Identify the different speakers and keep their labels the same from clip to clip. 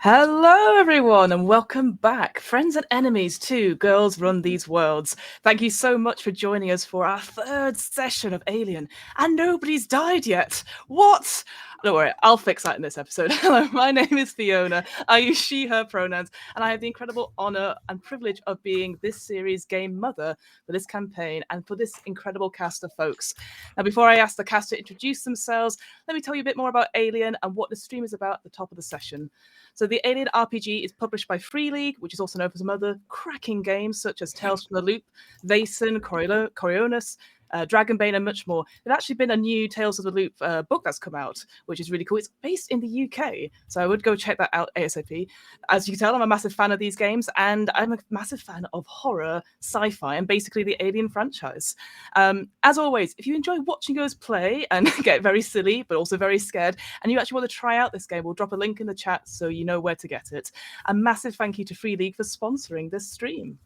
Speaker 1: Hello, everyone, and welcome back, friends and enemies, to Girls Run These Worlds. Thank you so much for joining us for our third session of Alien, and nobody's died yet. What? Don't worry, I'll fix that in this episode. Hello, my name is Fiona. I use she, her pronouns, and I have the incredible honour and privilege of being this series' game mother for this campaign and for this incredible cast of folks. Now, before I ask the cast to introduce themselves, let me tell you a bit more about Alien and what the stream is about at the top of the session. So the Alien RPG is published by Free League, which is also known for some other cracking games such as Tales from the Loop, Vaesen, Coriolis, Dragonbane, and much more. There's actually been a new Tales of the Loop book that's come out, which is really cool. It's based in the UK, so I would go check that out ASAP. As you can tell, I'm a massive fan of these games, and I'm a massive fan of horror, sci-fi, and basically the Alien franchise. As always, if you enjoy watching us play and get very silly, but also very scared, and you actually want to try out this game, we'll drop a link in the chat so you know where to get it. A massive thank you to Free League for sponsoring this stream.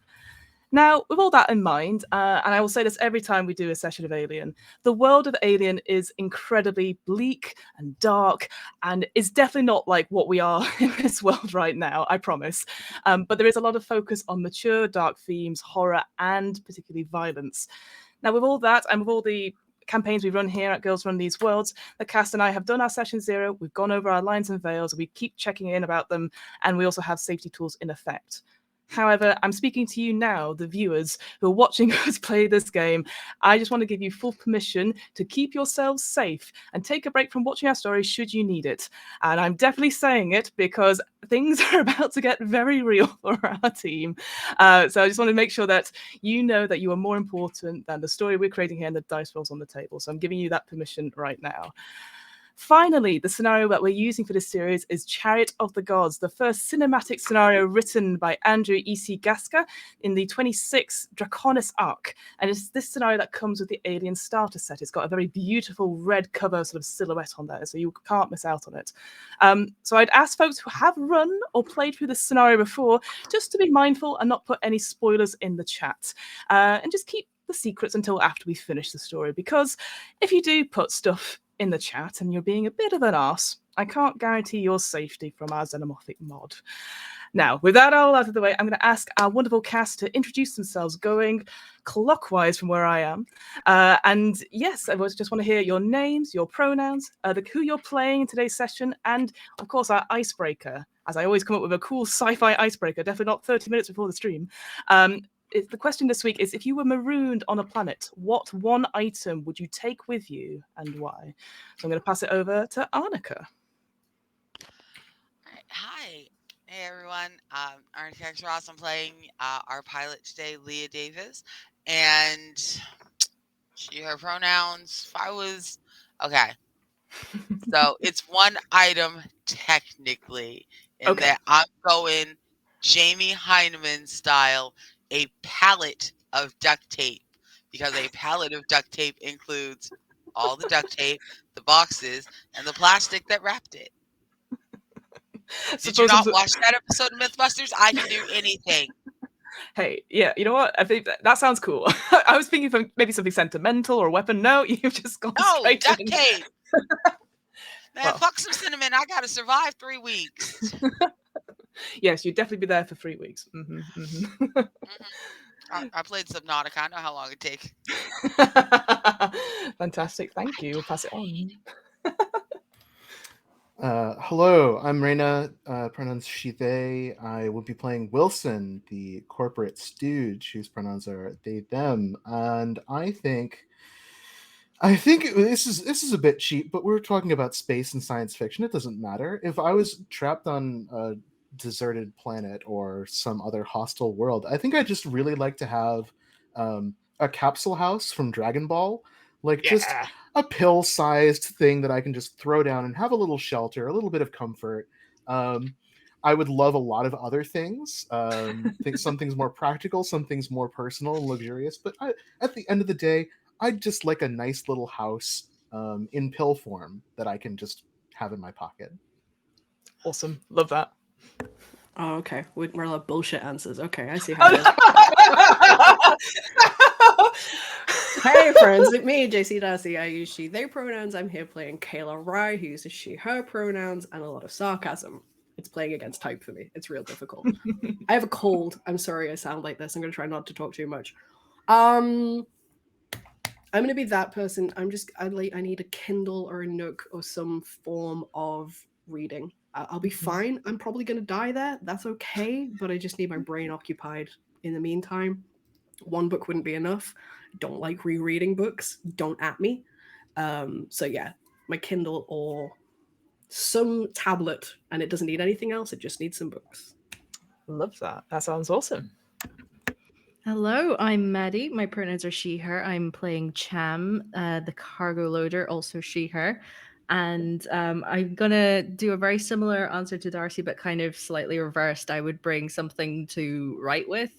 Speaker 1: Now, with all that in mind, and I will say this every time we do a session of Alien, the world of Alien is incredibly bleak and dark, and is definitely not like what we are in this world right now, I promise. But there is a lot of focus on mature, dark themes, horror, and particularly violence. Now, with all that, and with all the campaigns we run here at Girls Run These Worlds, the cast and I have done our session 0. We've gone over our lines and veils. We keep checking in about them, and we also have safety tools in effect. However, I'm speaking to you now, the viewers who are watching us play this game. I just want to give you full permission to keep yourselves safe and take a break from watching our story should you need it. And I'm definitely saying it because things are about to get very real for our team. So I just want to make sure that you know that you are more important than the story we're creating here and the dice rolls on the table. So I'm giving you that permission right now. Finally, the scenario that we're using for this series is Chariot of the Gods, the first cinematic scenario written by Andrew E.C. Gaska in the 26th Draconis arc. And it's this scenario that comes with the Alien starter set. It's got a very beautiful red cover sort of silhouette on there, so you can't miss out on it. So I'd ask folks who have run or played through this scenario before just to be mindful and not put any spoilers in the chat. And just keep the secrets until after we finish the story, because if you do put stuff in the chat and you're being a bit of an arse, I can't guarantee your safety from our xenomorphic mod. Now, with that all out of the way, I'm going to ask our wonderful cast to introduce themselves, going clockwise from where I am. And yes, I just want to hear your names, your pronouns, who you're playing in today's session, and of course our icebreaker, as I always come up with a cool sci-fi icebreaker, definitely not 30 minutes before the stream. The question this week is, if you were marooned on a planet, what one item would you take with you and why? So I'm going to pass it over to Arnica.
Speaker 2: Hi. Hey, everyone. Architects Ross. I'm playing our pilot today, Leah Davis. And she, her pronouns. If I was. Okay. So it's one item technically, in
Speaker 1: Okay.
Speaker 2: that I'm going Jamie Heineman style, a pallet of duct tape. Because a pallet of duct tape includes all the duct tape, the boxes, and the plastic that wrapped it. Did you
Speaker 1: Suppose
Speaker 2: not watch that episode of Mythbusters? I can do anything.
Speaker 1: Hey, yeah, you know what? I think that sounds cool. I was thinking of maybe something sentimental or a weapon. No, you've just gone
Speaker 2: No,
Speaker 1: straight
Speaker 2: duct
Speaker 1: in.
Speaker 2: tape. Man,
Speaker 1: Well,
Speaker 2: fuck some cinnamon. I gotta survive 3 weeks.
Speaker 1: yes, you'd definitely be there for 3 weeks.
Speaker 2: I played Subnautica. I know how long it takes.
Speaker 1: Fantastic. Thank you. We'll pass it on.
Speaker 3: Hello, I'm Reina, pronouns she, they. I will be playing Wilson, the corporate stooge, whose pronouns are they, them. And I think this is a bit cheap, but we're talking about space and science fiction. It doesn't matter. If I was trapped on a deserted planet or some other hostile world, I think I'd just really like to have a capsule house from Dragon Ball, like just
Speaker 1: Yeah.
Speaker 3: a pill-sized thing that I can just throw down and have a little shelter, a little bit of comfort. Um, I would love a lot of other things. Think some things more practical, some things more personal and luxurious. But at the end of the day, I'd just like a nice little house in pill form that I can just have in my pocket.
Speaker 1: Awesome. Love that.
Speaker 4: Oh, okay. We're like bullshit answers. Okay, I see how it is. Hey, friends, it's me, JC Darcy. I use she, they pronouns. I'm here playing Kayla Rye, who uses she, her pronouns, and a lot of sarcasm. I It's playing against type for me. It's real difficult. I have a cold. I'm sorry I sound like this. I'm going to try not to talk too much. I'm going to be that person. I need a Kindle or a Nook or some form of reading. I'll be fine. I'm probably going to die there. That's okay. But I just need my brain occupied in the meantime. One book wouldn't be enough. Don't like rereading books. Don't at me. So yeah, my Kindle or some tablet, and it doesn't need anything else. It just needs some books.
Speaker 1: Love that. That sounds awesome.
Speaker 5: Hello, I'm Maddie. My pronouns are she, her. I'm playing Cham, the cargo loader, also she, her. And I'm going to do a very similar answer to Darcy, but kind of slightly reversed. I would bring something to write with,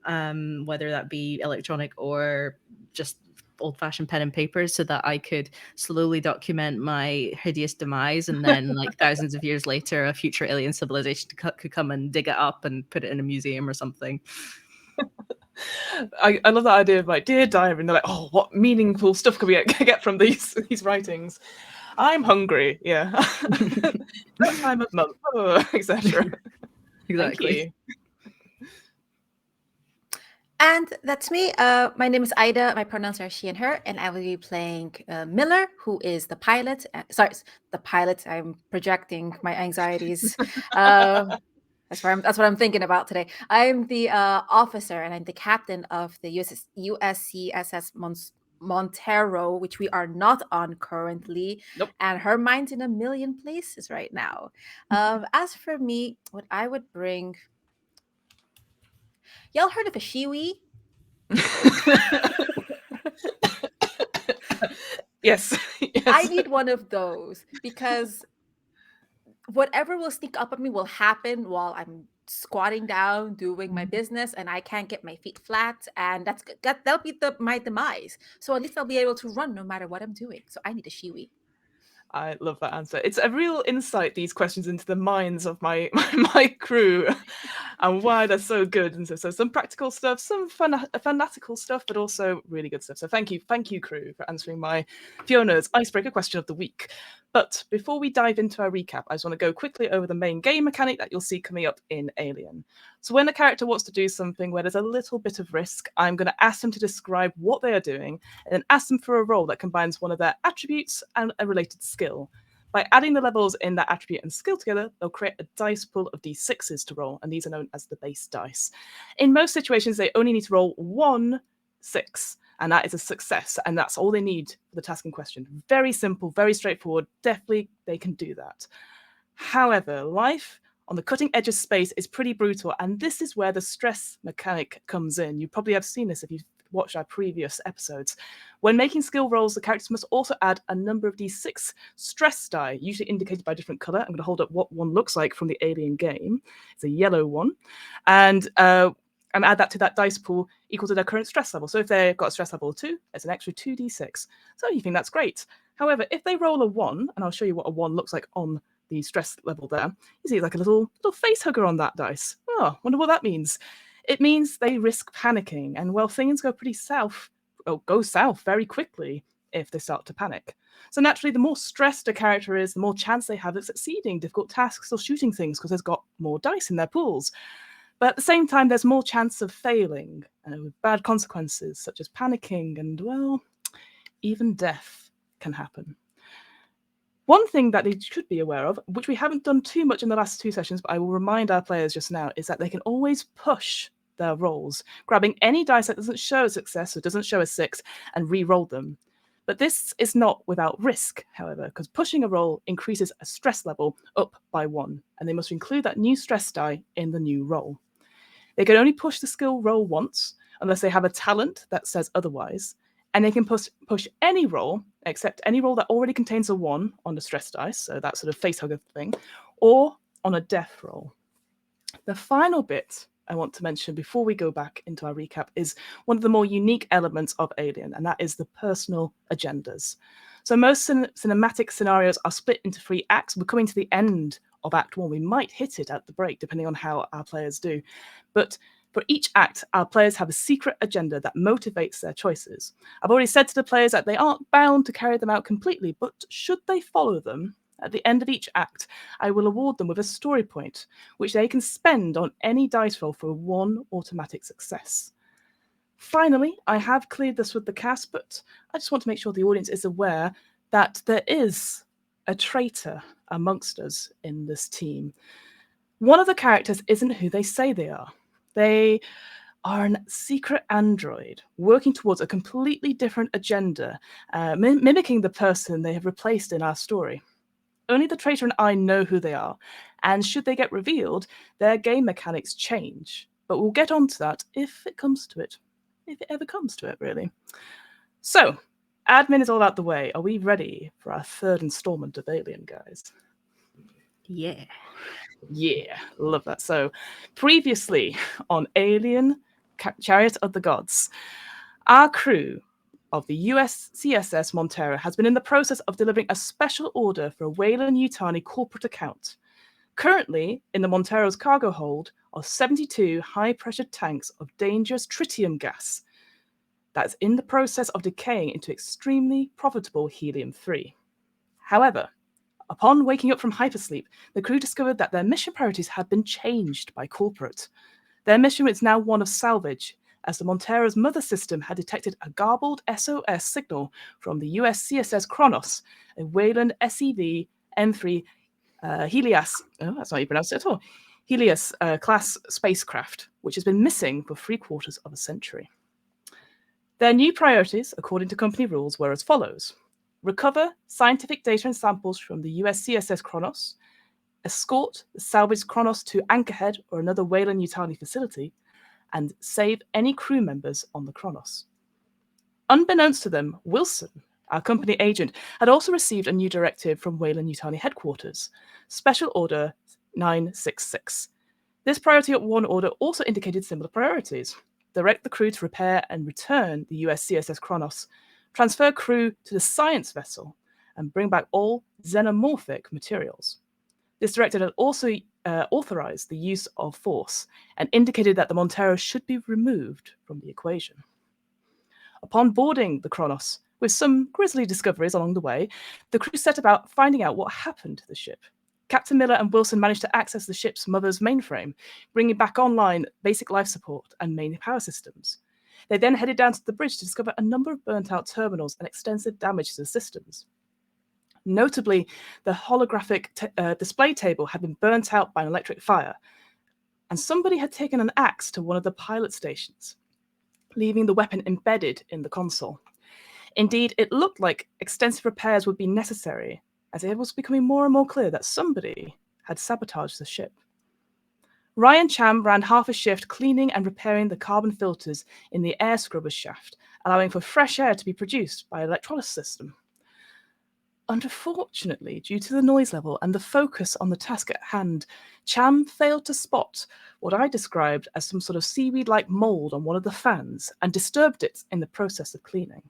Speaker 5: whether that be electronic or just old-fashioned pen and paper, so that I could slowly document my hideous demise, and then like thousands of years later a future alien civilization could come and dig it up and put it in a museum or something.
Speaker 1: I love that idea of like Dear Diary, and they're like, oh, what meaningful stuff can we get from these writings? I'm hungry, yeah. That time of month, etc.
Speaker 5: Exactly.
Speaker 6: And that's me. My name is Ida. My pronouns are she and her, and I will be playing Miller, who is the pilot. The pilot. I'm projecting my anxieties. That's what I'm thinking about today. I'm the officer, and I'm the captain of the USCSS Montero, which we are not on currently.
Speaker 1: Nope.
Speaker 6: And her mind's in a million places right now. As for me, what I would bring. Y'all heard of a shiwi?
Speaker 1: Yes.
Speaker 6: I need one of those, because whatever will sneak up on me will happen while I'm squatting down doing my business, and I can't get my feet flat, and that'll be my demise. So at least I'll be able to run no matter what I'm doing. So I need a shiwi.
Speaker 1: I love that answer. It's a real insight, these questions, into the minds of my crew and why they're so good. And so some practical stuff, some fanatical stuff, but also really good stuff. So thank you, crew, for answering my Fiona's icebreaker question of the week. But before we dive into our recap, I just want to go quickly over the main game mechanic that you'll see coming up in Alien. So when a character wants to do something where there's a little bit of risk, I'm going to ask them to describe what they are doing and then ask them for a role that combines one of their attributes and a related skill. By adding the levels in that attribute and skill together, they'll create a dice pool of d6s to roll, and these are known as the base dice. In most situations, they only need to roll 1 6, and that is a success, and that's all they need for the task in question. Very simple, very straightforward. Definitely they can do that. However, life on the cutting edge of space is pretty brutal, and this is where the stress mechanic comes in. You probably have seen this if you've watched our previous episodes. When making skill rolls, the characters must also add a number of d6 stress die, usually indicated by a different color. I'm going to hold up what one looks like from the Alien game. It's a yellow one. And add that to that dice pool equal to their current stress level. So if they've got a stress level of 2, it's an extra 2d6. So you think that's great. However, if they roll a 1, and I'll show you what a 1 looks like on the stress level there, you see like a little face hugger on that dice. Oh, wonder what that means. It means they risk panicking, and well, things go south very quickly if they start to panic. So naturally, the more stressed a character is, the more chance they have of succeeding difficult tasks or shooting things, because they've got more dice in their pools. But at the same time, there's more chance of failing with bad consequences, such as panicking, and well, even death can happen. One thing that they should be aware of, which we haven't done too much in the last 2 sessions, but I will remind our players just now, is that they can always push their rolls, grabbing any dice that doesn't show a success or doesn't show a 6 and re-roll them. But this is not without risk, however, because pushing a roll increases a stress level up by 1, and they must include that new stress die in the new roll. They can only push the skill roll once, unless they have a talent that says otherwise, and they can push any roll, except any roll that already contains a 1 on the stress dice, so that sort of facehugger thing, or on a death roll. The final bit I want to mention before we go back into our recap is one of the more unique elements of Alien, and that is the personal agendas. So most cinematic scenarios are split into 3 acts. We're coming to the end of Act 1. We might hit it at the break, depending on how our players do. But for each act, our players have a secret agenda that motivates their choices. I've already said to the players that they aren't bound to carry them out completely, but should they follow them, At the end of each act, I will award them with a story point, which they can spend on any dice roll for 1 automatic success. Finally, I have cleared this with the cast, but I just want to make sure the audience is aware that there is a traitor amongst us in this team. One of the characters isn't who they say they are. They are a secret android working towards a completely different agenda, mimicking the person they have replaced in our story. Only the traitor and I know who they are, and should they get revealed, their game mechanics change. But we'll get onto that if it comes to it. If it ever comes to it, really. So, admin is all out the way. Are we ready for our third installment of Alien, guys?
Speaker 5: Yeah.
Speaker 1: Yeah, love that. So, previously on Alien Chariot of the Gods, our crew of the US CSS Montero has been in the process of delivering a special order for a Weyland-Yutani corporate account. Currently, in the Montero's cargo hold are 72 high-pressure tanks of dangerous tritium gas that's in the process of decaying into extremely profitable helium-3. However, upon waking up from hypersleep, the crew discovered that their mission priorities had been changed by corporate. Their mission is now one of salvage, as the Montero's mother system had detected a garbled SOS signal from the US CSS Kronos, a Weyland SEV N3 Helios, that's not how you pronounce it at all, Helios class spacecraft, which has been missing for 3/4 of a century. Their new priorities, according to company rules, were as follows: recover scientific data and samples from the US CSS Kronos, escort the salvaged Kronos to Anchorhead or another Weyland-Yutani facility, and save any crew members on the Kronos. Unbeknownst to them, Wilson, our company agent, had also received a new directive from Weyland-Yutani headquarters, Special Order 966. This priority 1 order also indicated similar priorities: direct the crew to repair and return the US CSS Kronos, transfer crew to the science vessel, and bring back all xenomorphic materials. This directive had also authorized the use of force and indicated that the Montero should be removed from the equation. Upon boarding the Kronos, with some grisly discoveries along the way, the crew set about finding out what happened to the ship. Captain Miller and Wilson managed to access the ship's mother's mainframe, bringing back online basic life support and main power systems. They then headed down to the bridge to discover a number of burnt-out terminals and extensive damage to the systems. Notably, the holographic display table had been burnt out by an electric fire, and somebody had taken an axe to one of the pilot stations, leaving the weapon embedded in the console. Indeed, it looked like extensive repairs would be necessary, as it was becoming more and more clear that somebody had sabotaged the ship. Ryan Cham ran half a shift cleaning and repairing the carbon filters in the air scrubber shaft, allowing for fresh air to be produced by an electrolysis system. Unfortunately, due to the noise level and the focus on the task at hand, Cham failed to spot what I described as some sort of seaweed-like mold on one of the fans and disturbed it in the process of cleaning.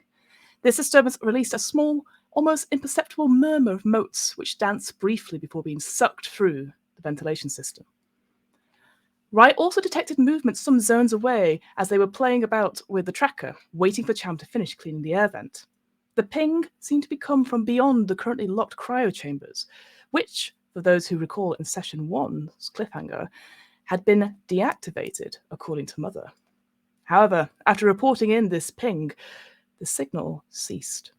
Speaker 1: This disturbance released a small, almost imperceptible murmur of motes which danced briefly before being sucked through the ventilation system. Wright also detected movement some zones away as they were playing about with the tracker, waiting for Cham to finish cleaning the air vent. The ping seemed to come from beyond the currently locked cryo chambers, which, for those who recall in Session 1's cliffhanger, had been deactivated, according to Mother. However, after reporting in this ping, the signal ceased.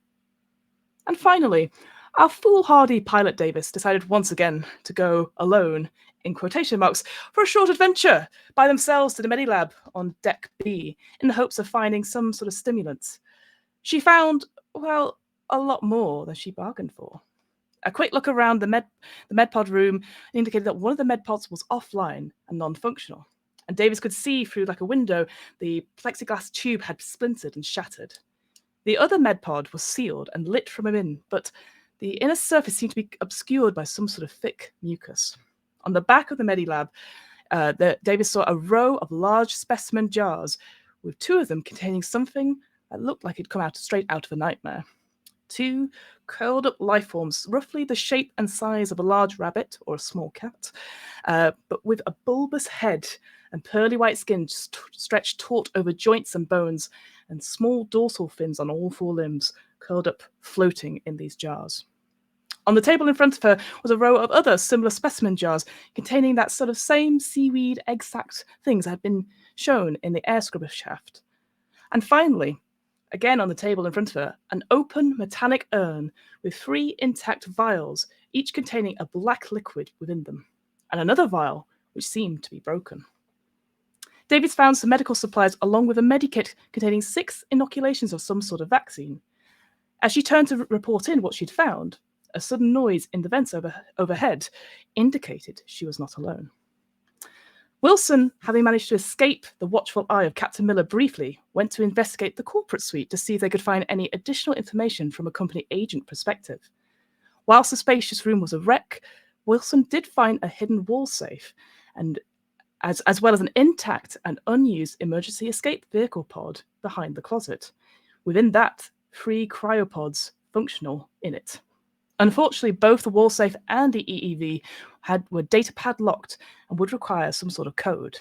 Speaker 1: And finally, our foolhardy pilot Davis decided once again to go alone, in quotation marks, for a short adventure by themselves to the Medilab on Deck B, in the hopes of finding some sort of stimulants. She found, well, a lot more than she bargained for. A quick look around the medpod room indicated that one of the medpods was offline and non-functional, and Davis could see through like a window the plexiglass tube had splintered and shattered. The other medpod was sealed and lit from within, but the inner surface seemed to be obscured by some sort of thick mucus. On the back of the Medilab, Davis saw a row of large specimen jars, with 2 of them containing something that looked like it'd come straight out of a nightmare. 2 curled up life forms, roughly the shape and size of a large rabbit or a small cat, but with a bulbous head and pearly white skin stretched taut over joints and bones, and small dorsal fins on all 4 limbs, curled up, floating in these jars. On the table in front of her was a row of other similar specimen jars containing that sort of same seaweed egg sac things that had been shown in the air scrubber shaft. And finally, again on the table in front of her, an open metallic urn with 3 intact vials, each containing a black liquid within them, and another vial which seemed to be broken. Davies found some medical supplies along with a medikit containing 6 inoculations of some sort of vaccine. As she turned to report in what she'd found, a sudden noise in the vents overhead indicated she was not alone. Wilson, having managed to escape the watchful eye of Captain Miller briefly, went to investigate the corporate suite to see if they could find any additional information from a company agent perspective. Whilst the spacious room was a wreck, Wilson did find a hidden wall safe, and as well as an intact and unused emergency escape vehicle pod behind the closet. Within that, 3 cryopods functional in it. Unfortunately, both the wall safe and the EEV were data padlocked and would require some sort of code.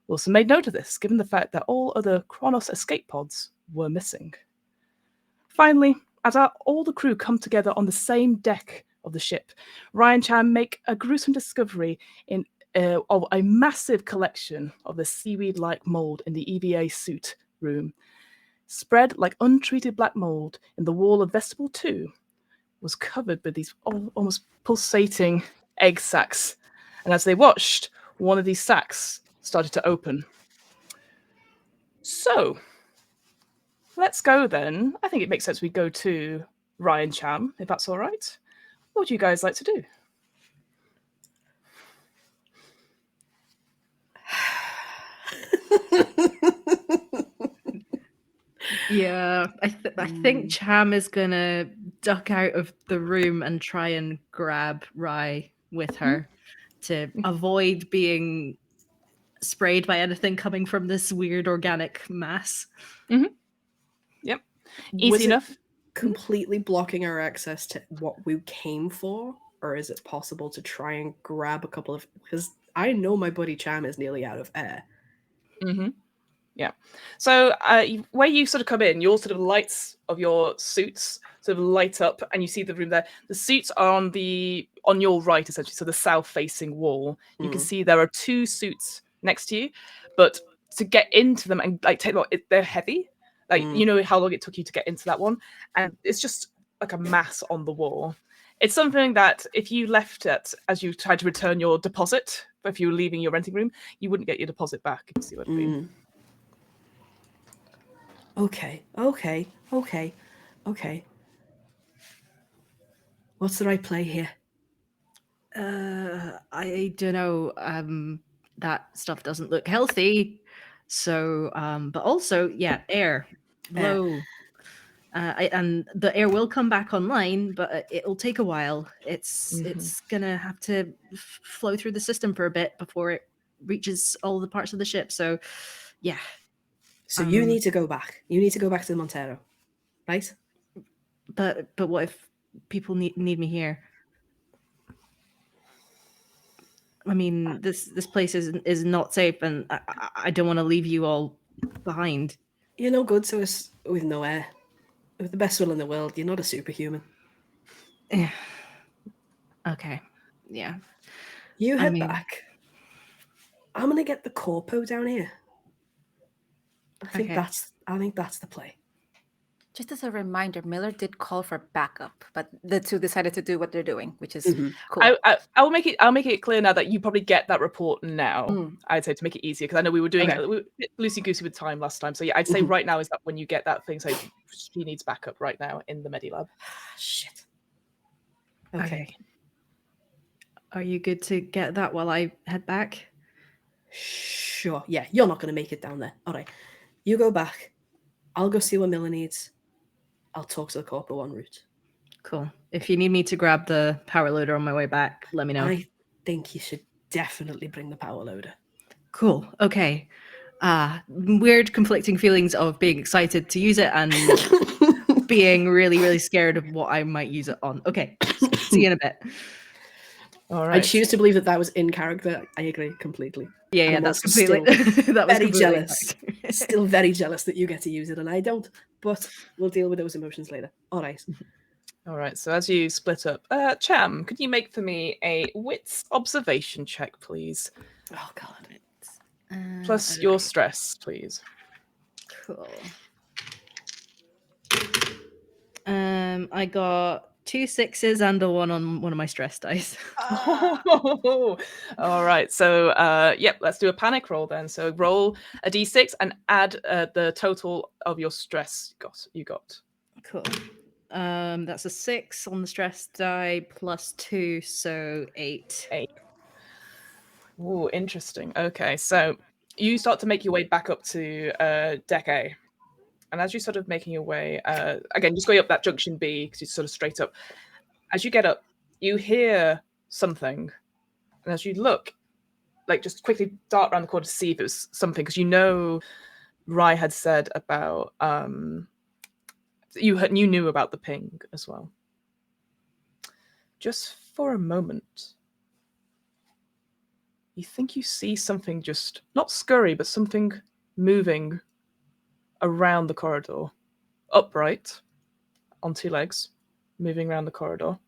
Speaker 1: Wilson made note of this, given the fact that all other Kronos escape pods were missing. Finally, as all the crew come together on the same deck of the ship, Ryan Chan make a gruesome discovery of a massive collection of the seaweed-like mold in the EVA suit room. Spread like untreated black mold in the wall of vestibule 2 was covered with these almost pulsating egg sacs. And as they watched, one of these sacs started to open. So, let's go then. I think it makes sense we go to Ryan Cham, if that's all right. What would you guys like to do?
Speaker 5: Yeah, I think Cham is gonna duck out of the room and try and grab Rye with her to avoid being sprayed by anything coming from this weird organic mass.
Speaker 1: Yep.
Speaker 4: Was
Speaker 1: Easy
Speaker 4: it
Speaker 1: enough.
Speaker 4: completely blocking our access to what we came for, or is it possible to try and grab a couple of? Because I know my buddy Cham is nearly out of air.
Speaker 1: Yeah. So where you sort of come in, your sort of lights of your suits sort of light up, and you see the room there. The suits are on your right, essentially, so the south-facing wall. You can see there are 2 suits next to you, but to get into them and like they're heavy. Like you know how long it took you to get into that one, and it's just like a mass on the wall. It's something that if you left it as you tried to return your deposit, if you were leaving your renting room, you wouldn't get your deposit back. If you see what I mean.
Speaker 4: Okay. What's the right play here?
Speaker 5: I don't know. That stuff doesn't look healthy. So, but also, yeah, air, blow. And the air will come back online, but it'll take a while. It's gonna have to flow through the system for a bit before it reaches all the parts of the ship. So, yeah.
Speaker 4: So you need to go back. You need to go back to the Montero, right?
Speaker 5: But what if people need me here? I mean, this place is not safe, and I don't want to leave you all behind.
Speaker 4: You're no good to us with no air. With the best will in the world, you're not a superhuman.
Speaker 5: Okay. Yeah.
Speaker 4: You head back. I'm gonna get the corpo down here. I think that's the play.
Speaker 6: Just as a reminder, Miller did call for backup, but the 2 decided to do what they're doing, which is cool.
Speaker 1: I'll make it clear now that you probably get that report now. I'd say to make it easier, because I know we were doing loosey goosey with time last time. So yeah, I'd say right now is that when you get that thing, so she needs backup right now in the Medilab.
Speaker 4: Shit.
Speaker 5: Okay. Are you good to get that while I head back?
Speaker 4: Sure. Yeah, you're not going to make it down there. All right. You go back. I'll go see what Miller needs. I'll talk to the corpo en route.
Speaker 5: Cool. If you need me to grab the power loader on my way back, let me know.
Speaker 4: I think you should definitely bring the power loader.
Speaker 5: Cool. Okay. Weird conflicting feelings of being excited to use it and being really, really scared of what I might use it on. Okay. See you in a bit.
Speaker 1: All right.
Speaker 4: I choose to believe that was in character. I agree completely.
Speaker 5: Yeah, that's completely. That was
Speaker 4: very jealous. Still very jealous that you get to use it and I don't. But we'll deal with those emotions later. All right.
Speaker 1: All right, so as you split up, Cham, could you make for me a wits observation check, please?
Speaker 4: Oh god.
Speaker 1: Plus
Speaker 5: Okay,
Speaker 1: your stress, please.
Speaker 5: cool. I got 2 6s and a 1 on one of my stress dice.
Speaker 1: All right, so yep, let's do a panic roll then. So roll a d6 and add the total of your stress you got.
Speaker 5: Cool. That's a 6 on the stress die plus 2, so 8.
Speaker 1: 8. Ooh, interesting. Okay, so you start to make your way back up to deck A. And as you're sort of making your way, again, just going up that junction B, because it's sort of straight up. As you get up, you hear something. And as you look, like just quickly dart around the corner to see if it was something, because you know Rye had said about, you knew about the ping as well. Just for a moment, you think you see something just, not scurry, but something moving around the corridor, upright, on 2 legs, moving around the corridor.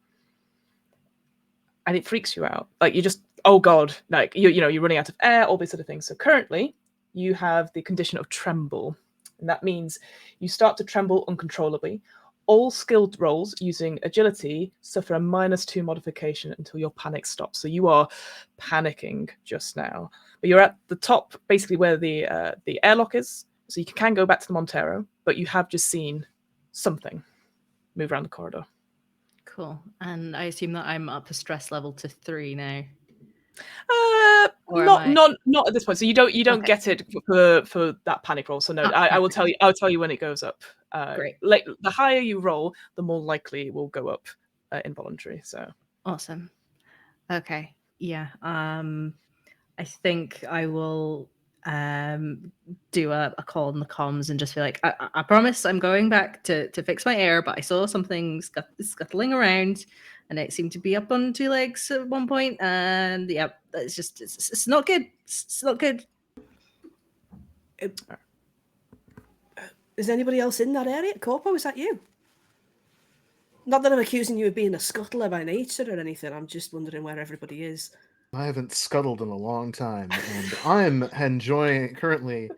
Speaker 1: And it freaks you out. Like, you just, oh god, like, you're running out of air, all these sort of things. So currently, you have the condition of tremble. And that means you start to tremble uncontrollably. All skilled rolls using agility suffer a -2 modification until your panic stops. So you are panicking just now. But you're at the top, basically where the airlock is. So you can go back to the Montero, but you have just seen something move around the corridor.
Speaker 5: Cool. And I assume that I'm up to stress level to 3 now.
Speaker 1: Not at this point. So you don't
Speaker 5: Okay.
Speaker 1: get it for that panic roll. So no, I will tell you. I'll tell you when it goes up.
Speaker 5: Great.
Speaker 1: Like, the higher you roll, the more likely it will go up involuntary. So
Speaker 5: Awesome. Okay. Yeah. I think I will do a call in the comms and just be like, I promise I'm going back to fix my air, but I saw something scuttling around and it seemed to be up on 2 legs at one point, and yeah, it's not good. It's not good.
Speaker 4: Is anybody else in that area? Corpo, is that you? Not that I'm accusing you of being a scuttler by nature or anything. I'm just wondering where everybody is.
Speaker 3: I haven't scuttled in a long time, and I'm enjoying currently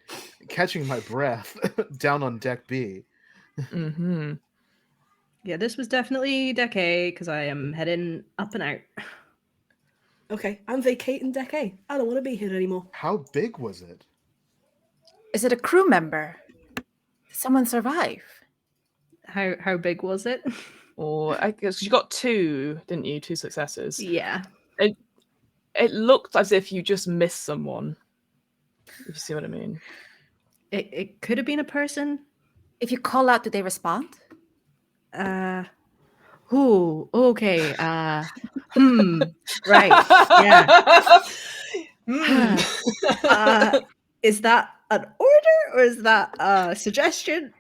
Speaker 3: catching my breath down on deck B.
Speaker 1: Mm-hmm.
Speaker 5: Yeah, this was definitely deck A because I am heading up and out.
Speaker 4: Okay, I'm vacating deck A. I don't want to be here anymore.
Speaker 3: How big was it?
Speaker 6: Is it a crew member? Did someone survive?
Speaker 5: How big was it?
Speaker 1: Or I guess you got 2, didn't you? 2 successes.
Speaker 5: Yeah.
Speaker 1: It looked as if you just missed someone. If you see what I mean.
Speaker 5: It could have been a person.
Speaker 6: If you call out, do they respond?
Speaker 5: Oh, okay. Right. Yeah. Is that an order or is that a suggestion?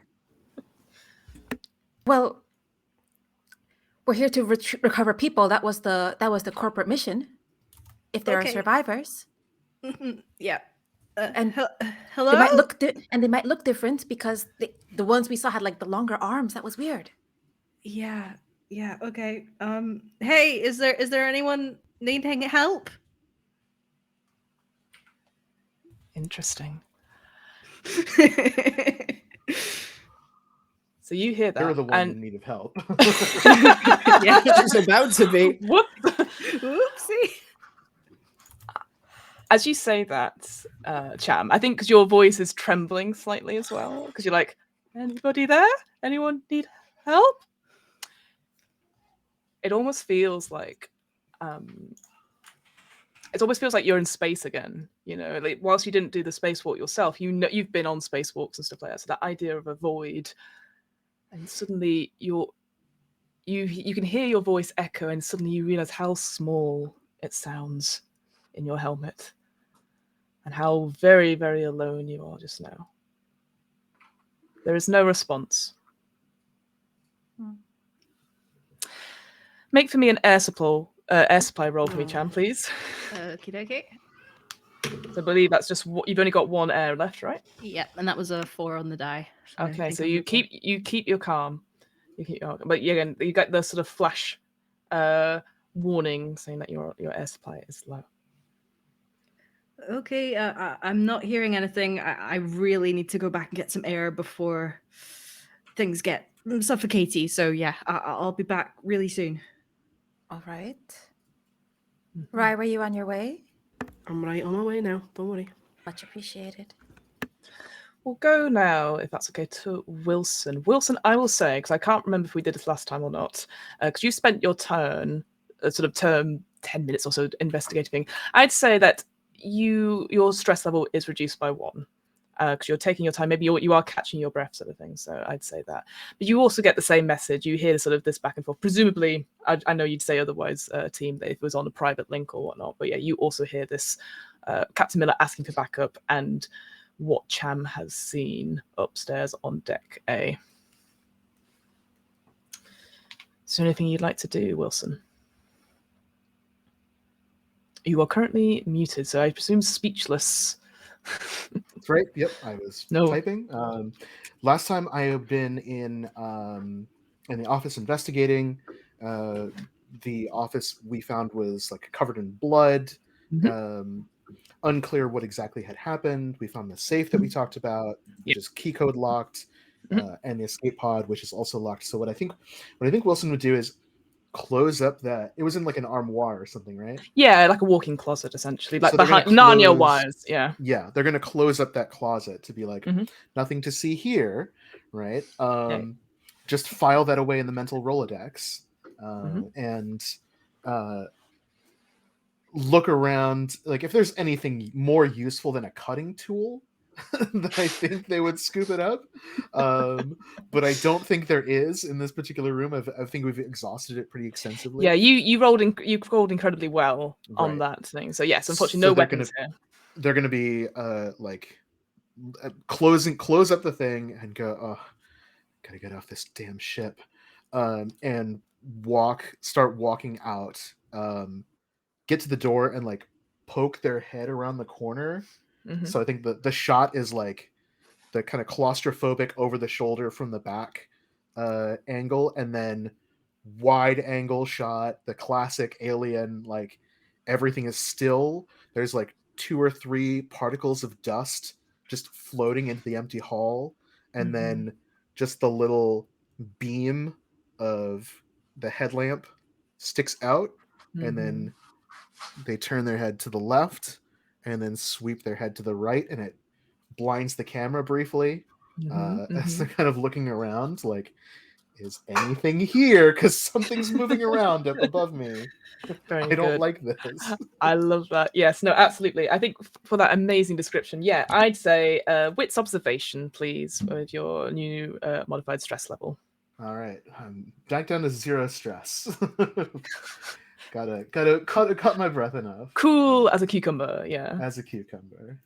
Speaker 6: Well, we're here to recover people. That was the corporate mission. If there are survivors,
Speaker 5: yeah.
Speaker 6: and
Speaker 5: hello.
Speaker 6: they might look different because the ones we saw had like the longer arms. That was weird.
Speaker 5: Yeah. Yeah. Okay. Hey, is there anyone needing help?
Speaker 1: Interesting. So you hear that?
Speaker 3: You're the one in need of help.
Speaker 4: Yeah, it's about to be.
Speaker 1: Whoop.
Speaker 5: Oopsie.
Speaker 1: As you say that, Cham, I think because your voice is trembling slightly as well, because you're like, anybody there? Anyone need help? It almost feels like, you're in space again. You know, like, whilst you didn't do the spacewalk yourself, you know you've been on spacewalks and stuff like that. So that idea of a void, and suddenly you can hear your voice echo, and suddenly you realize how small it sounds in your helmet, and how very, very alone you are just now. There is no response. Make for me an air supply roll for me, Cham, please.
Speaker 5: Okie dokie.
Speaker 1: So I believe that's just you've only got 1 air left, right?
Speaker 5: Yeah, and that was a 4 on the die.
Speaker 1: Okay, so you keep your calm. But again, you get the sort of flash warning saying that your air supply is low.
Speaker 5: Okay, I'm not hearing anything. I really need to go back and get some air before things get suffocating. So yeah, I'll be back really soon.
Speaker 6: All right.
Speaker 1: Mm-hmm.
Speaker 6: Rye, were you on your way?
Speaker 4: I'm right on my way now. Don't worry.
Speaker 6: Much appreciated.
Speaker 1: We'll go now, if that's okay, to Wilson. Wilson, I will say, because I can't remember if we did this last time or not, because you spent your turn, sort of term 10 minutes or so investigating. I'd say that your stress level is reduced by 1. Because you're taking your time, maybe you are catching your breath, sort of thing. So I'd say that. But you also get the same message. You hear sort of this back and forth. Presumably, I know you'd say otherwise, team, that if it was on a private link or whatnot. But yeah, you also hear this Captain Miller asking for backup and what Cham has seen upstairs on deck A. Is there anything you'd like to do, Wilson? You are currently muted, so I presume speechless.
Speaker 3: That's right. Yep, I was
Speaker 1: No.
Speaker 3: typing. Last time I have been in the office investigating. The office we found was like covered in blood. Unclear what exactly had happened. We found the safe that we talked about, which is key code locked, and the escape pod, which is also locked. So what I think Wilson would do is close up that. It was in like an armoire or something, right?
Speaker 1: Yeah, like a walk-in closet, essentially, like
Speaker 3: So they're
Speaker 1: behind
Speaker 3: gonna
Speaker 1: Narnia
Speaker 3: close-
Speaker 1: wires. Yeah.
Speaker 3: Yeah, they're gonna close up that closet to be like nothing to see here, right? Just file that away in the mental Rolodex, and look around. Like if there's anything more useful than a cutting tool, then I think they would scoop it up. But I don't think there is in this particular room. I think we've exhausted it pretty extensively.
Speaker 1: Yeah, you rolled incredibly well on that thing. So yes, unfortunately, no weapons here.
Speaker 3: They're gonna be like close up the thing and go, oh, gotta get off this damn ship, and start walking out, get to the door and like poke their head around the corner. So I think the shot is like the kind of claustrophobic over the shoulder from the back angle, and then wide angle shot, the classic Alien, like everything is still. There's like 2 or 3 particles of dust just floating into the empty hall, and then just the little beam of the headlamp sticks out, and then they turn their head to the left and then sweep their head to the right, and it blinds the camera briefly as they're kind of looking around like, is anything here? Because something's moving around up above me.
Speaker 1: Very
Speaker 3: I don't
Speaker 1: good.
Speaker 3: like this.
Speaker 1: I love that. Yes, no, absolutely. I think for that amazing description, yeah, I'd say wits observation, please, with your new modified stress level.
Speaker 3: All right, I'm back down to 0 stress. gotta cut my breath enough.
Speaker 1: Cool as a cucumber, yeah.
Speaker 3: As a cucumber.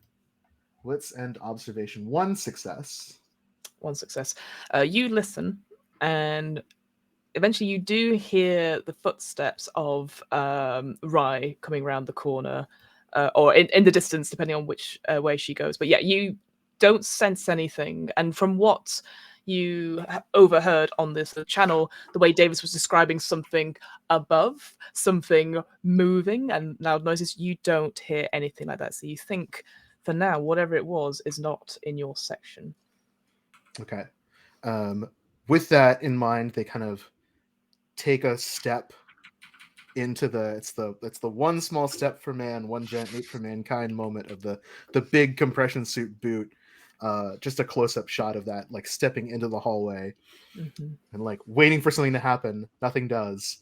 Speaker 3: Wits and observation, 1 success.
Speaker 1: 1 success. You listen, and eventually you do hear the footsteps of Rye coming around the corner, or in the distance, depending on which way she goes. But yeah, you don't sense anything. And from what you overheard on this channel, the way Davis was describing something above, something moving and loud noises, you don't hear anything like that. So you think, for now, whatever it was is not in your section.
Speaker 3: Okay. With that in mind, they kind of take a step into it's the one small step for man, one giant leap for mankind moment of the big compression suit boot. Just a close-up shot of that, like stepping into the hallway and like waiting for something to happen. Nothing does.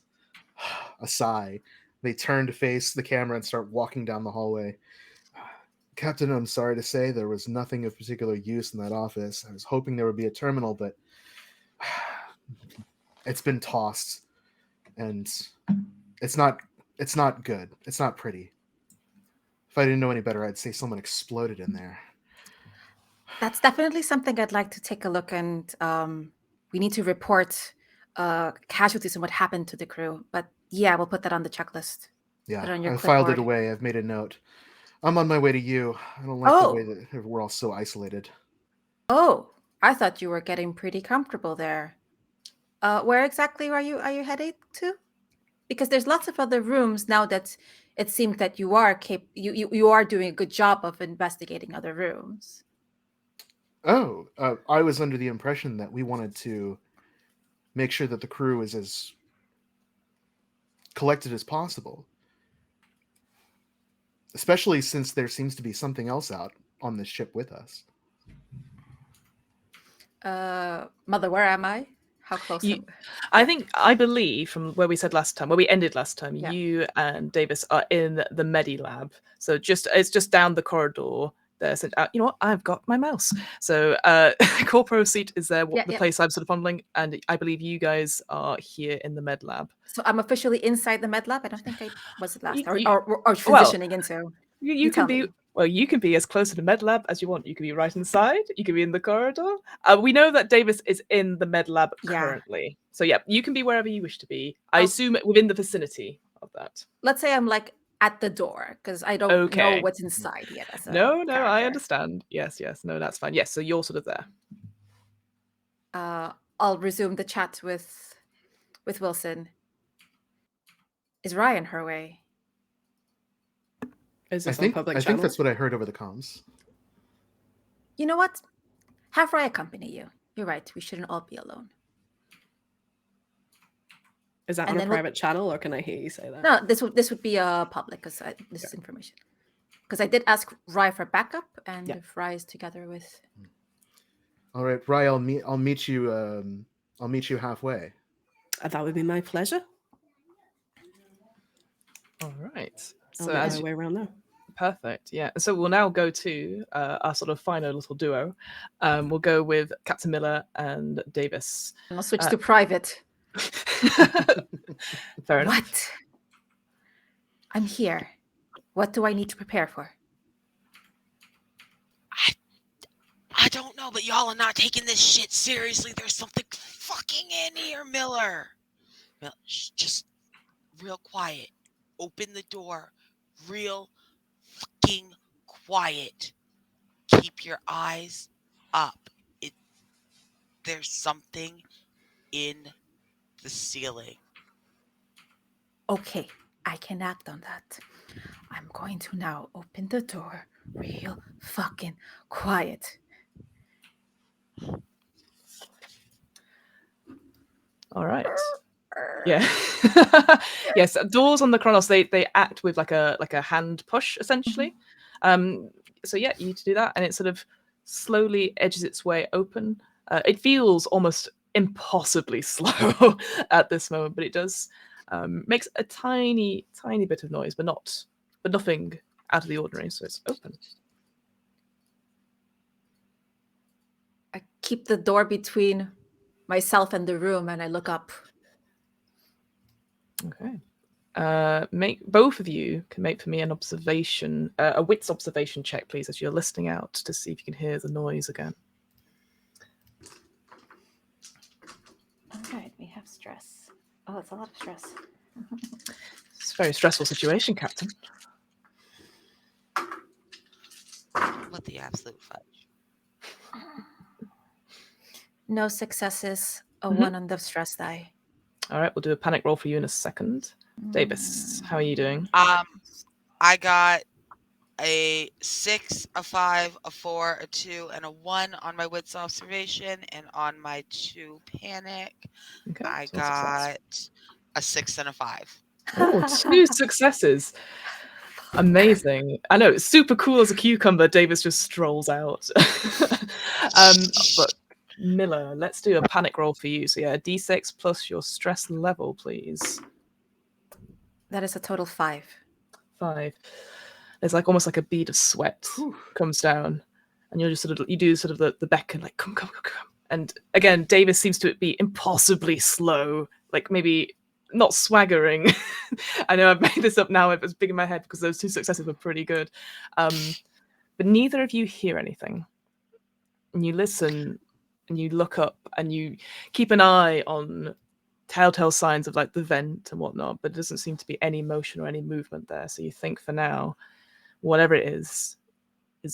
Speaker 3: A sigh. They turn to face the camera and start walking down the hallway. Captain, I'm sorry to say there was nothing of particular use in that office. I was hoping there would be a terminal, but it's been tossed, and it's not good. It's not pretty. If I didn't know any better, I'd say someone exploded in there.
Speaker 6: That's definitely something I'd like to take a look, and we need to report casualties and what happened to the crew. But yeah, we'll put that on the checklist.
Speaker 3: Yeah,
Speaker 6: on your
Speaker 3: I filed it
Speaker 6: clipboard.
Speaker 3: away. I've made a note. I'm on my way to you. I don't like the way that we're all so isolated.
Speaker 6: Oh, I thought you were getting pretty comfortable there. Where exactly are you heading to? Because there's lots of other rooms now that it seems that you are you are doing a good job of investigating other rooms.
Speaker 3: Oh, I was under the impression that we wanted to make sure that the crew is as collected as possible. Especially since there seems to be something else out on this ship with us.
Speaker 6: Mother, where am I? How close
Speaker 1: You,
Speaker 6: am
Speaker 1: I believe from where we said last time, where we ended last time,
Speaker 6: Yeah.
Speaker 1: you and Davis are in the Medi Lab. So it's just down the corridor there. So you know what? I've got my mouse. So Corporal seat is there,
Speaker 6: Yeah,
Speaker 1: the
Speaker 6: yeah.
Speaker 1: place I'm sort of fumbling, and I believe you guys are here in the Med Lab.
Speaker 6: So I'm officially inside the med lab. I don't think I was it last, or
Speaker 1: Well,
Speaker 6: transitioning into.
Speaker 1: You can
Speaker 6: tell
Speaker 1: be
Speaker 6: me.
Speaker 1: you can be as close to the med lab as you want. You can be right inside. You can be in the corridor. We know that Davis is in the med lab
Speaker 6: Yeah.
Speaker 1: currently. So yeah, you can be wherever you wish to be. I
Speaker 6: Oh.
Speaker 1: assume within the vicinity of that.
Speaker 6: Let's say I'm like at the door because I don't know
Speaker 1: Okay.
Speaker 6: what's inside yet. As a
Speaker 1: No, I
Speaker 6: character.
Speaker 1: understand. Yes. No, that's fine. Yes, so you're sort of there.
Speaker 6: I'll resume the chat with Wilson. Is Ryan her way?
Speaker 4: Is
Speaker 3: I
Speaker 4: this on
Speaker 3: think
Speaker 4: public
Speaker 3: I
Speaker 4: channel?
Speaker 3: think that's what I heard over the comms.
Speaker 6: You know what? Have Ryan accompany you. You're right. We shouldn't all be alone.
Speaker 4: Is that
Speaker 6: And
Speaker 4: on a
Speaker 6: then we'll-
Speaker 4: private channel, or can I hear you say that?
Speaker 6: No, this would be public because this is information. Because I did ask Rye for backup, and
Speaker 4: Yeah.
Speaker 6: if Rye is together with,
Speaker 3: All right, Rye, I'll meet you halfway.
Speaker 4: That would be my pleasure.
Speaker 1: All right.
Speaker 4: I'll
Speaker 1: So
Speaker 4: make
Speaker 1: as
Speaker 4: my way around there.
Speaker 1: perfect, yeah. So we'll now go to our sort of final little duo. We'll go with Captain Miller and Davis.
Speaker 6: and I'll switch to private.
Speaker 1: Fair enough.
Speaker 6: What? I'm here. What do I need to prepare for?
Speaker 2: I don't know, but y'all are not taking this shit seriously. There's something fucking in here, Miller. Just real quiet. Open the door. Real fucking quiet. Keep your eyes up. There's something in the ceiling.
Speaker 6: Okay, I can act on that. I'm going to now open the door real fucking quiet.
Speaker 1: All right. Yeah. Yes. Doors on the Chronos, they act with like a hand push essentially. So yeah, you need to do that, and it sort of slowly edges its way open. It feels almost impossibly slow at this moment, but it does makes a tiny bit of noise, but nothing out of the ordinary. So it's open.
Speaker 6: I keep the door between myself and the room, and I look up.
Speaker 1: Okay. Make both of you can make for me an observation, a wits observation check, please, as you're listening out to see if you can hear the noise again.
Speaker 6: All right, we have stress. Oh, it's a lot of stress.
Speaker 1: It's a very stressful situation, Captain.
Speaker 2: What the absolute fudge?
Speaker 6: No successes. A
Speaker 1: Mhm.
Speaker 6: 1 on the stress die.
Speaker 1: All right, we'll do a panic roll for you in a second. Davis, how are you doing?
Speaker 2: I got a 6, a 5, a 4, a 2, and a 1 on my wits observation, and on my 2 panic,
Speaker 1: Okay,
Speaker 2: I
Speaker 1: so success.
Speaker 2: got a 6 and a 5.
Speaker 1: Oh, 2 successes. Amazing. I know, it's super cool as a cucumber. Davis just strolls out. But Miller, let's do a panic roll for you. So yeah, a d6 plus your stress level, please.
Speaker 6: That is a total 5.
Speaker 1: 5. There's like almost like a bead of sweat comes down, and you're just you do sort of the beckon, like come. And again, Davis seems to be impossibly slow, like maybe not swaggering. I know I've made this up now. It was big in my head because those 2 successes were pretty good. But neither of you hear anything. And you listen and you look up and you keep an eye on telltale signs of like the vent and whatnot, but it doesn't seem to be any motion or any movement there. So you think for now, whatever it is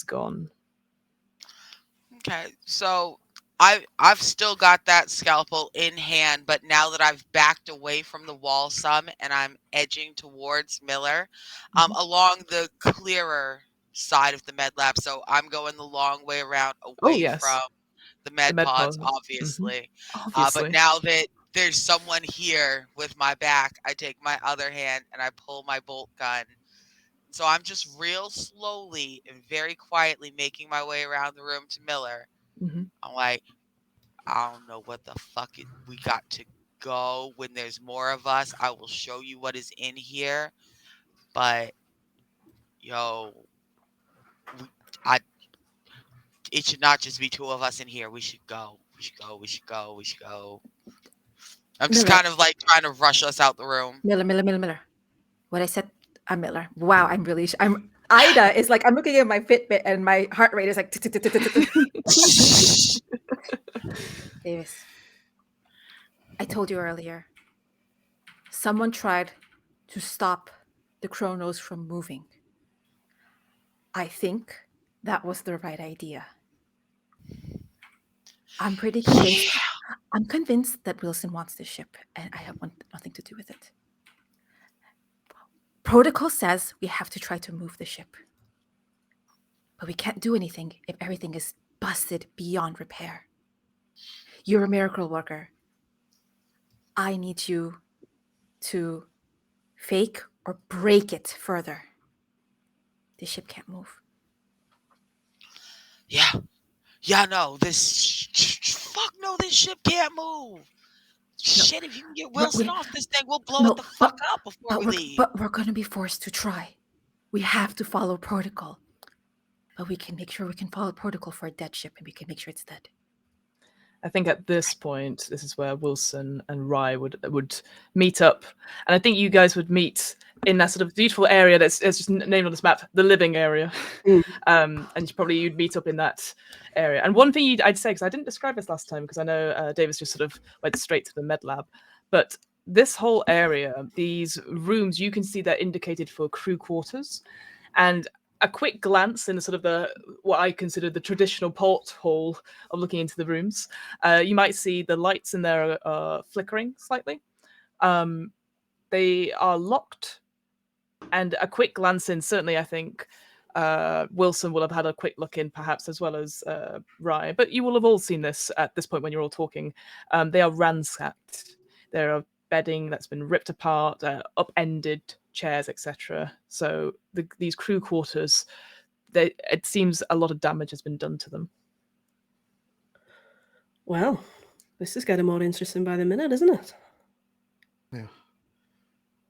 Speaker 1: gone.
Speaker 2: Okay, so I've still got that scalpel in hand, but now that I've backed away from the wall some and I'm edging towards Miller, along the clearer side of the med lab. So I'm going the long way around
Speaker 1: Oh
Speaker 2: away
Speaker 1: yes,
Speaker 2: from the
Speaker 1: the
Speaker 2: med
Speaker 1: med
Speaker 2: pods,
Speaker 1: pod.
Speaker 2: obviously. But
Speaker 1: Obviously.
Speaker 2: now that there's someone here with my back, I take my other hand and I pull my bolt gun. So I'm just real slowly and very quietly making my way around the room to Miller.
Speaker 1: Mhm.
Speaker 2: I'm like, I don't know what the fuck we got to go. When there's more of us, I will show you what is in here. But yo, we, I it should not just be two of us in here. We should go. We should go. We should go. We should go. I'm just
Speaker 6: Miller,
Speaker 2: kind of like trying to rush us out the room.
Speaker 6: Miller. What I said, I'm Miller. Wow, I'm really. I'm Ida is like I'm looking at my Fitbit and my heart rate is like. Davis, I told you earlier. Someone tried to stop the chronos from moving. I think that was the right idea. I'm pretty convinced.
Speaker 2: Yeah.
Speaker 6: I'm convinced that Wilson wants this ship, and I have nothing to do with it. Protocol says we have to try to move the ship. But we can't do anything if everything is busted beyond repair. You're a miracle worker. I need you to fake or break it further. The ship can't move.
Speaker 2: Yeah. Yeah, no, fuck no, this ship can't move. Shit, if you can get Wilson off this thing, we'll blow it the fuck up before we leave.
Speaker 6: But we're going to be forced to try. We have to follow protocol. But we can make sure we can follow protocol for a dead ship, and we can make sure it's dead.
Speaker 1: I think at this point, this is where Wilson and Rye would meet up, and I think you guys would meet in that sort of beautiful area that's just named on this map, the living area. And you'd meet up in that area. And one thing I'd say, because I didn't describe this last time, because I know Davis just sort of went straight to the med lab, but this whole area, these rooms, you can see they're indicated for crew quarters, and a quick glance in the sort of what I consider the traditional porthole of looking into the rooms, you might see the lights in there are flickering slightly. They are locked, and a quick glance in, certainly I think Wilson will have had a quick look in, perhaps, as well as Rye. But you will have all seen this at this point when you're all talking. They are ransacked. There are bedding that's been ripped apart, upended chairs, etc. So these crew quarters, it seems a lot of damage has been done to them.
Speaker 4: Well, this is getting more interesting by the minute, isn't it?
Speaker 3: Yeah.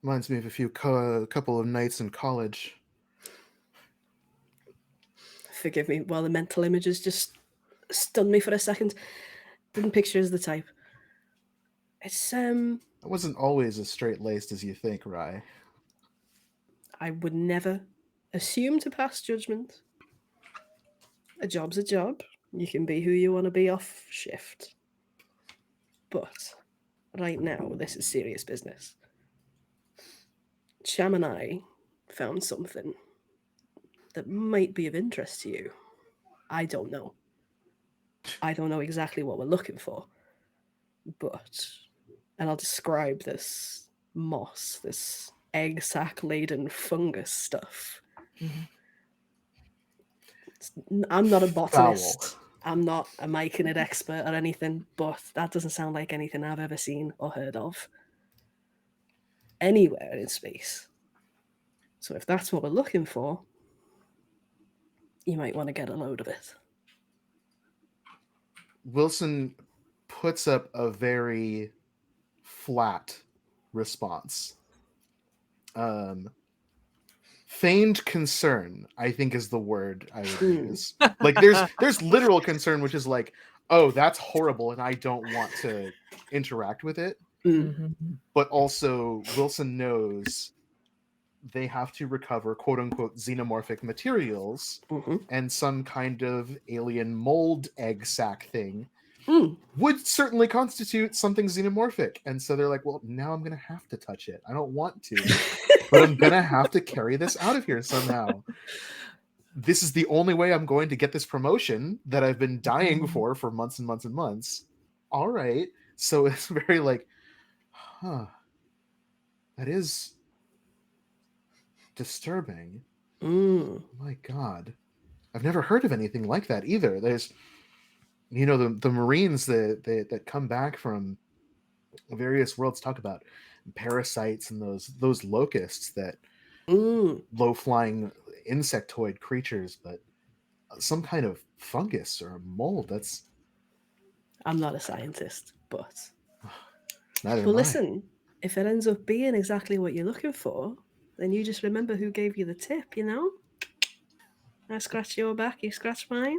Speaker 3: Reminds me of a couple of nights in college.
Speaker 4: Forgive me while the mental images just stunned me for a second. Didn't picture as the type. It's
Speaker 3: I wasn't always as straight-laced as you think, Rye.
Speaker 4: I would never assume to pass judgment. A job's a job. You can be who you want to be off shift. But right now, this is serious business. Cham and I found something that might be of interest to you. I don't know. I don't know exactly what we're looking for. And I'll describe this moss, this egg sac-laden fungus stuff.
Speaker 1: Mm-hmm.
Speaker 4: I'm not a botanist.
Speaker 3: Foul.
Speaker 4: I'm not a myconid expert or anything, but that doesn't sound like anything I've ever seen or heard of anywhere in space. So if that's what we're looking for, you might want to get a load of it.
Speaker 3: Wilson puts up a very flat response. Feigned concern, I think, is the word I would use. Like there's literal concern, which is like, oh, that's horrible, and I don't want to interact with it.
Speaker 1: Mm-hmm.
Speaker 3: But also, Wilson knows they have to recover quote unquote xenomorphic materials, and some kind of alien mold egg sac thing would certainly constitute something xenomorphic. And so they're like, well, now I'm going to have to touch it. I don't want to, but I'm going to have to carry this out of here somehow. this is the only way I'm going to get this promotion that I've been dying for months and months and months. All right. So it's very like, huh, that is disturbing. My God. I've never heard of anything like that either. There's, the Marines that come back from various worlds talk about parasites and those locusts, that low-flying insectoid creatures, but some kind of fungus or a mold. That's...
Speaker 4: I'm not a scientist, but
Speaker 3: Neither
Speaker 4: but
Speaker 3: am I.
Speaker 4: listen, if it ends up being exactly what you're looking for, then you just remember who gave you the tip, you know? I scratch your back, you scratch mine.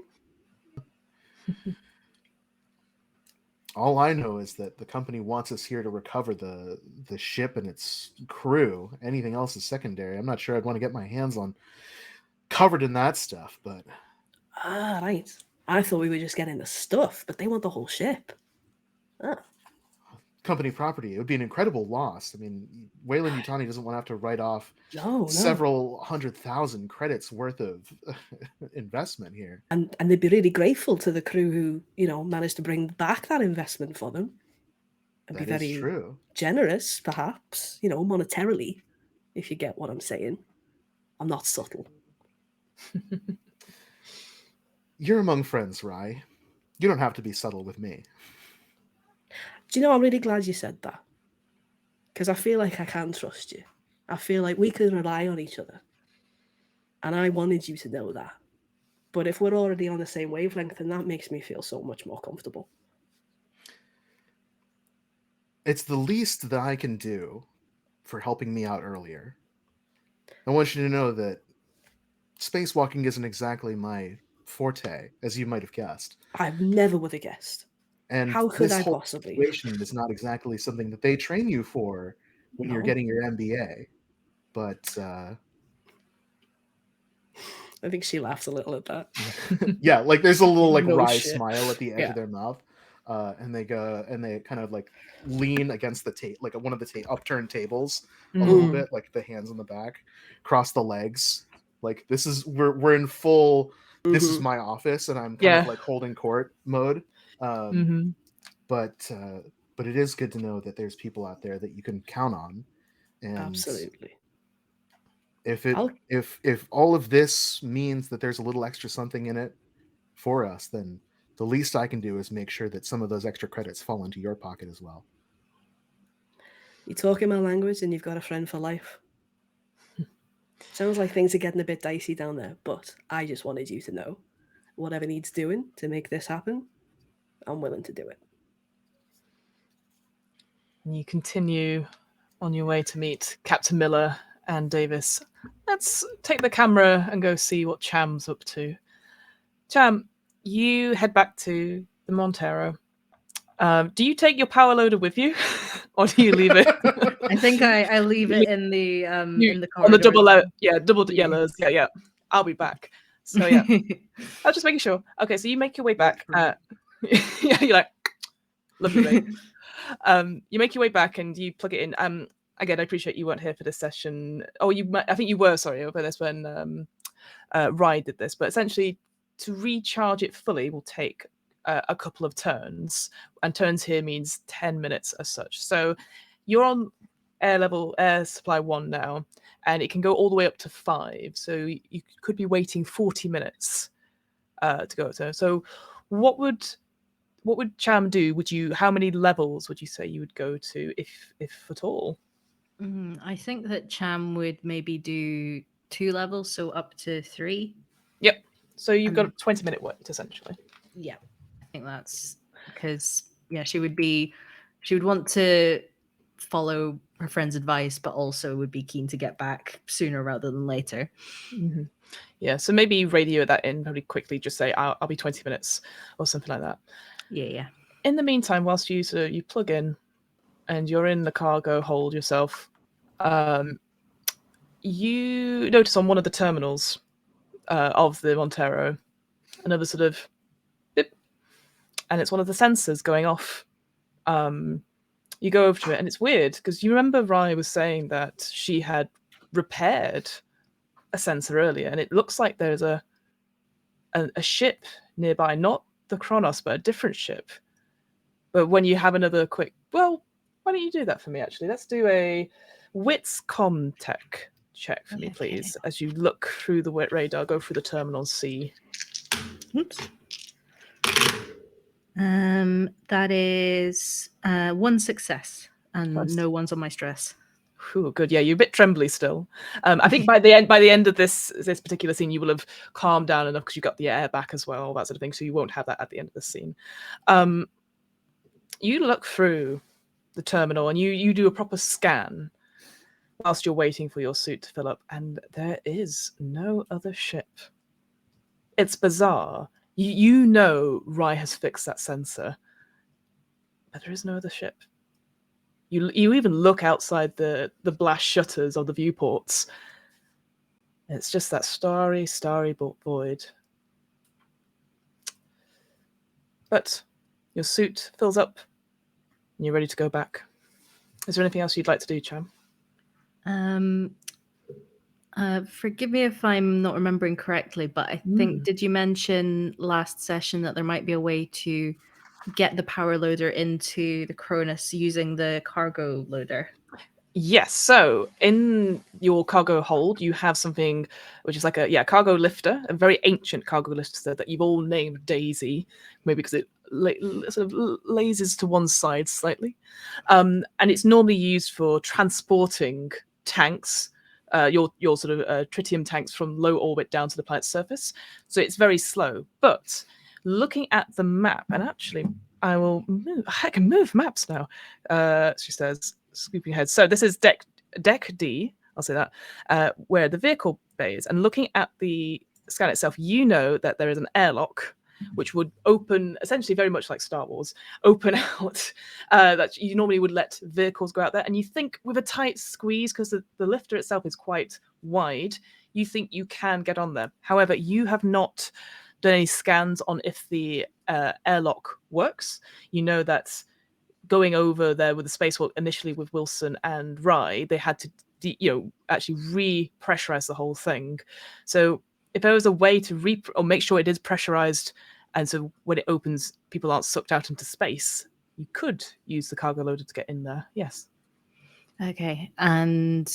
Speaker 3: All I know is that the company wants us here to recover the ship and its crew. Anything else is secondary. I'm not sure I'd want to get my hands on covered in that stuff, but...
Speaker 4: Ah, right. I thought we were just getting the stuff, but they want the whole ship. Ah.
Speaker 3: Company property. It would be an incredible loss. I mean, Wayland Yutani doesn't want to have to write off
Speaker 4: No.
Speaker 3: several 100,000 credits worth of investment here.
Speaker 4: And they'd be really grateful to the crew who, managed to bring back that investment for them. And
Speaker 3: That
Speaker 4: be very
Speaker 3: is true.
Speaker 4: generous, perhaps, monetarily, if you get what I'm saying. I'm not subtle.
Speaker 3: You're among friends, Rai. You don't have to be subtle with me.
Speaker 4: Do you know, I'm really glad you said that. Because I feel like I can trust you. I feel like we can rely on each other. And I wanted you to know that. But if we're already on the same wavelength, then that makes me feel so much more comfortable.
Speaker 3: It's the least that I can do for helping me out earlier. I want you to know that spacewalking isn't exactly my forte, as you might have guessed.
Speaker 4: I never would have guessed.
Speaker 3: And
Speaker 4: how could
Speaker 3: this
Speaker 4: I
Speaker 3: whole
Speaker 4: possibly?
Speaker 3: Situation is not exactly something that they train you for when you're getting your MBA. But
Speaker 4: I think she laughs a little at that.
Speaker 3: yeah, like there's a little like
Speaker 4: No
Speaker 3: wry
Speaker 4: shit.
Speaker 3: smile at the edge of their mouth, and they go and they kind of like lean against the like one of the upturned tables a little bit, like the hands on the back, cross the legs. Like this is we're in full. This is my office, and I'm kind of like holding court mode. But it is good to know that there's people out there that you can count on. And
Speaker 4: absolutely.
Speaker 3: If all of this means that there's a little extra something in it for us, then the least I can do is make sure that some of those extra credits fall into your pocket as well.
Speaker 4: You talk in my language and you've got a friend for life. Sounds like things are getting a bit dicey down there, but I just wanted you to know whatever needs doing to make this happen, I'm willing to do it.
Speaker 1: And you continue on your way to meet Captain Miller and Davis. Let's take the camera and go see what Cham's up to. Cham, you head back to the Montero. Do you take your power loader with you, or do you leave it?
Speaker 5: I think I leave it in the corridor.
Speaker 1: On the double yellows. Yeah. I'll be back. So yeah, I was just making sure. Okay, so you make your way back. Yeah, you're like, lovely. Mate. You make your way back and you plug it in. Again, I appreciate you weren't here for this session. Oh, I think you were. Sorry, over this when Rai did this. But essentially, to recharge it fully will take a couple of turns, and turns here means 10 minutes as such. So you're on air supply 1 now, and it can go all the way up to 5. So you could be waiting 40 minutes to go up to. So what would Cham do? How many levels would you say you would go to, if at all?
Speaker 5: I think that Cham would maybe do 2 levels, so up to 3.
Speaker 1: Yep. So you've got a 20-minute wait, essentially.
Speaker 5: Yeah, I think that's because she would want to follow her friend's advice, but also would be keen to get back sooner rather than later.
Speaker 1: Mm-hmm. Yeah, so maybe radio that in very quickly. Just say I'll be 20 minutes or something like that.
Speaker 5: Yeah.
Speaker 1: In the meantime, whilst you plug in and you're in the cargo hold yourself, you notice on one of the terminals of the Montero another sort of beep, and it's one of the sensors going off. You go over to it, and it's weird because you remember Rai was saying that she had repaired a sensor earlier, and it looks like there's a ship nearby, not the Kronos, but a different ship. But when you have another quick, well, why don't you do that for me? Actually, let's do a wits com tech check for me, please. As you look through the wit radar, go through the terminal and see.
Speaker 5: Oops. That is 1 success and
Speaker 1: Nice.
Speaker 5: no one's on my stress.
Speaker 1: Ooh, good. Yeah, you're a bit trembly still. I think by the end of this particular scene, you will have calmed down enough because you got the air back as well, that sort of thing. So you won't have that at the end of the scene. You look through the terminal and you do a proper scan whilst you're waiting for your suit to fill up, and there is no other ship. It's bizarre. You know Rai has fixed that sensor, but there is no other ship. You even look outside the blast shutters of the viewports. It's just that starry void. But your suit fills up, and you're ready to go back. Is there anything else you'd like to do, Cham?
Speaker 5: Forgive me if I'm not remembering correctly, but I think, did you mention last session that there might be a way to get the power loader into the Cronus using the cargo loader?
Speaker 1: Yes, so in your cargo hold, you have something which is like a cargo lifter, a very ancient cargo lifter that you've all named Daisy, maybe because it sort of lazes to one side slightly. And it's normally used for transporting tanks, your sort of tritium tanks from low orbit down to the planet's surface. So it's very slow. But looking at the map, and actually I will move, I can move maps now, she says, scooping ahead. So this is deck D, I'll say that, where the vehicle bay is. And looking at the scan itself, you know that there is an airlock which would open, essentially very much like Star Wars, open out, that you normally would let vehicles go out there. And you think with a tight squeeze, because the lifter itself is quite wide, you think you can get on there. However, you have not done any scans on if the airlock works. You know that going over there with the spacewalk initially with Wilson and Rai, they had to, actually re-pressurize the whole thing. So if there was a way to or make sure it is pressurized, and so when it opens, people aren't sucked out into space, you could use the cargo loader to get in there. Yes.
Speaker 5: Okay, and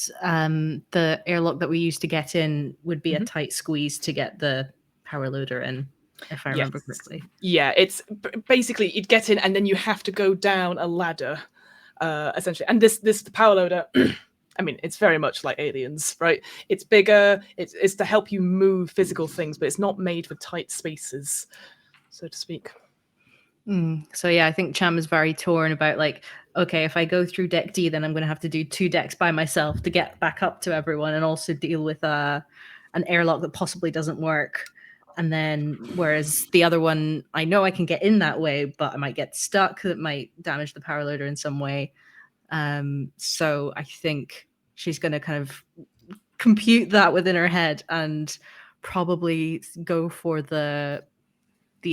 Speaker 5: the airlock that we used to get in would be a tight squeeze to get the power loader in, if I remember correctly.
Speaker 1: Yeah, it's basically you'd get in and then you have to go down a ladder, essentially. And this power loader, I mean, it's very much like Aliens, right? It's bigger, it's to help you move physical things, but it's not made for tight spaces, so to speak.
Speaker 5: So yeah, I think Cham is very torn about, like, okay, if I go through deck D, then I'm going to have to do 2 decks by myself to get back up to everyone, and also deal with an airlock that possibly doesn't work. And then, whereas the other one, I know I can get in that way, but I might get stuck. That might damage the power loader in some way. So I think she's going to kind of compute that within her head and probably go for the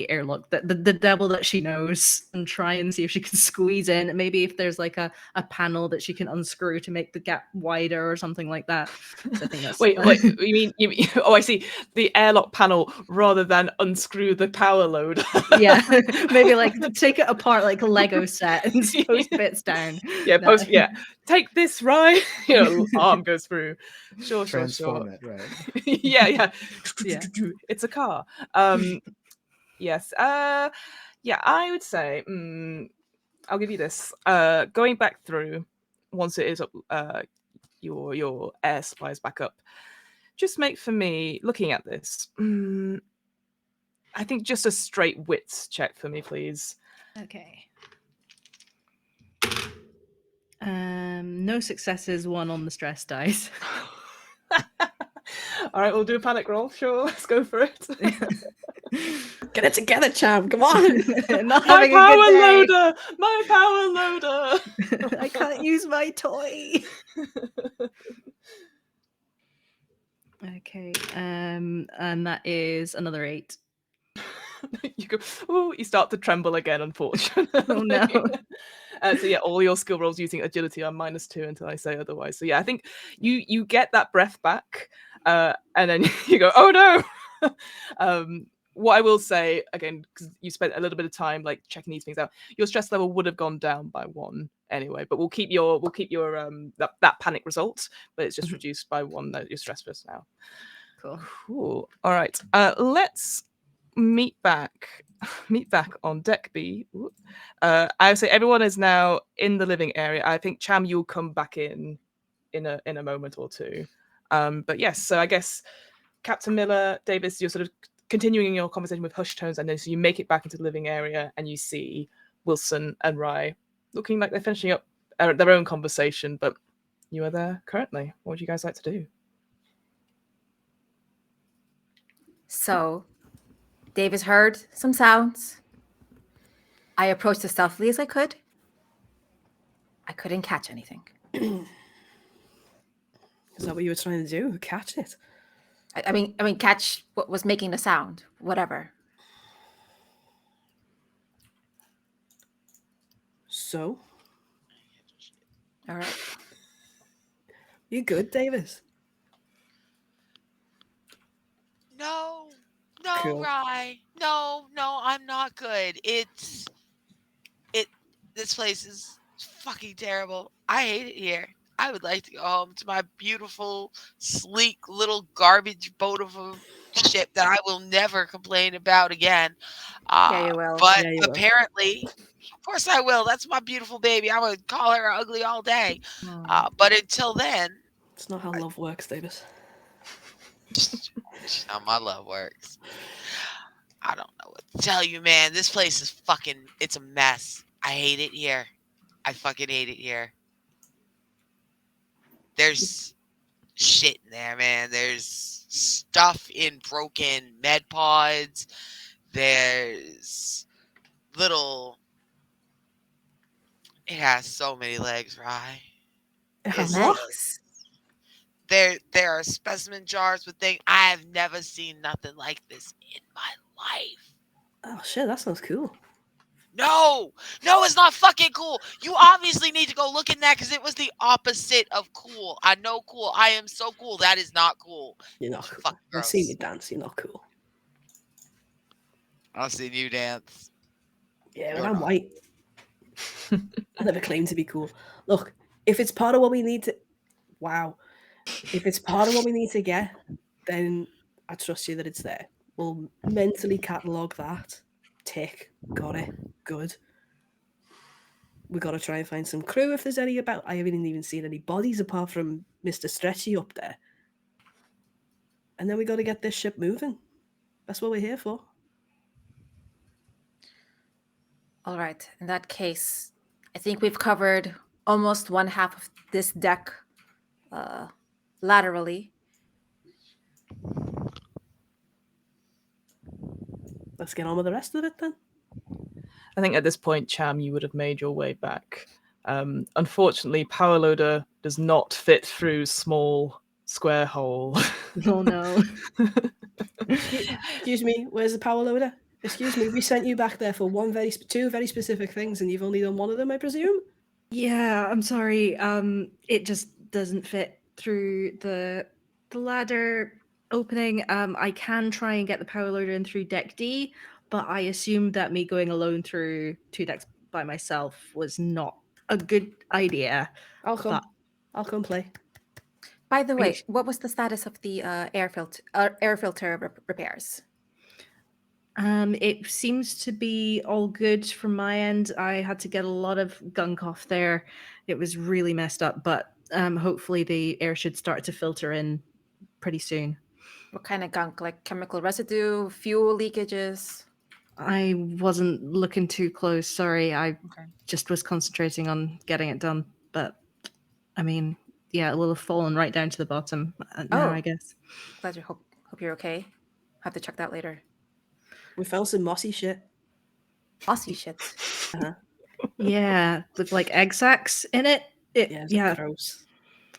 Speaker 5: airlock, the devil that she knows, and try and see if she can squeeze in. Maybe if there's like a panel that she can unscrew to make the gap wider or something like that. So I think that's
Speaker 1: wait, you mean oh, I see, the airlock panel rather than unscrew the power load.
Speaker 5: Yeah, maybe like take it apart like a Lego set and post bits down.
Speaker 1: Take this, right? Arm goes through. Sure.
Speaker 3: Transform it, right?
Speaker 1: yeah. It's a car. Yes. I would say I'll give you this. Going back through, once it is up, your air supply is back up, just make for me, looking at this, I think just a straight wits check for me, please.
Speaker 5: Okay. No successes, 1 on the stress dice.
Speaker 1: All right, we'll do a panic roll. Sure, let's go for it.
Speaker 4: Get it together, Cham. Come on.
Speaker 1: My power loader.
Speaker 5: I can't use my toy. Okay. And that is another 8.
Speaker 1: You go, oh, you start to tremble again, unfortunately.
Speaker 5: Oh no.
Speaker 1: So yeah, all your skill rolls using agility are -2 until I say otherwise. So yeah, I think you get that breath back, and then you go, oh no. What I will say again, because you spent a little bit of time like checking these things out, your stress level would have gone down by 1 anyway. But we'll keep your that panic result, but it's just reduced by 1 your stress versus now.
Speaker 5: Cool.
Speaker 1: Cool. All right. Let's meet back on deck B. I would say everyone is now in the living area. I think Cham, you'll come back in a moment or two. But yes, so I guess Captain Miller, Davis, you're sort of continuing your conversation with hushed tones, and then so you make it back into the living area, and you see Wilson and Rye looking like they're finishing up their own conversation. But you are there currently. What would you guys like to do?
Speaker 6: So, Davis heard some sounds. I approached as stealthily as I could. I couldn't catch anything.
Speaker 4: Is that what you were trying to do? Catch it?
Speaker 6: I mean, catch what was making the sound. Whatever.
Speaker 4: So,
Speaker 6: All right.
Speaker 4: you good, Davis?
Speaker 2: No,
Speaker 4: Cool.
Speaker 2: Rye. No, I'm not good. This place is fucking terrible. I hate it here. I would like to go home to my beautiful, sleek little garbage boat of a ship that I will never complain about again.
Speaker 6: Yeah, you will.
Speaker 2: But
Speaker 4: Yeah, you will.
Speaker 2: apparently, of course I will. That's my beautiful baby. I would call her ugly all day. But until then,
Speaker 4: It's not how love works, Davis.
Speaker 2: that's how my love works. I don't know what to tell you, man. This place is it's a mess. I hate it here. I fucking hate it here. There's shit in there, man. There's stuff in broken med pods. There's little. It has so many legs, right?
Speaker 4: It has
Speaker 2: It's
Speaker 4: what?
Speaker 6: Legs.
Speaker 2: There are specimen jars with things. I have never seen nothing like this in my life.
Speaker 4: Oh shit, that sounds cool.
Speaker 2: No, it's not fucking cool. You obviously need to go look in that because it was the opposite of cool. I know cool. I am so cool. That is not cool.
Speaker 4: You're not cool.
Speaker 2: Fucking
Speaker 4: I've seen
Speaker 2: gross.
Speaker 4: you dance. You're not cool.
Speaker 2: I've seen you dance.
Speaker 4: Yeah, but
Speaker 2: You're
Speaker 4: I'm
Speaker 2: not.
Speaker 4: white. I never claimed to be cool. Look, if it's part of what we need to... Wow. If it's part of what we need to get, then I trust you that it's there. We'll mentally catalogue that. Tick. Got it. Good. We got to try and find some crew if there's any about. I haven't even seen any bodies apart from Mr. Stretchy up there. And then we got to get this ship moving. That's what we're here for.
Speaker 6: All right. In that case, I think we've covered almost one half of this deck laterally.
Speaker 4: Let's get on with the rest of it then.
Speaker 1: I think at this point, Cham, you would have made your way back. Unfortunately, power loader does not fit through small square hole.
Speaker 5: Oh no.
Speaker 4: Excuse me, where's the power loader? Excuse me, we sent you back there for two very specific things, and you've only done one of them, I presume?
Speaker 5: Yeah, I'm sorry. It just doesn't fit through the ladder opening. I can try and get the power loader in through deck D, but I assumed that me going alone through 2 decks by myself was not a good idea.
Speaker 4: I'll come.
Speaker 5: But
Speaker 4: I'll come play.
Speaker 6: By the way, what was the status of the air filter repairs?
Speaker 5: It seems to be all good from my end. I had to get a lot of gunk off there. It was really messed up, but hopefully the air should start to filter in pretty soon.
Speaker 6: What kind of gunk? Like chemical residue, fuel leakages?
Speaker 5: I wasn't looking too close. Sorry, I just was concentrating on getting it done. But I mean, yeah, it will have fallen right down to the bottom now, I guess.
Speaker 6: Glad you hope you're okay. Have to check that later.
Speaker 4: We found some mossy shit.
Speaker 6: Mossy shit.
Speaker 5: Yeah, with like egg sacs in it.
Speaker 4: Yeah, gross.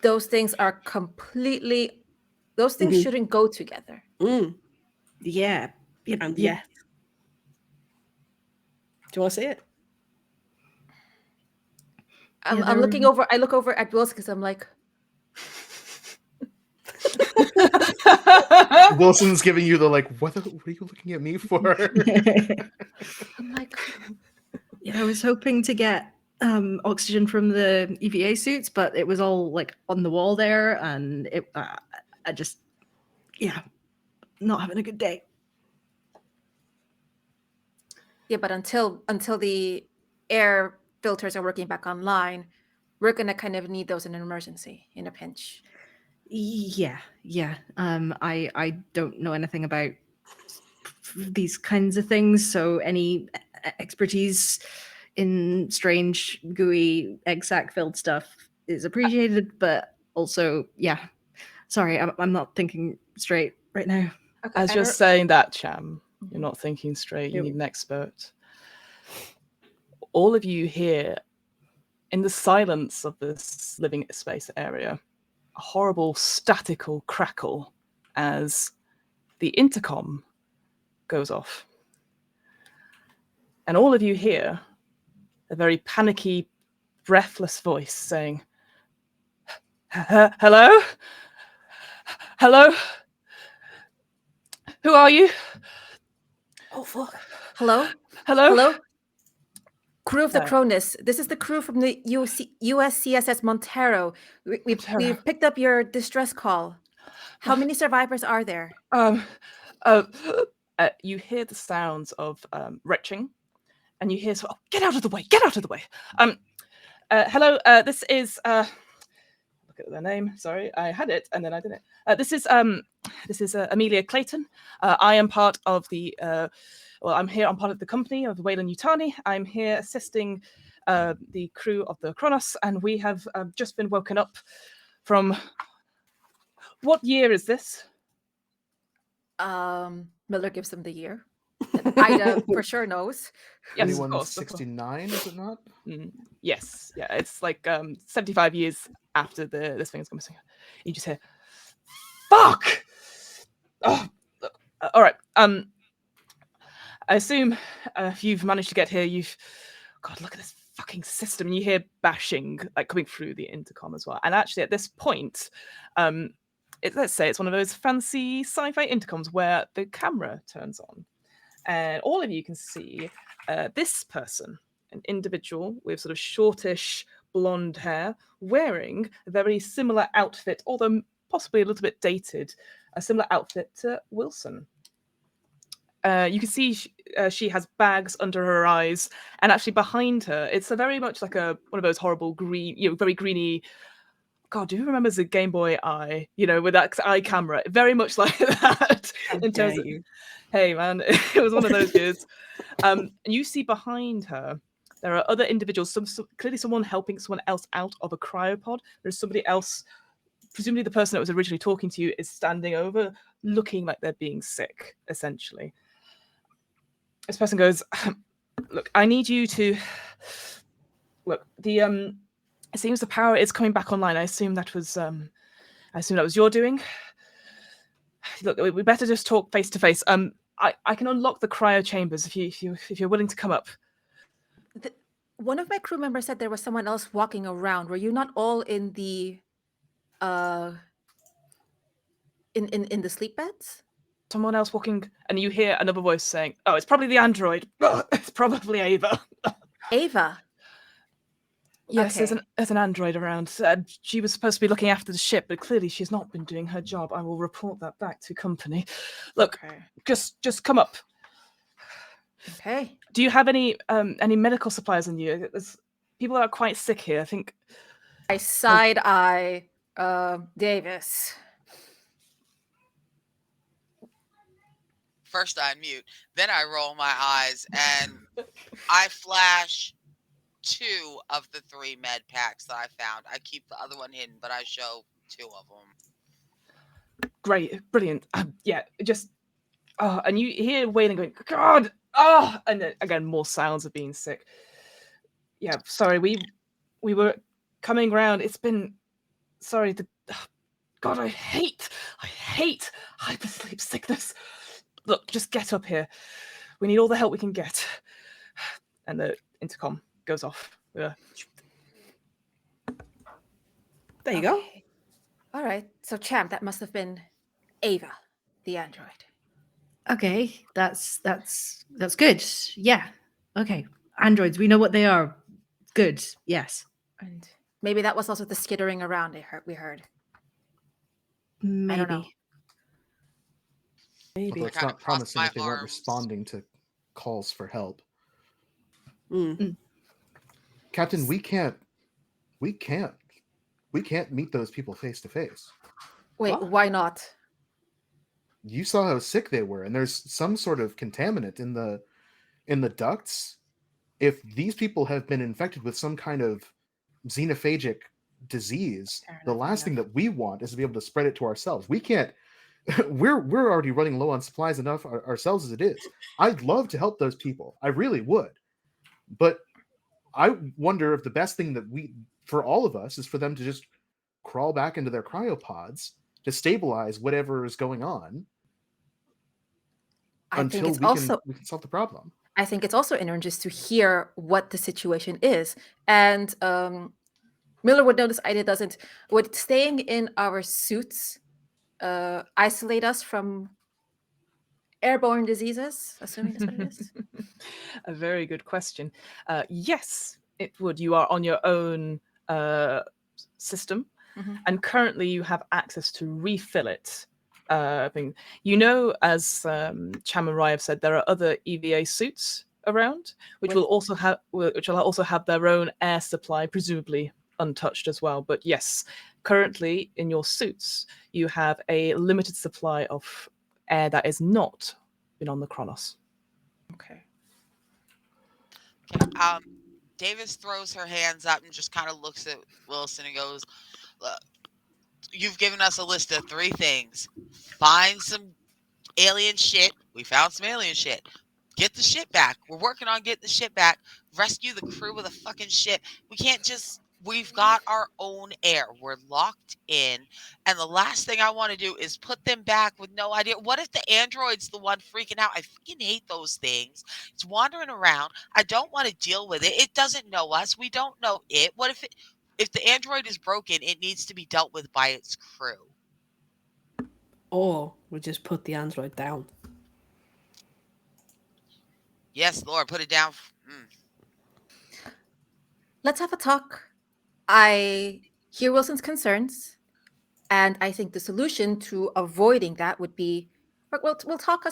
Speaker 6: Those things are completely. Those things shouldn't go together.
Speaker 4: Mm.
Speaker 5: Yeah.
Speaker 4: And yet. you want to see it?
Speaker 6: I'm looking over. I look over at Wilson because I'm like,
Speaker 3: Wilson's giving you the like, what are you looking at me for?
Speaker 6: I'm like,
Speaker 5: Yeah, I was hoping to get oxygen from the EVA suits, but it was all like on the wall there, and I just, yeah, not having a good day.
Speaker 6: yeah, but until the air filters are working back online, we're gonna kind of need those in an emergency, in a pinch.
Speaker 5: Yeah. I don't know anything about these kinds of things, so any expertise in strange, gooey, egg sac filled stuff is appreciated, but also, yeah. Sorry, I'm not thinking straight right now.
Speaker 6: Okay,
Speaker 1: As you're saying that, Cham, you're not thinking straight. You
Speaker 4: Yep.
Speaker 1: need an expert. All of you hear, in the silence of this living space area, a horrible statical crackle as the intercom goes off. And all of you hear a very panicky, breathless voice saying, "Hello? Hello? Who are you?
Speaker 6: Oh fuck! Hello?
Speaker 1: Hello?
Speaker 6: Hello? Crew of the
Speaker 1: Hi.
Speaker 6: Cronus. This is the crew from the USCSS Montero. We've
Speaker 1: Montero.
Speaker 6: picked up your distress call. How many survivors are there?
Speaker 1: You hear the sounds of retching, and you hear, oh, get out of the way, get out of the way. Hello, this is, look at their name, sorry, I had it, and then I didn't. This is Amelia Clayton. I am part of the, I'm part of the company of Wayland Yutani. I'm here assisting the crew of the Kronos, and we have just been woken up from, what year is this?
Speaker 6: Miller gives them the year. Ida for sure knows.
Speaker 1: Yes, of
Speaker 3: 2169, is it not?
Speaker 1: Yes, yeah, it's like 75 years after this thing is going missing. You just hear, "Fuck!" Oh, all right. I assume if you've managed to get here, God, look at this fucking system. And you hear bashing like coming through the intercom as well. And actually, at this point, let's say it's one of those fancy sci-fi intercoms where the camera turns on. And all of you can see this person, an individual with sort of shortish blonde hair, wearing a very similar outfit, although possibly a little bit dated, a similar outfit to Wilson. You can see she has bags under her eyes, and actually behind her, it's a very much like one of those horrible green, very greeny. God, do you remember the Game Boy Eye? With that eye camera, very much like that. In terms of, hey man, it was one of those years. And you see behind her, there are other individuals. Clearly, someone helping someone else out of a cryopod. There's somebody else. Presumably, the person that was originally talking to you is standing over, looking like they're being sick, essentially. This person goes, "Look, I need you to look. It seems the power is coming back online. I assume that was your doing. Look, we better just talk face to face. I can unlock the cryo chambers if you're willing to come up."
Speaker 6: One of my crew members said there was someone else walking around. Were you not all in the in the sleep beds?
Speaker 1: Someone else walking, and you hear another voice saying, "Oh, it's probably the android. It's probably Ava."
Speaker 6: Ava.
Speaker 1: Yes,
Speaker 6: Okay.
Speaker 1: there's an android around. She was supposed to be looking after the ship, but clearly she's not been doing her job. I will report that back to company. Look, just come up.
Speaker 6: Okay.
Speaker 1: Do you have any medical supplies on you? There's people that are quite sick here. I think.
Speaker 6: I side eye Davis.
Speaker 2: First I unmute, then I roll my eyes, and I flash 2 of the 3 med packs that I found. I keep the other one hidden, but I show 2 of them.
Speaker 1: Great, brilliant. Yeah, just. And you hear Waylon going, "God!" And then, again, more sounds of being sick. Yeah, sorry, we were coming round. It's been. Sorry, God, I hate hypersleep sickness. Look, just get up here. We need all the help we can get. and the intercom goes off.
Speaker 4: There you go.
Speaker 6: Okay. All right. So, Champ, that must have been Ava, the android.
Speaker 5: Okay, that's good. Yeah. Okay. Androids, we know what they are. Good. Yes.
Speaker 6: And maybe that was also the skittering around we heard. I don't know.
Speaker 5: Maybe.
Speaker 4: Maybe.
Speaker 3: Although it's
Speaker 2: kinda
Speaker 3: not
Speaker 2: crossed
Speaker 3: promising
Speaker 2: my
Speaker 3: if they weren't
Speaker 2: arms.
Speaker 3: responding to calls for help.
Speaker 4: Mm.
Speaker 3: Captain, we can't meet those people face to face.
Speaker 6: Wait,
Speaker 4: What?
Speaker 6: why not?
Speaker 3: You saw how sick they were, and there's some sort of contaminant in the ducts. If these people have been infected with some kind of xenophagic disease,
Speaker 6: Fair
Speaker 3: the
Speaker 6: enough,
Speaker 3: last
Speaker 6: fair
Speaker 3: thing that we want is to be able to spread it to ourselves. We can't. We're already running low on supplies enough ourselves as it is. I'd love to help those people. I really would. But I wonder if the best thing for all of us is for them to just crawl back into their cryopods to stabilize whatever is going on
Speaker 6: I think
Speaker 3: until
Speaker 6: it's
Speaker 3: we
Speaker 6: also
Speaker 3: can solve the problem.
Speaker 6: I think it's also in our interest to hear what the situation is. And Miller would know this idea doesn't. Would staying in our suits isolate us from airborne diseases? Assuming that's what it is.
Speaker 1: A very good question. Yes, it would. You are on your own system,
Speaker 6: Mhm.
Speaker 1: and currently you have access to refill it. You know, as Cham and Rai have said, there are other EVA suits around, which will also have their own air supply, presumably untouched as well. But yes, currently in your suits, you have a limited supply of air that is not been on the Kronos.
Speaker 6: Okay.
Speaker 2: Okay. Davis throws her hands up and just kind of looks at Wilson and goes, "Look, you've given us a list of 3 things. Find some alien shit. We found some alien shit. Get the shit back. We're working on getting the shit back. Rescue the crew of the fucking shit. We can't just. We've got our own air. We're locked in. And the last thing I want to do is put them back with no idea. What if the android's the one freaking out? I fucking hate those things. It's wandering around. I don't want to deal with it. It doesn't know us. We don't know it. What if the android is broken, it needs to be dealt with by its crew.
Speaker 4: Or we just put the android down.
Speaker 2: Yes, Lord, put it down.
Speaker 6: Let's have a talk. I hear Wilson's concerns, and I think the solution to avoiding that would be we'll talk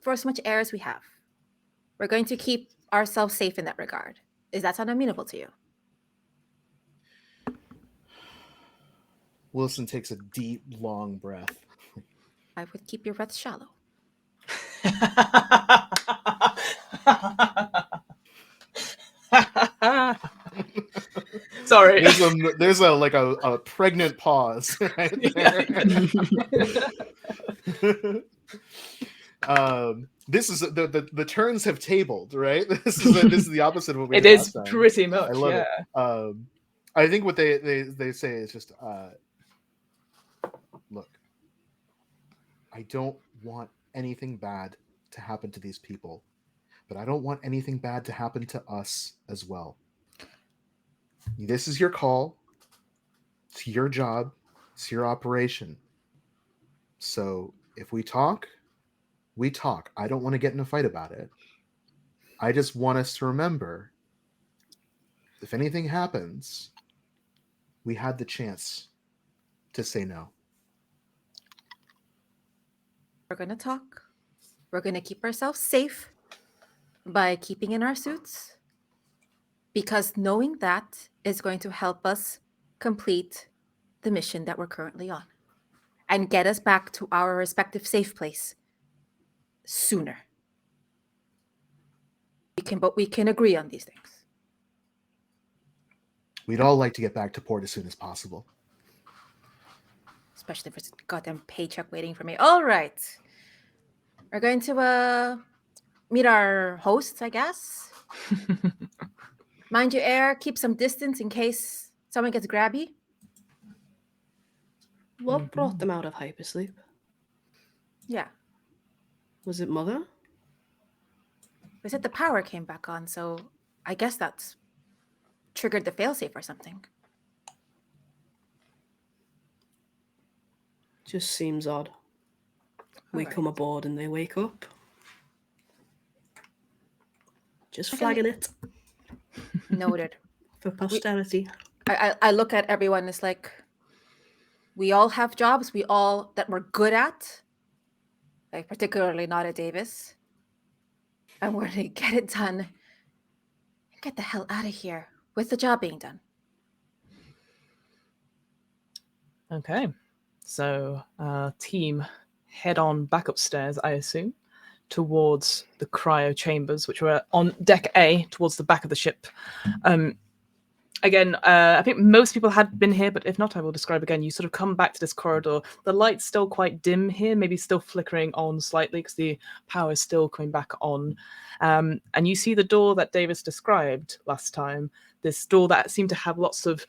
Speaker 6: for as much air as we have. We're going to keep ourselves safe in that regard. Is that sound amenable to you?
Speaker 3: Wilson takes a deep, long breath.
Speaker 6: I would keep your breath shallow.
Speaker 1: Sorry.
Speaker 3: There's a pregnant pause right there. This is the turns have tabled, right? This is the opposite of what we
Speaker 1: It
Speaker 3: did
Speaker 1: is
Speaker 3: last time.
Speaker 1: pretty much.
Speaker 3: I love
Speaker 1: yeah.
Speaker 3: it. I think what they say is just look, I don't want anything bad to happen to these people, but I don't want anything bad to happen to us as well. This is your call. It's your job. It's your operation. So if we talk, we talk. I don't want to get in a fight about it. I just want us to remember, if anything happens, we had the chance to say no.
Speaker 6: We're going to talk. We're going to keep ourselves safe by keeping in our suits, because knowing that is going to help us complete the mission that we're currently on and get us back to our respective safe place sooner. We can agree on these things.
Speaker 3: We'd all like to get back to port as soon as possible.
Speaker 6: Especially if there's a goddamn paycheck waiting for me. All right. We're going to meet our hosts, I guess. Mind your air. Keep some distance in case someone gets grabby.
Speaker 4: What brought them out of hypersleep?
Speaker 6: Yeah.
Speaker 4: Was it Mother?
Speaker 6: They said the power came back on, so I guess that's triggered the failsafe or something.
Speaker 4: Just seems odd. We
Speaker 6: Alright.
Speaker 4: come aboard and they wake up. Just
Speaker 6: Okay.
Speaker 4: flagging it
Speaker 6: Noted.
Speaker 4: for posterity.
Speaker 6: I look at everyone as like, we all have jobs that we're good at, like particularly Nada Davis. And we're gonna get it done and get the hell out of here with the job being done.
Speaker 1: Okay. So, team, head on back upstairs, I assume, towards the cryo chambers, which were on deck A, towards the back of the ship. Again, I think most people had been here, but if not, I will describe again. You sort of come back to this corridor. The light's still quite dim here, maybe still flickering on slightly because the power is still coming back on. And you see the door that Davis described last time, this door that seemed to have lots of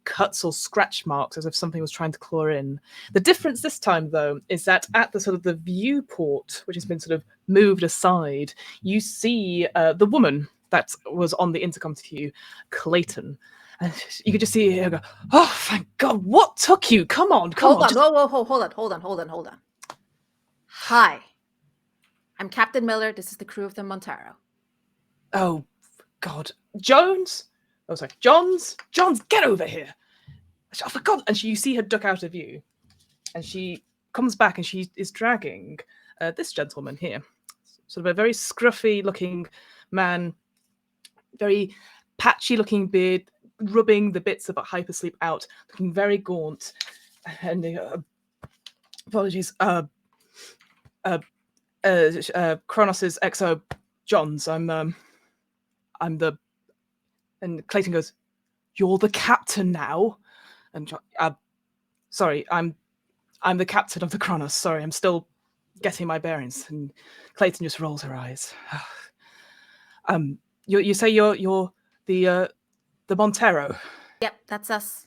Speaker 1: cuts or scratch marks as if something was trying to claw in. The difference this time, though, is that at the sort of the viewport, which has been sort of moved aside, you see the woman that was on the intercom to you, Clayton. And you could just see her go, "Oh, thank God, what took you? Come on,
Speaker 6: Hold on.
Speaker 1: Just...
Speaker 6: Hi. I'm Captain Miller. This is the crew of the Montero.
Speaker 1: Oh, God. Jones? Oh, sorry. Johns, get over here. Oh, for God. And you see her duck out of view. And she comes back and she is dragging this gentleman here. Sort of a very scruffy looking man, very patchy looking beard, rubbing the bits of hypersleep out, looking very gaunt. And apologies, Kronos's XO Johns. I'm the. And Clayton goes, "You're the captain now," and sorry, I'm the captain of the Kronos. Sorry, I'm still getting my bearings. And Clayton just rolls her eyes. You say you're the Montero.
Speaker 6: Yep, that's us.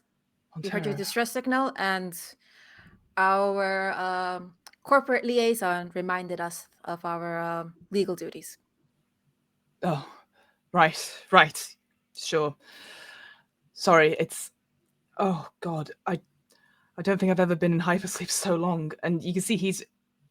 Speaker 1: Montero.
Speaker 6: We heard your distress signal, and our corporate liaison reminded us of our legal duties.
Speaker 1: Oh, right. Sure. Sorry, it's... Oh, God. I don't think I've ever been in hypersleep so long. And you can see he's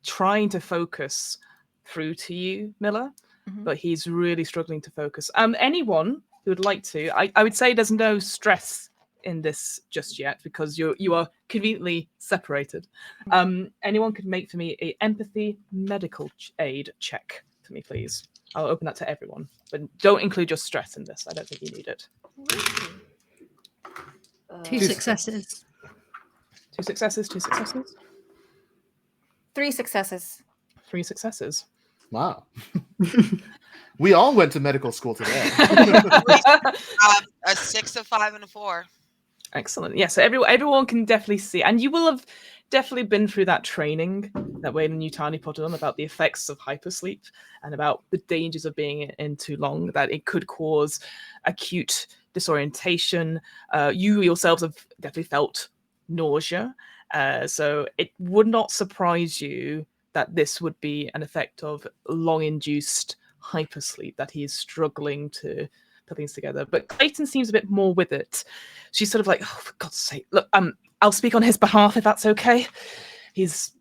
Speaker 1: trying to focus through to you, Miller, but he's really struggling to focus. Anyone who would like to, I would say there's no stress in this just yet because you are conveniently separated. Anyone could make for me a empathy medical aid check for me, please. I'll open that to everyone, but don't include your stress in this. I don't think you need it.
Speaker 5: 2 successes.
Speaker 1: 2 successes.
Speaker 6: 3 successes.
Speaker 1: 3 successes.
Speaker 3: Wow. We all went to medical school today.
Speaker 2: A 6, a 5, and a 4.
Speaker 1: Excellent. Yeah, so everyone can definitely see, and you will have definitely been through that training that Wayne and Yutani put on about the effects of hypersleep and about the dangers of being in too long, that it could cause acute disorientation. You yourselves have definitely felt nausea, so it would not surprise you that this would be an effect of long-induced hypersleep, that he is struggling to put things together. But Clayton seems a bit more with it. She's sort of like, "Oh, for God's sake, look, I'll speak on his behalf if that's okay." He's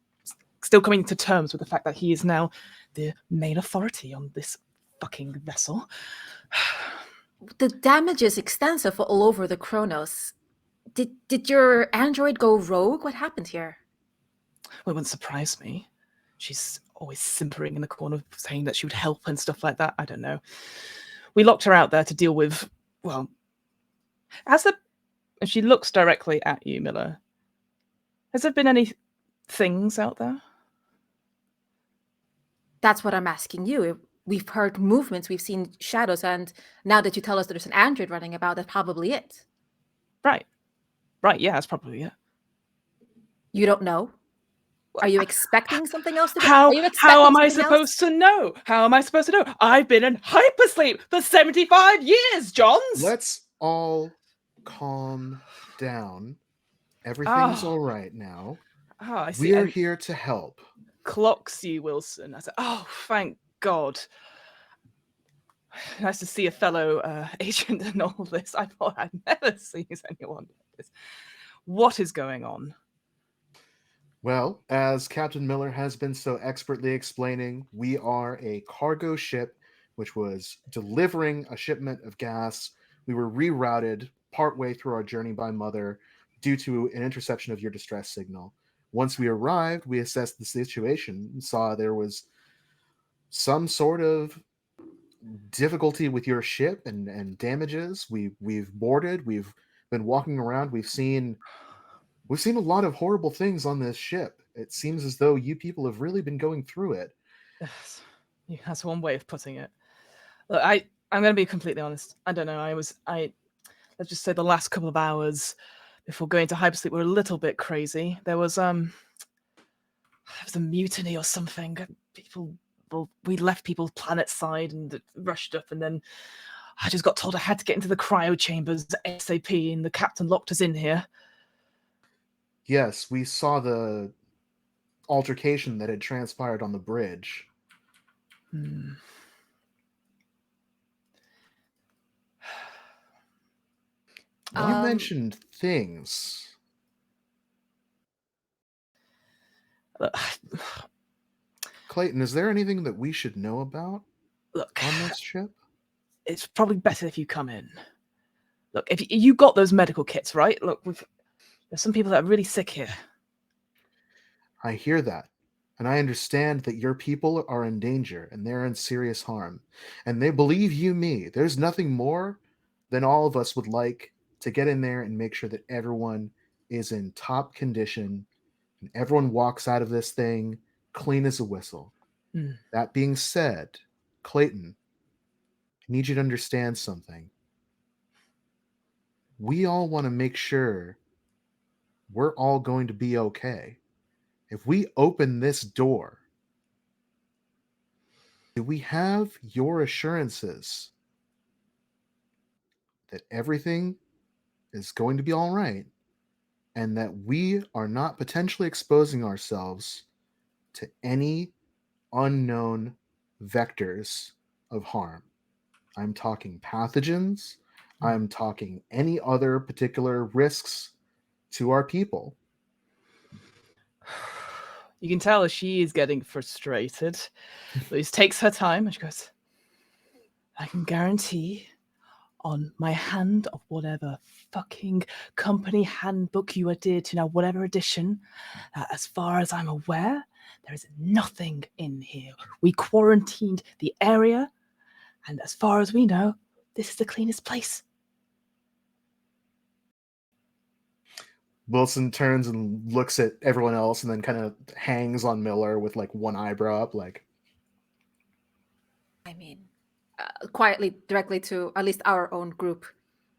Speaker 1: still coming to terms with the fact that he is now the main authority on this fucking vessel.
Speaker 6: The damage is extensive all over the Kronos. Did your android go rogue? What happened here?
Speaker 1: Well, it wouldn't surprise me. She's always simpering in the corner, saying that she would help and stuff like that. I don't know. We locked her out there to deal with, well, and she looks directly at you, Miller. Has there been any things out there?
Speaker 6: That's what I'm asking you. We've heard movements, we've seen shadows, and now that you tell us there's an android running about, that's probably it.
Speaker 1: Right, yeah, that's probably it.
Speaker 6: You don't know? Are you expecting something else to be?
Speaker 1: How am I
Speaker 6: something
Speaker 1: supposed to know? How am I supposed to know? I've been in hypersleep for 75 years, Johns!
Speaker 3: Let's all calm down. Everything's all right now.
Speaker 1: Oh, I see.
Speaker 3: We're here to help.
Speaker 1: Clocks you, Wilson. I said, "Oh, thank God." Nice to see a fellow agent in all this. I thought I'd never seen anyone like this. What is going on?
Speaker 3: Well, as Captain Miller has been so expertly explaining, we are a cargo ship which was delivering a shipment of gas. We were rerouted partway through our journey by Mother due to an interception of your distress signal. Once we arrived, we assessed the situation and saw there was some sort of difficulty with your ship and damages. We've boarded, we've been walking around, we've seen a lot of horrible things on this ship. It seems as though you people have really been going through it.
Speaker 1: Yes, yeah, that's one way of putting it. Look, I'm going to be completely honest. I don't know. Let's just say the last couple of hours before going to hypersleep were a little bit crazy. There was a mutiny or something. We left people planet side and rushed up, and then I just got told I had to get into the cryo chambers ASAP, and the captain locked us in here.
Speaker 3: Yes, we saw the altercation that had transpired on the bridge.
Speaker 1: Hmm.
Speaker 3: You mentioned things. Clayton, is there anything that we should know about
Speaker 1: Look,
Speaker 3: on this ship?
Speaker 1: it's probably better if you come in. Look, if you got those medical kits, right? Look, there's some people that are really sick here.
Speaker 3: I hear that. And I understand that your people are in danger and they're in serious harm. And they believe you me. There's nothing more than all of us would like to get in there and make sure that everyone is in top condition and everyone walks out of this thing clean as a whistle.
Speaker 1: Mm.
Speaker 3: That being said, Clayton, I need you to understand something. We all want to make sure we're all going to be okay. If we open this door, do we have your assurances that everything is going to be all right and that we are not potentially exposing ourselves to any unknown vectors of harm? I'm talking pathogens. I'm talking any other particular risks to our people.
Speaker 1: You can tell she is getting frustrated. Louise takes her time and she goes, I can guarantee on my hand of whatever fucking company handbook you adhere to now, whatever edition, as far as I'm aware, there is nothing in here. We quarantined the area, and as far as we know, this is the cleanest place.
Speaker 3: Wilson turns and looks at everyone else and then kind of hangs on Miller with like one eyebrow up, like,
Speaker 6: I mean, quietly, directly to at least our own group.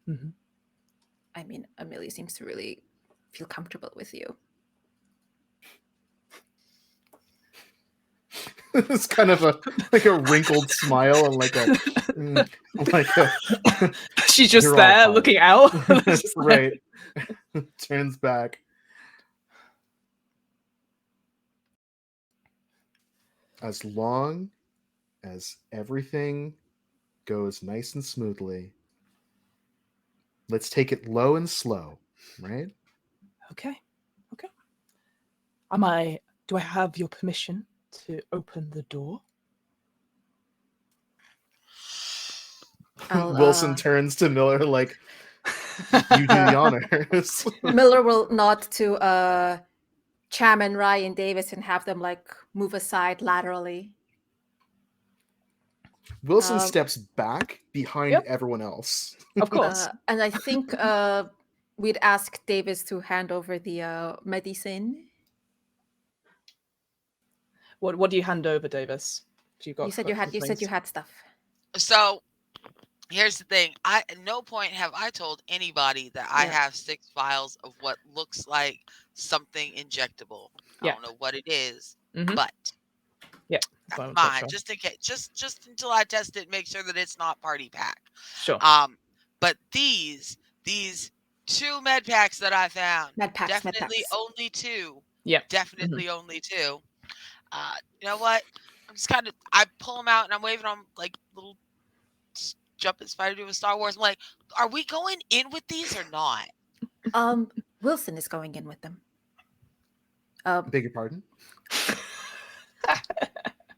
Speaker 1: Mm-hmm.
Speaker 6: I mean, Amelia seems to really feel comfortable with you.
Speaker 3: It's kind of a wrinkled smile and like a
Speaker 1: she's just
Speaker 3: You're all
Speaker 1: there
Speaker 3: fine.
Speaker 1: looking out.
Speaker 3: Right. Turns back. As long as everything goes nice and smoothly, let's take it low and slow, right?
Speaker 1: Okay. Do I have your permission to open the door?
Speaker 3: Wilson turns to Miller like, you do the honors.
Speaker 6: Miller will nod to Cham and Ryan Davis and have them like move aside laterally.
Speaker 3: Wilson steps back behind everyone else.
Speaker 1: Of course.
Speaker 6: And I think we'd ask Davis to hand over the medicine.
Speaker 1: What do you hand over, Davis?
Speaker 6: You said you had stuff.
Speaker 2: So here's the thing. At no point have I told anybody that I have 6 vials of what looks like something injectable. I don't know what it is, but that's mine. Sure. Just in case, just until I test it, make sure that it's not party pack.
Speaker 1: Sure.
Speaker 2: But these 2 med packs that I found, definitely only 2.
Speaker 1: Yeah.
Speaker 2: Definitely only 2. You know what? I'm just I pull them out and I'm waving them like little jumping spider doing Star Wars. I'm like, are we going in with these or not?
Speaker 6: Wilson is going in with them.
Speaker 3: Beg your pardon?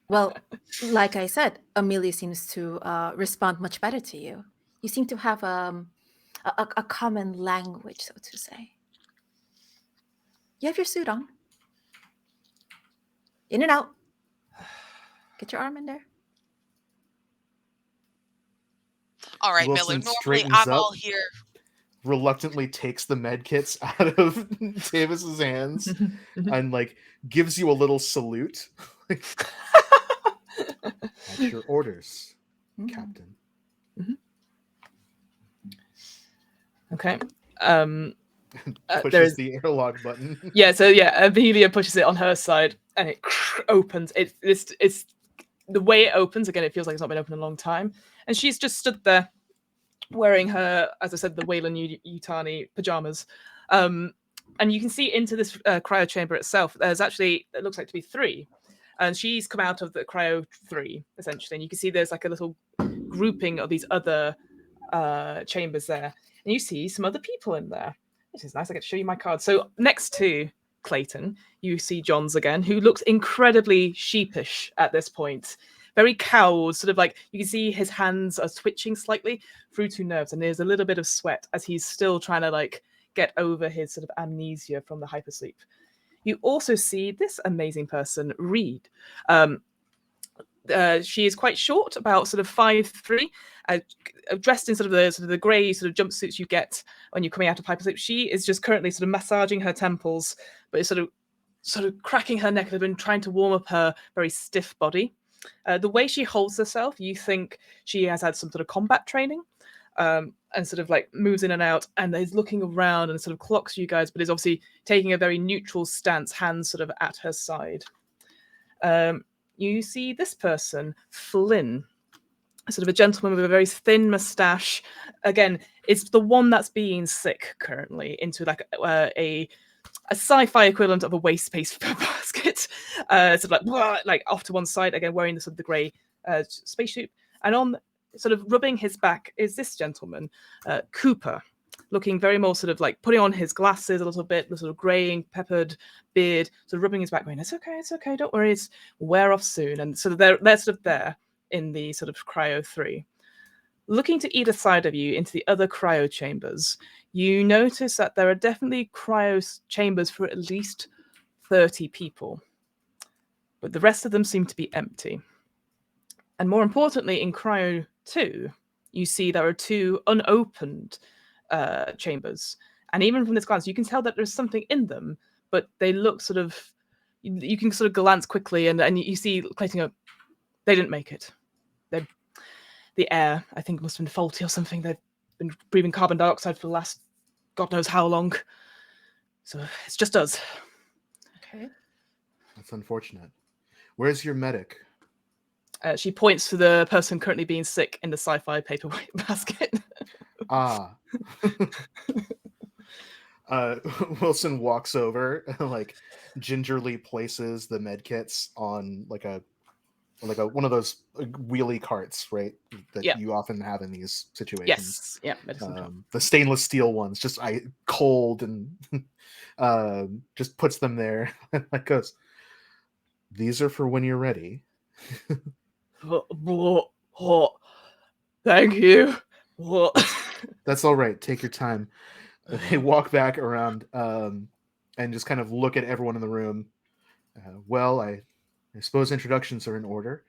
Speaker 6: Well, like I said, Amelia seems to respond much better to you. You seem to have a common language, so to say. You have your suit on. In and out. Get your arm in there.
Speaker 2: All right,
Speaker 3: Wilson
Speaker 2: Miller. Normally,
Speaker 3: straightens
Speaker 2: I'm
Speaker 3: up,
Speaker 2: all here.
Speaker 3: reluctantly takes the med kits out of Davis's hands, and like gives you a little salute. At your orders, Captain.
Speaker 1: Okay.
Speaker 3: Pushes
Speaker 1: there's
Speaker 3: the airlock button.
Speaker 1: Yeah, so yeah, Amelia pushes it on her side and it opens. It's the way it opens, again, it feels like it's not been open in a long time. And she's just stood there wearing her, as I said, the Wayland Yutani pajamas. And you can see into this cryo chamber itself. There's actually, it looks like to be 3. And she's come out of the cryo 3, essentially. And you can see there's like a little grouping of these other chambers there. And you see some other people in there. This is nice. I get to show you my card. So next to Clayton, you see Johns again, who looks incredibly sheepish at this point. Very cowed, sort of like you can see his hands are twitching slightly through to nerves, and there's a little bit of sweat as he's still trying to like get over his sort of amnesia from the hypersleep. You also see this amazing person, Reed. She is quite short, about sort of 5'3", dressed in sort of the grey sort of jumpsuits you get when you're coming out of hypersleep. She is just currently sort of massaging her temples, but is sort of cracking her neck. They've been trying to warm up her very stiff body. The way she holds herself, you think she has had some sort of combat training, and sort of like moves in and out, and is looking around and sort of clocks you guys, but is obviously taking a very neutral stance, hands sort of at her side. You see this person, Flynn, sort of a gentleman with a very thin moustache. Again, it's the one that's being sick currently into like a sci-fi equivalent of a waste space basket, sort of like off to one side, again wearing the sort of the grey spacesuit, and on sort of rubbing his back is this gentleman, Cooper, looking very more sort of like putting on his glasses a little bit, the sort of greying, peppered beard, sort of rubbing his back, going, it's okay, don't worry, it's wear off soon. And sort of they're sort of there in the sort of cryo 3. Looking to either side of you into the other cryo chambers, you notice that there are definitely cryo chambers for at least 30 people, but the rest of them seem to be empty. And more importantly, in cryo 2, you see there are 2 unopened chambers, and even from this glance you can tell that there's something in them, but they look sort of, you can sort of glance quickly and you see Clayton go, they didn't make it. The air, I think, must have been faulty or something. They've been breathing carbon dioxide for the last god knows how long, so it's just us.
Speaker 6: Okay.
Speaker 3: That's unfortunate. Where's your medic?
Speaker 1: She points to the person currently being sick in the sci-fi paperweight basket.
Speaker 3: Wilson walks over and like gingerly places the med kits on like a one of those wheelie carts, right? That you often have in these situations.
Speaker 1: Yes, yeah.
Speaker 3: The stainless steel ones, just cold, and just puts them there and like goes, "These are for when you're ready."
Speaker 1: Thank you.
Speaker 3: That's all right. Take your time. They walk back around and just kind of look at everyone in the room. Well, I suppose introductions are in order.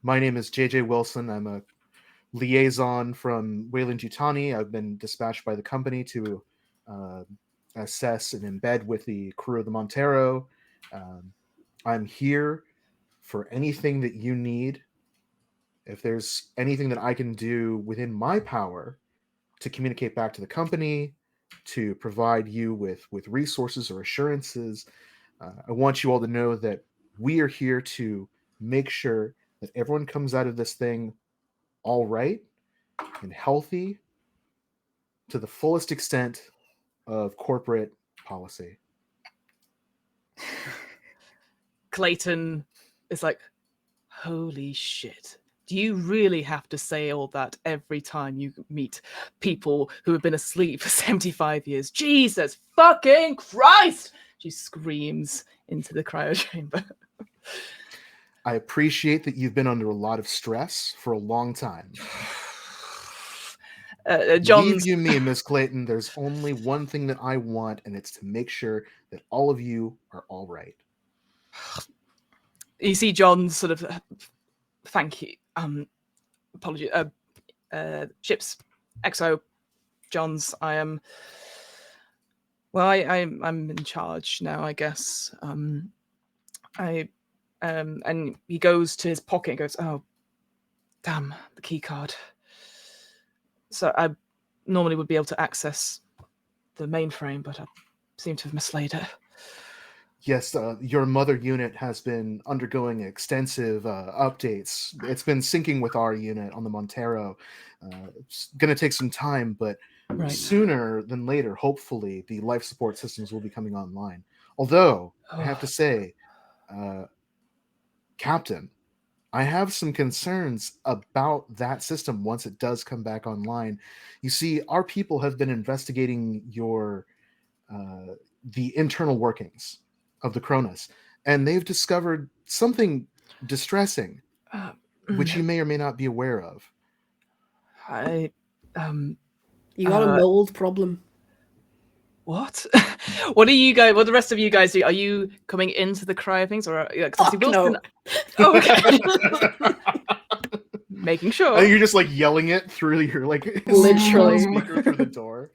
Speaker 3: My name is JJ Wilson. I'm a liaison from Wayland Yutani. I've been dispatched by the company to assess and embed with the crew of the Montero. I'm here for anything that you need. If there's anything that I can do within my power to communicate back to the company, to provide you with resources or assurances, I want you all to know that we are here to make sure that everyone comes out of this thing all right and healthy to the fullest extent of corporate policy.
Speaker 1: Clayton is like, holy shit. Do you really have to say all that every time you meet people who have been asleep for 75 years? Jesus fucking Christ! She screams into the cryo chamber.
Speaker 3: I appreciate that you've been under a lot of stress for a long time.
Speaker 1: John's...
Speaker 3: Leave you me, Miss Clayton. There's only one thing that I want, and it's to make sure that all of you are all right.
Speaker 1: You see John's sort of... Thank you. Apology. Chips. Exo. John's. I am... Well, I'm in charge now, I guess. And he goes to his pocket and goes, "Oh, damn, the key card. So I normally would be able to access the mainframe, but I seem to have mislaid it."
Speaker 3: Yes, your mother unit has been undergoing extensive updates. It's been syncing with our unit on the Montero. It's going to take some time, but sooner than later, hopefully, the life support systems will be coming online. Although, I have to say, Captain, I have some concerns about that system once it does come back online. You see, our people have been investigating the internal workings of the Cronus, and they've discovered something distressing, which you may or may not be aware of.
Speaker 1: You
Speaker 4: got a mold problem.
Speaker 1: What? What are you guys? What the rest of you guys do? Are you coming into the cryo things, or
Speaker 4: Fuck no.
Speaker 1: Oh, okay. Making sure.
Speaker 3: I think you're just like yelling it through your like
Speaker 4: literally
Speaker 3: speaker through the door.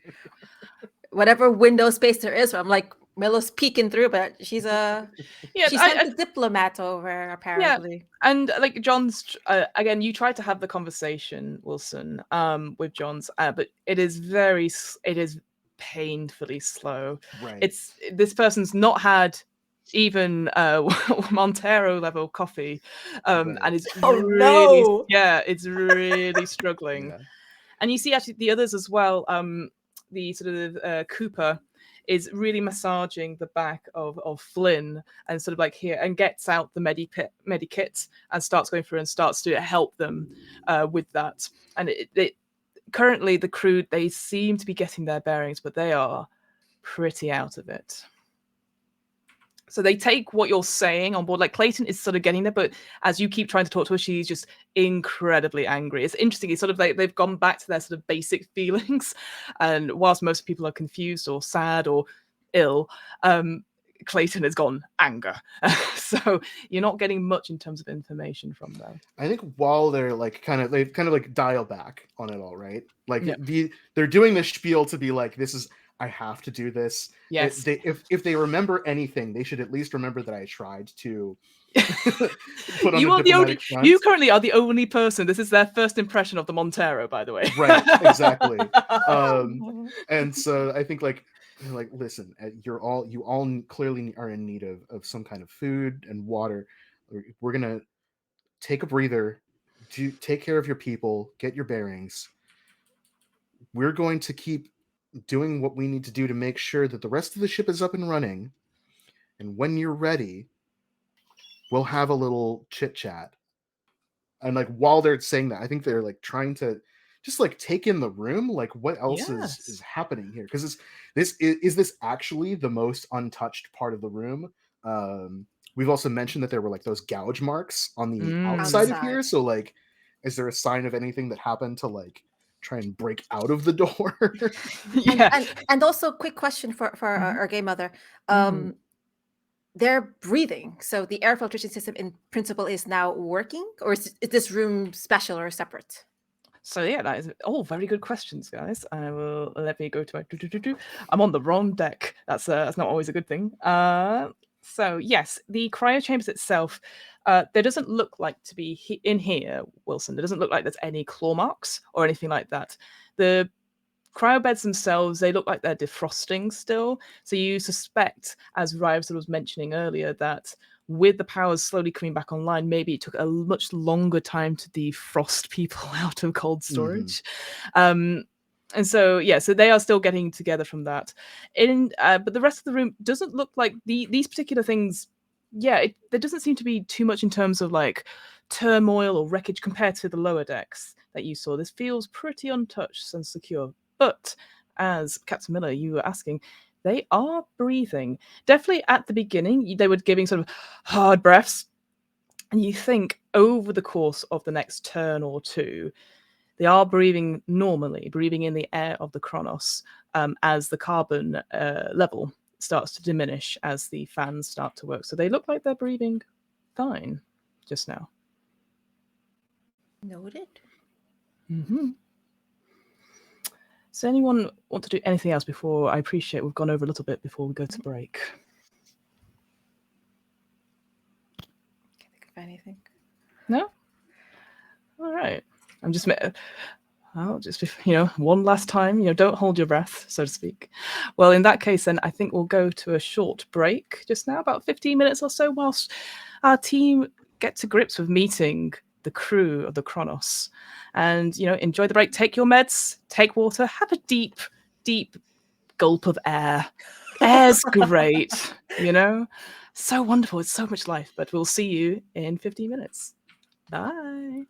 Speaker 6: Whatever window space there is, I'm like Milo's peeking through, but she's a she sent a diplomat over apparently.
Speaker 1: Yeah. And like John's again, you tried to have the conversation, Wilson, with John's, but it is painfully slow.
Speaker 3: Right.
Speaker 1: This person's not had even Montero level coffee, and it's it's really struggling.
Speaker 3: Yeah.
Speaker 1: And you see actually the others as well. The sort of Cooper is really massaging the back of Flynn and sort of like here and gets out the medikit and starts going through and starts to help them with that. And it currently the crew, they seem to be getting their bearings, but they are pretty out of it. So they take what you're saying on board. Like Clayton is sort of getting there, but as you keep trying to talk to her, she's just incredibly angry. It's interesting. It's sort of like they've gone back to their sort of basic feelings. And whilst most people are confused or sad or ill, Clayton has gone anger. So you're not getting much in terms of information from them.
Speaker 3: I think while they're like they kind of like dial back on it all, right? Like they're doing this spiel to be like, this is, I have to do this.
Speaker 1: Yes.
Speaker 3: If they remember anything, they should at least remember that I tried to
Speaker 1: put on a diplomatic front. You currently are the only person. This is their first impression of the Montero, by the way.
Speaker 3: Right, exactly. And so I think like, listen, you all clearly are in need of some kind of food and water. We're gonna take a breather, take care of your people, get your bearings. We're going to keep doing what we need to do to make sure that the rest of the ship is up and running. And when you're ready, we'll have a little chit chat. And like while they're saying that, I think they're like trying to just like take in the room, like what else is happening here? Because is this actually the most untouched part of the room? We've also mentioned that there were like those gouge marks on the outside of here. So like, is there a sign of anything that happened to like try and break out of the door?
Speaker 6: and also quick question for our game mother. They're breathing, so the air filtration system in principle is now working, or is this room special or separate?
Speaker 1: So yeah, that is all very good questions, guys. I will let me go to my I'm on the wrong deck. That's not always a good thing. So yes, the cryo chambers itself, there doesn't look like to be in here, Wilson. There doesn't look like there's any claw marks or anything like that. The cryo beds themselves, they look like they're defrosting still. So you suspect, as Ryvsel was mentioning earlier, that with the powers slowly coming back online, maybe it took a much longer time to defrost people out of cold storage. And so, yeah, so they are still getting together from that. But the rest of the room doesn't look like these particular things yeah, there doesn't seem to be too much in terms of like turmoil or wreckage compared to the lower decks that you saw. This feels pretty untouched and secure. But as Captain Miller, you were asking, they are breathing. Definitely at the beginning, they were giving sort of hard breaths. And you think over the course of the next turn or two, they are breathing normally, breathing in the air of the Kronos as the carbon level starts to diminish as the fans start to work. So they look like they're breathing fine just now.
Speaker 6: Noted.
Speaker 1: Mm-hmm. Does anyone want to do anything else before? I appreciate we've gone over a little bit before we go to break.
Speaker 6: Can't think of anything.
Speaker 1: No? All right. I'm just I'll just, one last time, don't hold your breath, so to speak. Well, in that case, then I think we'll go to a short break just now, about 15 minutes or so, whilst our team get to grips with meeting the crew of the Kronos. And, enjoy the break. Take your meds, take water, have a deep, deep gulp of air. Air's great, So wonderful. It's so much life. But we'll see you in 15 minutes. Bye.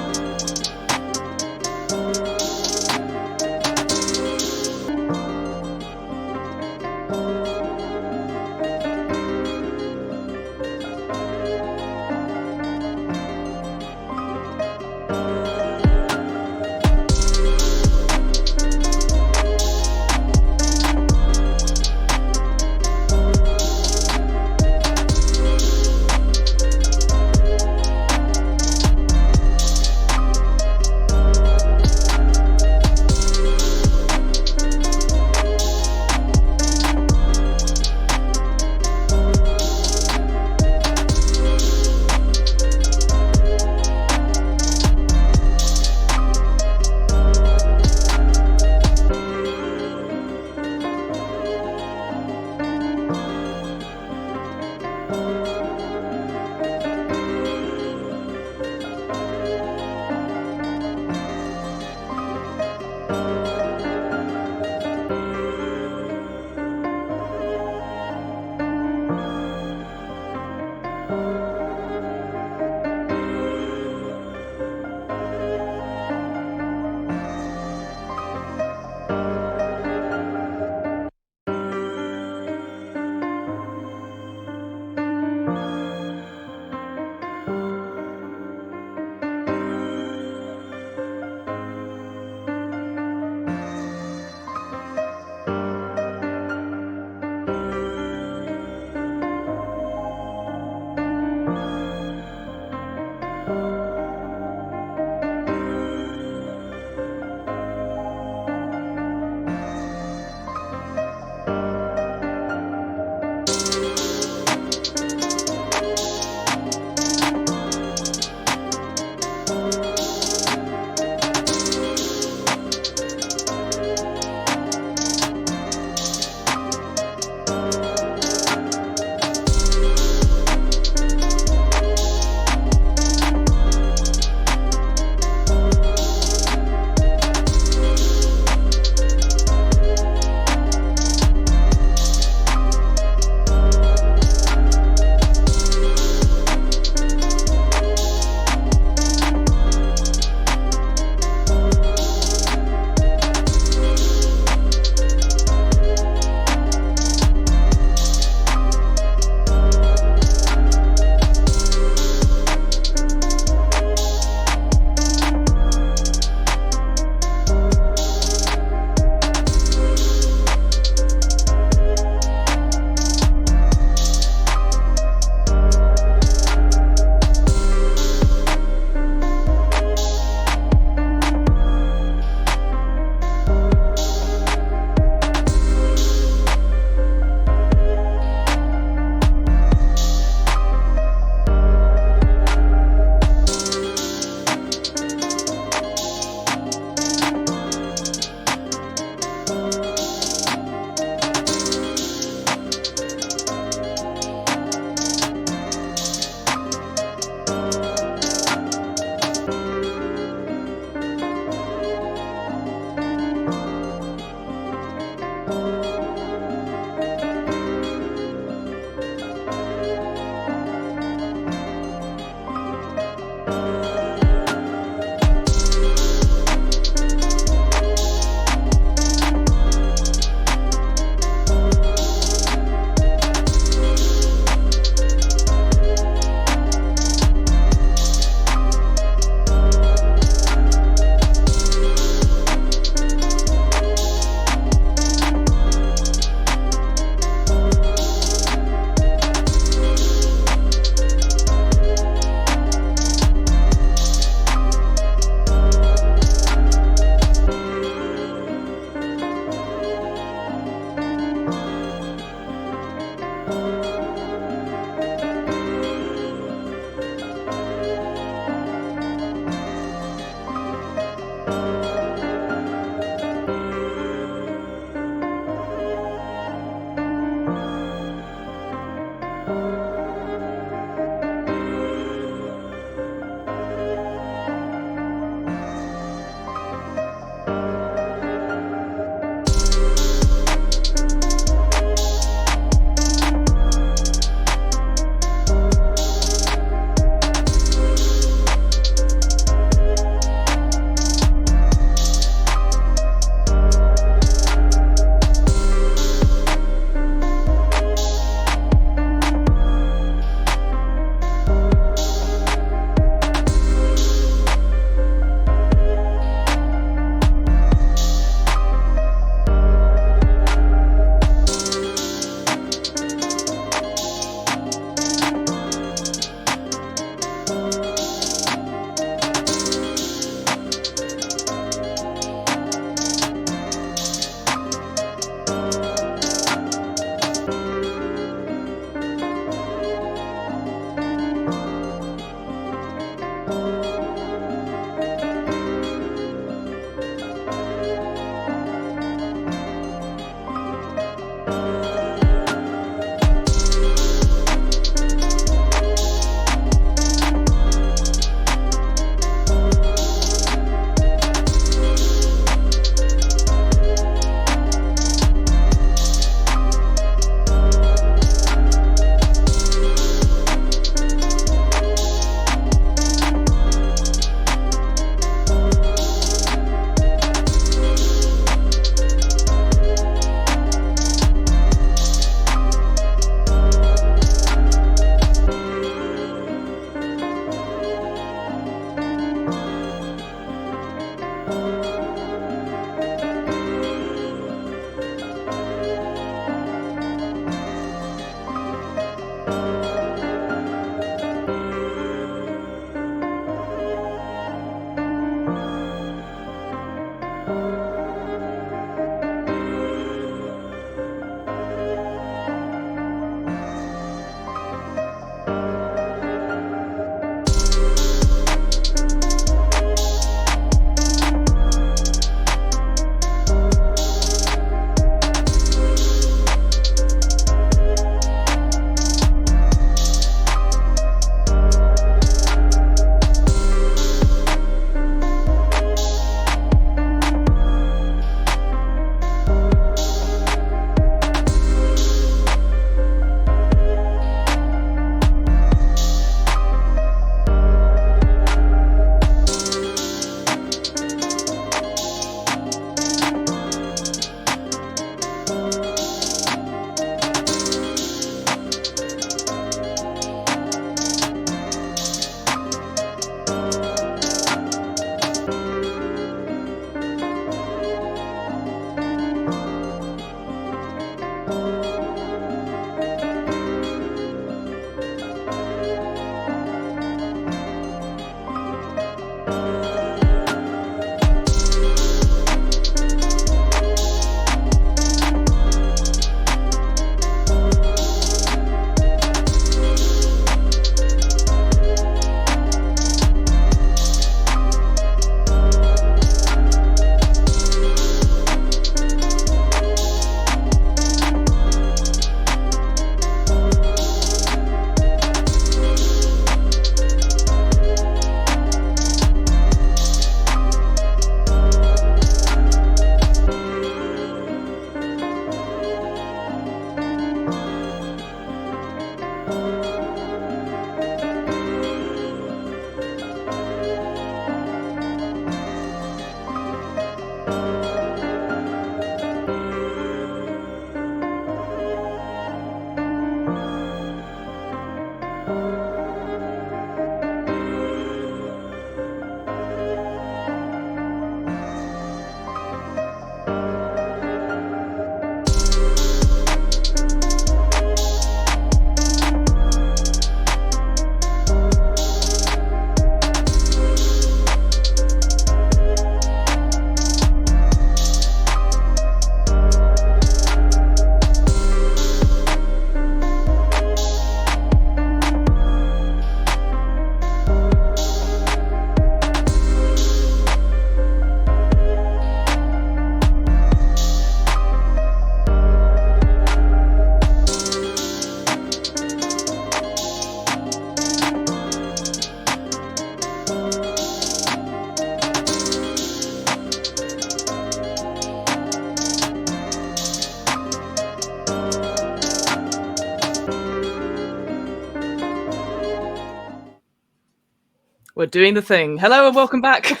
Speaker 1: We're doing the thing. Hello and welcome back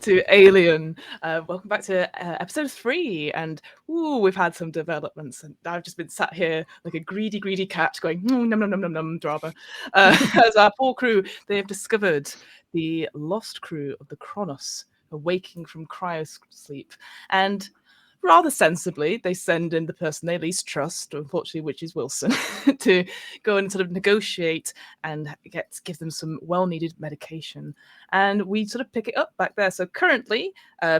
Speaker 1: to Alien. Welcome back to episode 3. And we've had some developments. And I've just been sat here like a greedy, greedy cat going, num, num, num, num, num, drama. As our poor crew, they have discovered the lost crew of the Kronos, awaking from cryo sleep. And rather sensibly, they send in the person they least trust, unfortunately, which is Wilson, to go and sort of negotiate and give them some well-needed medication. And we sort of pick it up back there. So currently,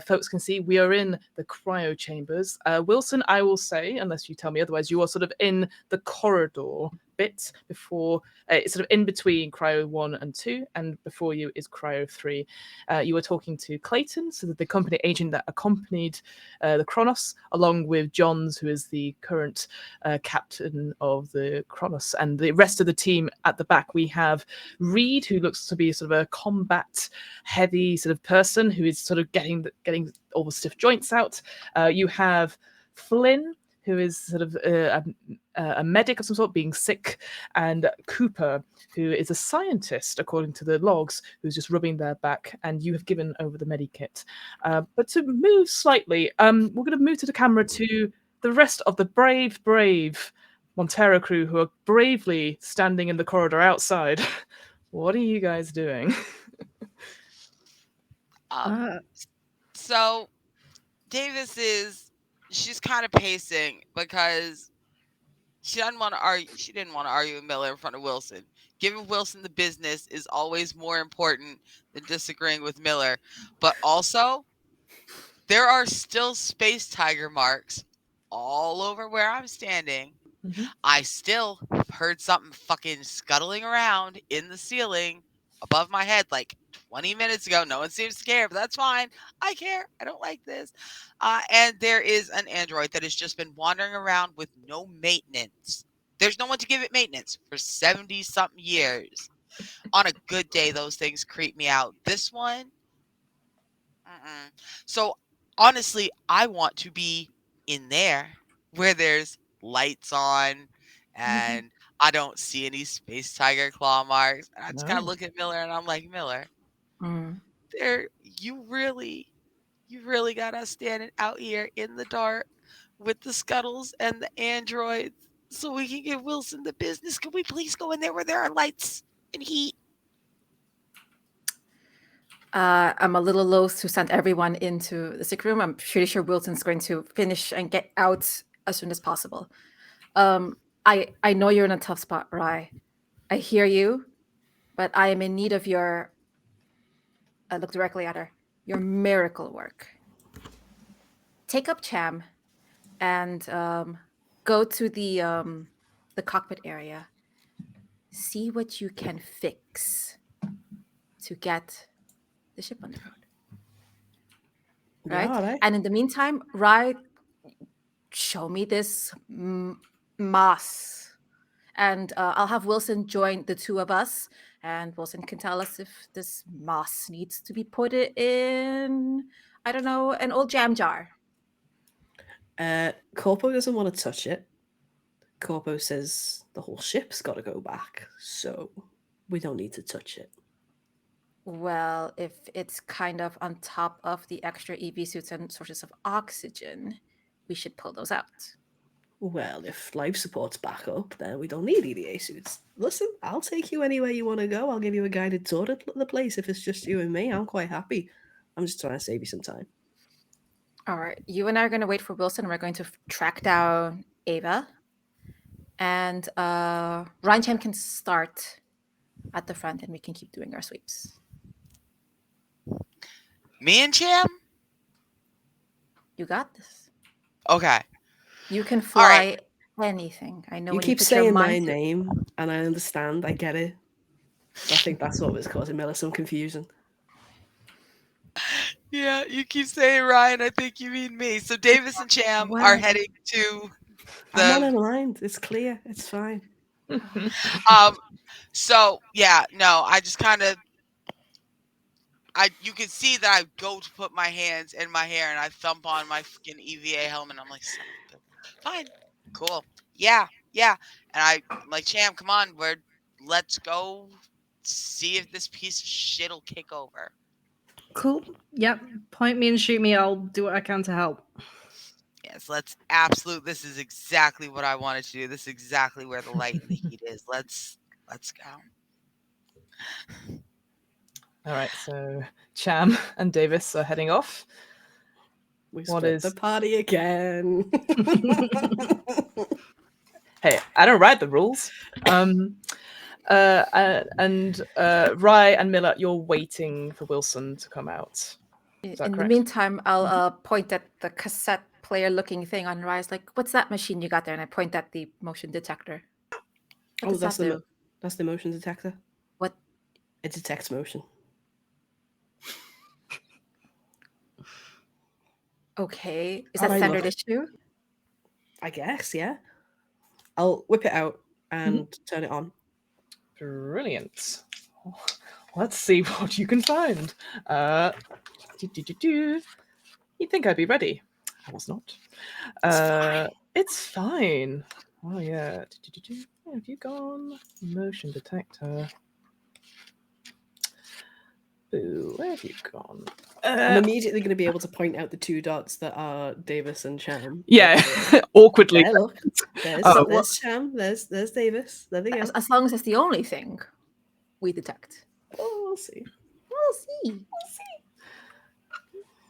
Speaker 1: folks can see we are in the cryo chambers. Wilson, I will say, unless you tell me otherwise, you are sort of in the corridor bit before it's sort of in between cryo 1 and 2, and before you is cryo 3. You were talking to Clayton, so the company agent that accompanied the Kronos, along with Johns, who is the current captain of the Kronos, and the rest of the team at the back. We have Reed, who looks to be sort of a combat heavy sort of person who is sort of getting all the stiff joints out. You have Flynn, who is sort of a medic of some sort, being sick, and Cooper, who is a scientist, according to the logs, who's just rubbing their back, and you have given over the medikit. But to move slightly, we're going to move to the camera to the rest of the brave Montero crew who are bravely standing in the corridor outside. What are you guys doing?
Speaker 2: So she's kind of pacing because she didn't want to argue with Miller in front of Wilson. Giving Wilson the business is always more important than disagreeing with Miller. But also, there are still space tiger marks all over where I'm standing.
Speaker 1: Mm-hmm.
Speaker 2: I still heard something fucking scuttling around in the ceiling above my head like 20 minutes ago. No one seems to care, but that's fine. I care. I don't like this. And there is an android that has just been wandering around with no maintenance. There's no one to give it maintenance for 70 something years. On a good day, those things creep me out. This one, So honestly, I want to be in there where there's lights on and I don't see any space tiger claw marks. And I just kind of
Speaker 1: No.
Speaker 2: look at Miller and I'm like, Miller,
Speaker 6: Mm.
Speaker 2: there you really got us standing out here in the dark with the scuttles and the androids so we can give Wilson the business. Can we please go in there where there are lights and heat?
Speaker 6: I'm a little loath to send everyone into the sick room. I'm pretty sure Wilson's going to finish and get out as soon as possible. I know you're in a tough spot, Rye. I hear you, but I am in need of your. I look directly at her. Your miracle work. Take up Cham, and go to the cockpit area. See what you can fix to get the ship on the road. Right?
Speaker 4: Yeah, all right.
Speaker 6: And in the meantime, Rye, show me this mass. And I'll have Wilson join the two of us. And Wilson can tell us if this mass needs to be put in, I don't know, an old jam jar.
Speaker 4: Corpo doesn't want to touch it. Corpo says the whole ship's got to go back, so we don't need to touch it.
Speaker 6: Well, if it's kind of on top of the extra EV suits and sources of oxygen, we should pull those out.
Speaker 4: Well, if life support's back up, then we don't need EDA suits. Listen, I'll take you anywhere you want to go. I'll give you a guided tour of the place. If it's just you and me, I'm quite happy. I'm just trying to save you some time.
Speaker 6: All right. You and I are going to wait for Wilson. We're going to track down Ava. And Ryan Chan can start at the front and we can keep doing our sweeps.
Speaker 2: Me and Cham?
Speaker 6: You got this.
Speaker 2: Okay.
Speaker 6: You can fly anything. I know
Speaker 4: You
Speaker 6: when
Speaker 4: keep
Speaker 6: you put your
Speaker 4: saying my
Speaker 6: mind to-
Speaker 4: name, and I understand. I get it. I think that's what was causing Miller some confusion.
Speaker 2: Yeah, you keep saying Ryan. I think you mean me. So Davis and Cham are heading to
Speaker 4: I'm not
Speaker 2: the.
Speaker 4: in line. It's clear. It's fine.
Speaker 2: So yeah, no, I just kind of. You can see that I go to put my hands in my hair and I thump on my fucking EVA helmet. I'm like, son of a bitch. Fine, cool, yeah. And I'm like, Cham, come on, let's go see if this piece of shit will kick over.
Speaker 5: Cool. Yep. Point me and shoot me. I'll do what I can to help.
Speaker 2: Yes, this is exactly what I wanted to do. This is exactly where the light and the heat is. Let's go.
Speaker 1: All right, so Cham and Davis are heading off.
Speaker 4: We
Speaker 1: What
Speaker 4: split
Speaker 1: is-
Speaker 4: the party again.
Speaker 1: Hey, I don't write the rules. Rye and Miller, you're waiting for Wilson to come out. Is that
Speaker 6: In the
Speaker 1: correct?
Speaker 6: meantime, I'll point at the cassette player looking thing on Rise, like, what's that machine you got there? And I point at the motion detector. What does
Speaker 4: that's
Speaker 6: that do?
Speaker 4: that's the motion detector.
Speaker 6: What?
Speaker 4: It detects motion.
Speaker 6: Okay. Is
Speaker 4: How
Speaker 6: that
Speaker 4: do I
Speaker 6: standard
Speaker 4: look?
Speaker 6: issue?
Speaker 4: I guess, yeah. I'll whip it out and turn it on.
Speaker 1: Brilliant. Let's see what you can find. You'd think I'd be ready. I was not. It's fine. Oh yeah. Where have you gone? Motion detector. Boo. Where have you gone?
Speaker 4: I'm immediately going to be able to point out the two dots that are Davis and Cham.
Speaker 1: Yeah, awkwardly.
Speaker 4: There, look. There's,
Speaker 1: Oh.
Speaker 4: there's Cham. There's Davis. There they go.
Speaker 6: As long as it's the only thing we detect.
Speaker 4: Oh, we'll see.
Speaker 6: We'll see.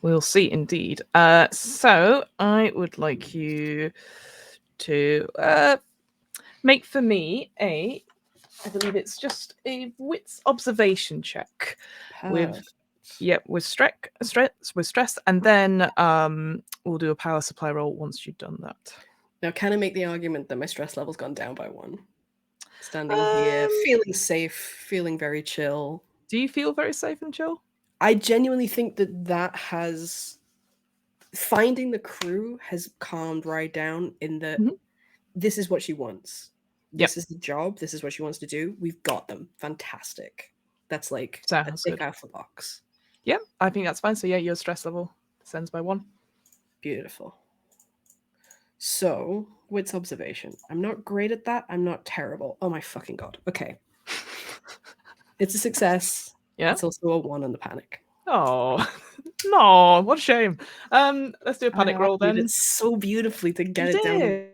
Speaker 1: We'll see indeed. So I would like you to make for me I believe it's just a wits observation check with stress, and then we'll do a power supply roll once you've done that.
Speaker 4: Now, can I make the argument that my stress level's gone down by 1? Standing here, feeling safe, feeling very chill.
Speaker 1: Do you feel very safe and chill?
Speaker 4: I genuinely think that has finding the crew has calmed right down in that this is what she wants. This is the job. This is what she wants to do. We've got them. Fantastic. That's like a tick off the box.
Speaker 1: Yeah, I think that's fine. So yeah, your stress level descends by 1.
Speaker 4: Beautiful. So, wits observation. I'm not great at that. I'm not terrible. Oh my fucking god. Okay. It's a success.
Speaker 1: Yeah.
Speaker 4: It's also a 1 on the panic.
Speaker 1: Oh, no, what a shame. Let's do a panic roll then.
Speaker 4: It's so beautifully to get it down.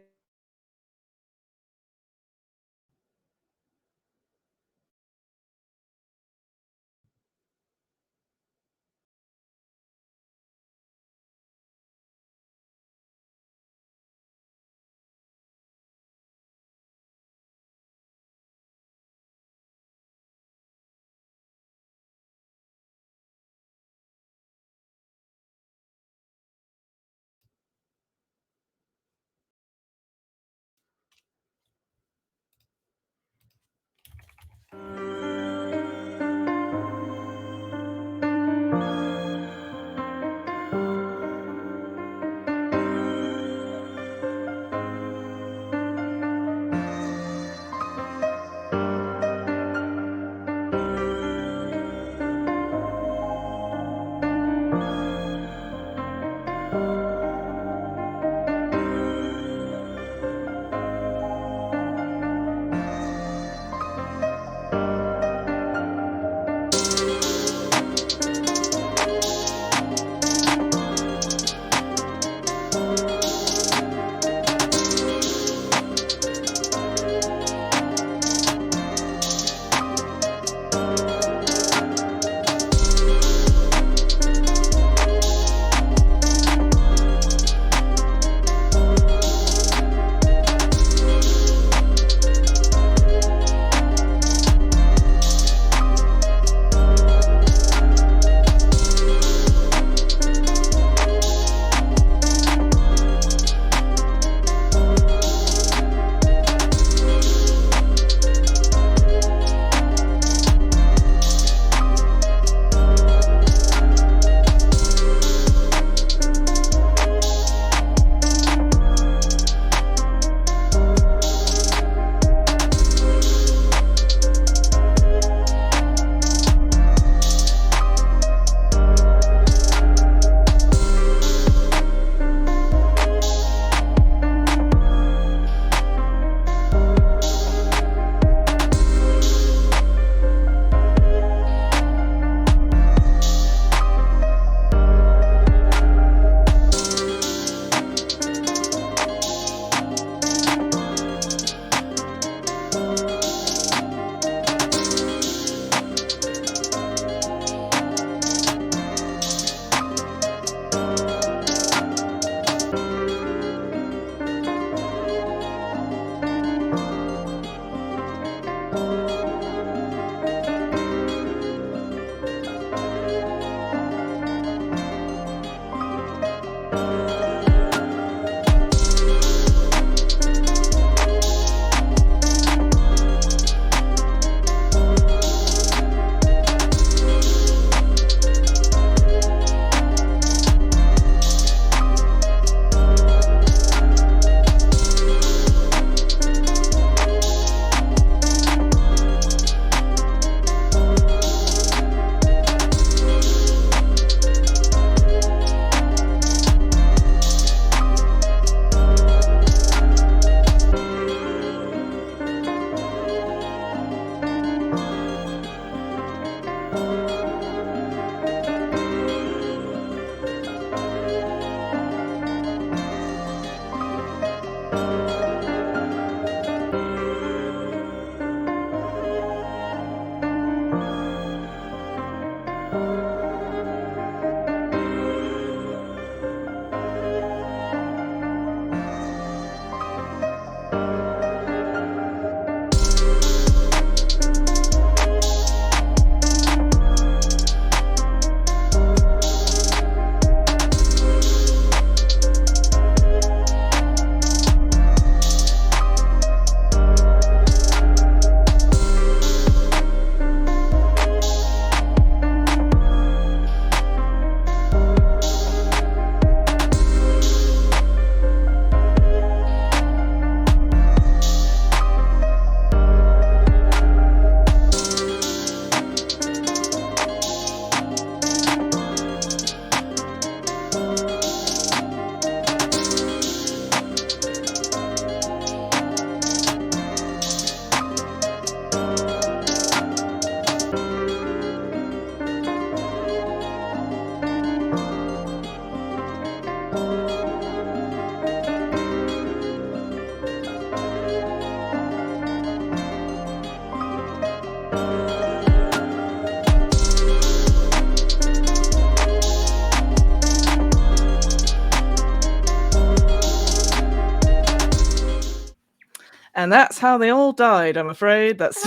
Speaker 1: And that's how they all died, I'm afraid. That's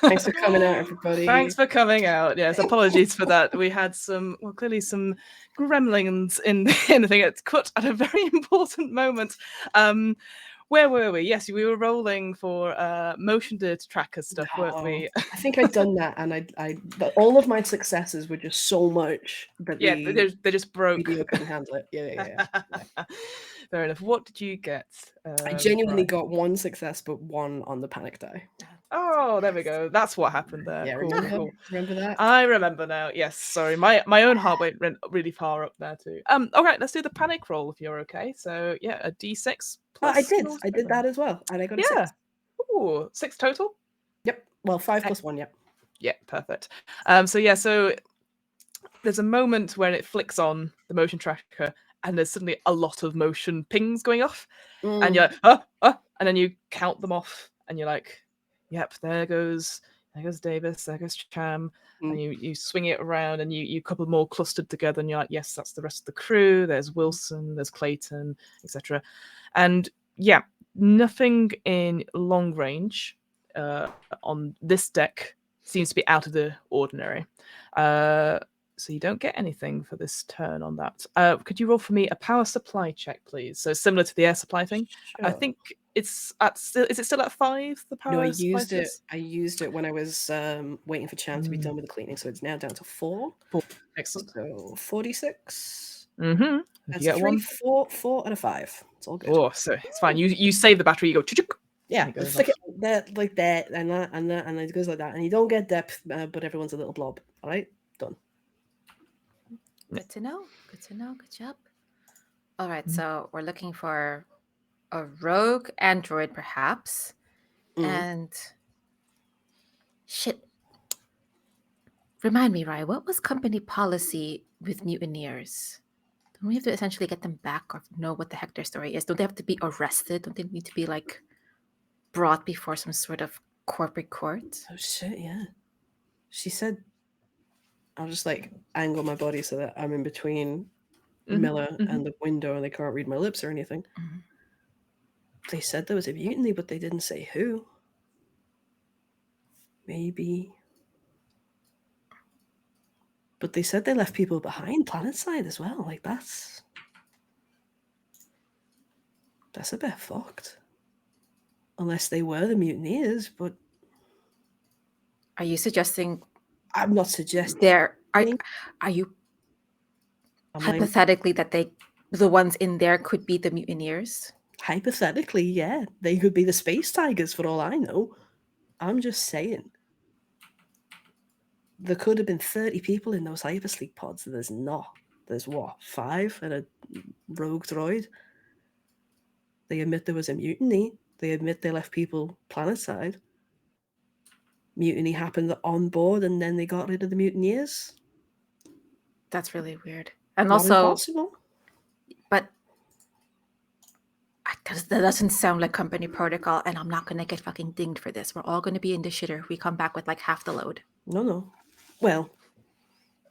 Speaker 4: Thanks for coming out, everybody.
Speaker 1: Thanks for coming out. Yes, apologies for that. We had clearly some gremlins in the thing. It's cut at a very important moment. Where were we? Yes, we were rolling for motion tracker stuff, weren't we?
Speaker 4: I think I'd done that, and but all of my successes were just so much that
Speaker 1: Yeah, they just broke.
Speaker 4: video couldn't handle it. Yeah.
Speaker 1: Fair enough. What did you get?
Speaker 4: I genuinely
Speaker 1: right.
Speaker 4: got 1 success, but 1 on the panic die.
Speaker 1: Oh, there we go. That's what happened there.
Speaker 4: Yeah,
Speaker 1: Cool.
Speaker 4: remember that?
Speaker 1: I remember now. Yes, sorry. My own heart went really far up there too. All right, let's do the panic roll if you're okay. So yeah, a D6 plus.
Speaker 4: I did that as well, and I got a 6.
Speaker 1: Ooh, 6 total.
Speaker 4: Yep. Well, 5 plus 1. Yep.
Speaker 1: Yeah, perfect. So there's a moment when it flicks on the motion tracker, and there's suddenly a lot of motion pings going off, and you're like, and then you count them off, and you're like, yep, there goes Davis, there goes Cham, and you swing it around, and you couple more clustered together, and you're like, yes, that's the rest of the crew. There's Wilson, there's Clayton, etc. And yeah, nothing in long range on this deck seems to be out of the ordinary. So you don't get anything for this turn on that. Could you roll for me a power supply check, please? So similar to the air supply thing.
Speaker 4: Sure.
Speaker 1: I think it's at. Is it still at 5? The power.
Speaker 4: No, I
Speaker 1: supply
Speaker 4: used it.
Speaker 1: test?
Speaker 4: I used it when I was waiting for Cham to be done with the cleaning, so it's now down to 4.
Speaker 1: Excellent.
Speaker 4: So 46.
Speaker 1: Mm-hmm.
Speaker 4: That's
Speaker 1: you get
Speaker 4: 3,
Speaker 1: one.
Speaker 4: 4 out of 5. It's all good.
Speaker 1: Oh, so it's fine. You save the battery. You go. Chuk-chuk.
Speaker 4: Yeah,
Speaker 1: It goes
Speaker 4: stick it there like that, and it goes like that, and you don't get depth, but everyone's a little blob. All right, done.
Speaker 6: Good to know. Good job. All right, so we're looking for a rogue android, perhaps, and shit. Remind me, Rye, what was company policy with mutineers? Don't we have to essentially get them back or know what the heck their story is? Don't they have to be arrested? Don't they need to be like brought before some sort of corporate court?
Speaker 4: Oh shit, yeah. She said, I'll just like angle my body so that I'm in between Miller and the window and they can't read my lips or anything. They said there was a mutiny, but they didn't say who. Maybe. But they said they left people behind planetside as well. Like that's a bit fucked. Unless they were the mutineers, but
Speaker 6: Are you suggesting
Speaker 4: I'm not suggesting
Speaker 6: there are you hypothetically that the ones in there could be the mutineers?
Speaker 4: Hypothetically, yeah. They could be the space tigers for all I know. I'm just saying. There could have been 30 people in those hypersleep pods. There's not. There's what, 5 and a rogue droid? They admit there was a mutiny. They admit they left people planetside. Mutiny happened on board and then they got rid of the mutineers.
Speaker 6: That's really weird. And
Speaker 4: Not
Speaker 6: also
Speaker 4: impossible.
Speaker 6: But that doesn't sound like company protocol, and I'm not going to get fucking dinged for this. We're all going to be in the shitter if we come back with like half the load.
Speaker 4: No. Well,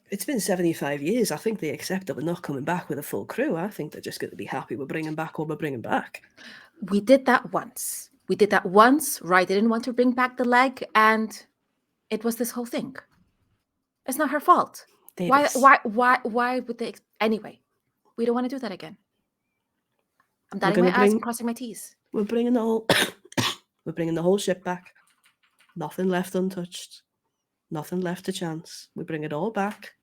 Speaker 4: it's been 75 years. I think they accept that we're not coming back with a full crew. I think they're just going to be happy we're bringing back what we're bringing back.
Speaker 6: We did that once. Right? They didn't want to bring back the leg, and it was this whole thing. It's not her fault. Why would they? Anyway, we don't want to do that again. I'm dotting my I's and crossing my T's.
Speaker 4: We're bringing the whole, we're bringing the whole ship back. Nothing left untouched. Nothing left to chance. We bring it all back.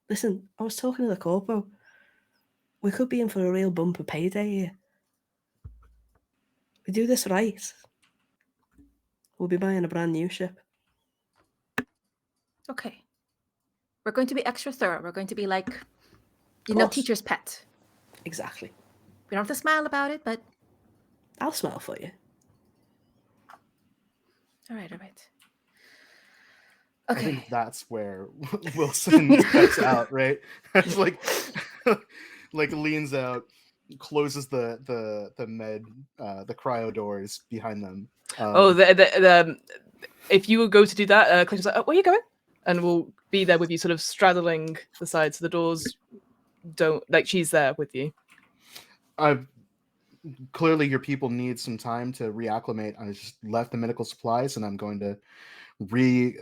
Speaker 4: Listen, I was talking to the corpo. We could be in for a real bumper payday here. We do this right. We'll be buying a brand new ship.
Speaker 6: Okay. We're going to be extra thorough. We're going to be like, teacher's pet.
Speaker 4: Exactly.
Speaker 6: We don't have to smile about it, but
Speaker 4: I'll smile for you.
Speaker 6: All right.
Speaker 3: Okay.
Speaker 6: I
Speaker 3: think that's where Wilson steps out, right? It's like leans out, closes the med, the cryo doors behind them.
Speaker 1: If you would go to do that, Clinton's like, where are you going? And we'll be there with you, sort of straddling the sides. So the doors don't, like, she's there with you.
Speaker 3: clearly your people need some time to reacclimate. I just left the medical supplies, and I'm going to reunite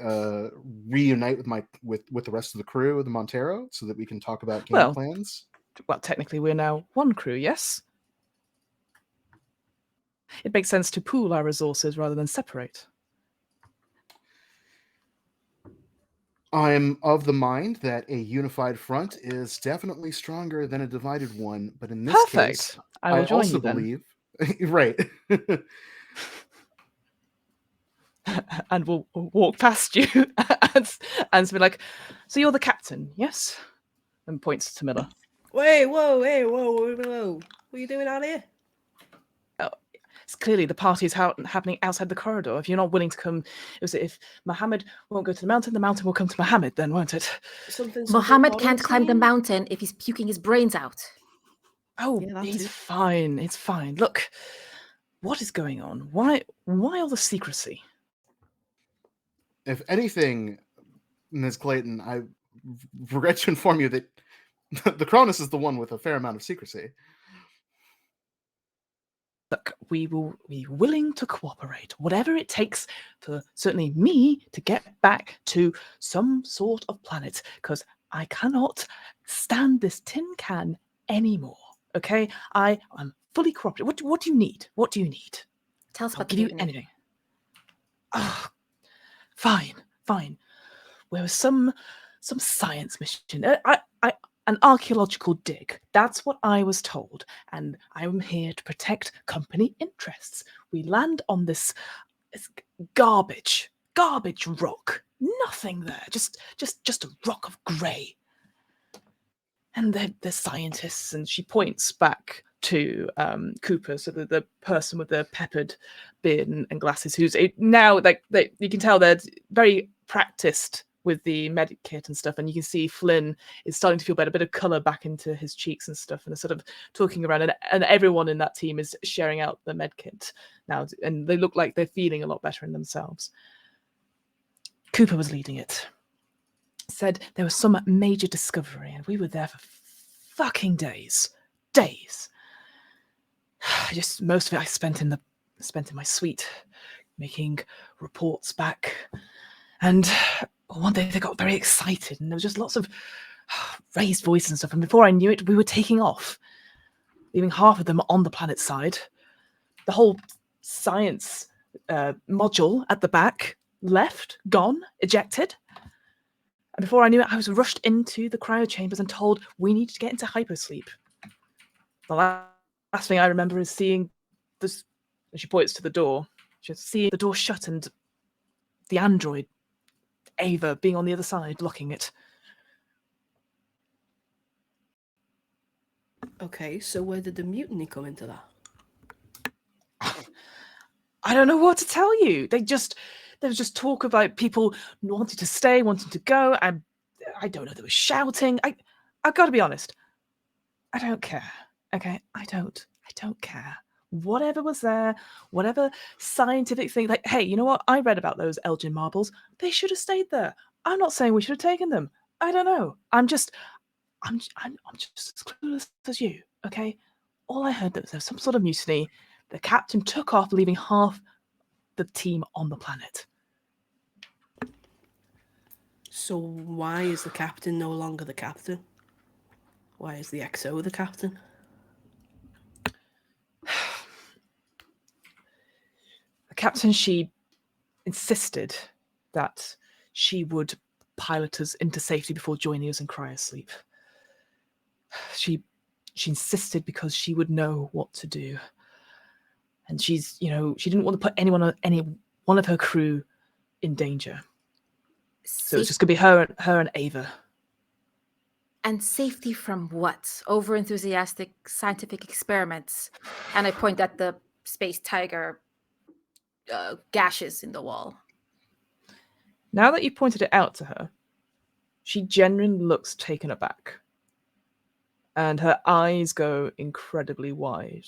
Speaker 3: with the rest of the crew of the Montero so that we can talk about game
Speaker 1: Well,
Speaker 3: plans.
Speaker 1: well, technically we're now one crew, yes? It makes sense to pool our resources rather than separate.
Speaker 3: I'm of the mind that a unified front is definitely stronger than a divided one, but in this case,
Speaker 1: Perfect. I
Speaker 3: I
Speaker 1: will join
Speaker 3: also
Speaker 1: you then.
Speaker 3: believe right.
Speaker 1: And we'll walk past you and be like, so you're the captain, yes? And points to Miller.
Speaker 4: Wait, whoa, hey, whoa. What are you doing out here?
Speaker 1: It's clearly the party's happening outside the corridor. If you're not willing to come, if Mohammed won't go to the mountain will come to Mohammed then, won't it?
Speaker 4: Something
Speaker 6: Mohammed
Speaker 4: on
Speaker 6: can't
Speaker 4: the
Speaker 6: climb the
Speaker 4: team?
Speaker 6: mountain if he's puking his brains out.
Speaker 1: Oh,
Speaker 4: Yeah, that
Speaker 1: he's
Speaker 4: too.
Speaker 1: fine. It's fine. Look, what is going on? Why all the secrecy?
Speaker 3: If anything, Ms. Clayton, I regret to inform you that the Cronus is the one with a fair amount of secrecy.
Speaker 1: Look, we will be willing to cooperate, whatever it takes for certainly me to get back to some sort of planet, because I cannot stand this tin can anymore. Okay, I am fully cooperative. What do you need? What do you need?
Speaker 6: Tell us
Speaker 1: I'll
Speaker 6: about the
Speaker 1: give you
Speaker 6: mutiny.
Speaker 1: anything. Oh, fine. There was some science mission. An archaeological dig. That's what I was told, and I'm here to protect company interests. We land on this garbage rock. Nothing there. Just a rock of grey. And the scientists, and she points back to Cooper, so the person with the peppered beard and glasses, who's now you can tell they're very practiced with the med kit and stuff, and you can see Flynn is starting to feel better, a bit of colour back into his cheeks and stuff, and they're sort of talking around, and everyone in that team is sharing out the med kit now, and they look like they're feeling a lot better in themselves. Cooper was leading it. Said there was some major discovery, and we were there for fucking days. Just most of it I spent in my suite, making reports back. And one day they got very excited, and there was just lots of raised voices and stuff. And before I knew it, we were taking off, leaving half of them on the planet side. The whole science module at the back left, gone, ejected. And before I knew it, I was rushed into the cryo chambers and told we need to get into hyposleep. The last thing I remember is seeing this. And she points to the door. Just seeing the door shut and the android, Ava, being on the other side, locking it.
Speaker 4: Okay, so where did the mutiny come into that?
Speaker 1: I don't know what to tell you. There was just talk about people wanting to stay, wanting to go. I don't know. There was shouting. I've got to be honest. I don't care. Okay, I don't care. Whatever was there, whatever scientific thing. Like, hey, you know what? I read about those Elgin marbles. They should have stayed there. I'm not saying we should have taken them. I don't know. I'm just as clueless as you. Okay. All I heard that there was some sort of mutiny. The captain took off, leaving half the team on the planet.
Speaker 4: So why is the captain no longer the captain? Why is the XO the captain?
Speaker 1: The captain, she insisted that she would pilot us into safety before joining us in cryosleep. She insisted because she would know what to do. And she didn't want to put any one of her crew in danger. So it's just gonna be her and Ava.
Speaker 6: And safety from what? Over-enthusiastic scientific experiments. And I point at the space tiger gashes in the wall.
Speaker 1: Now that you pointed it out to her, she genuinely looks taken aback. And her eyes go incredibly wide.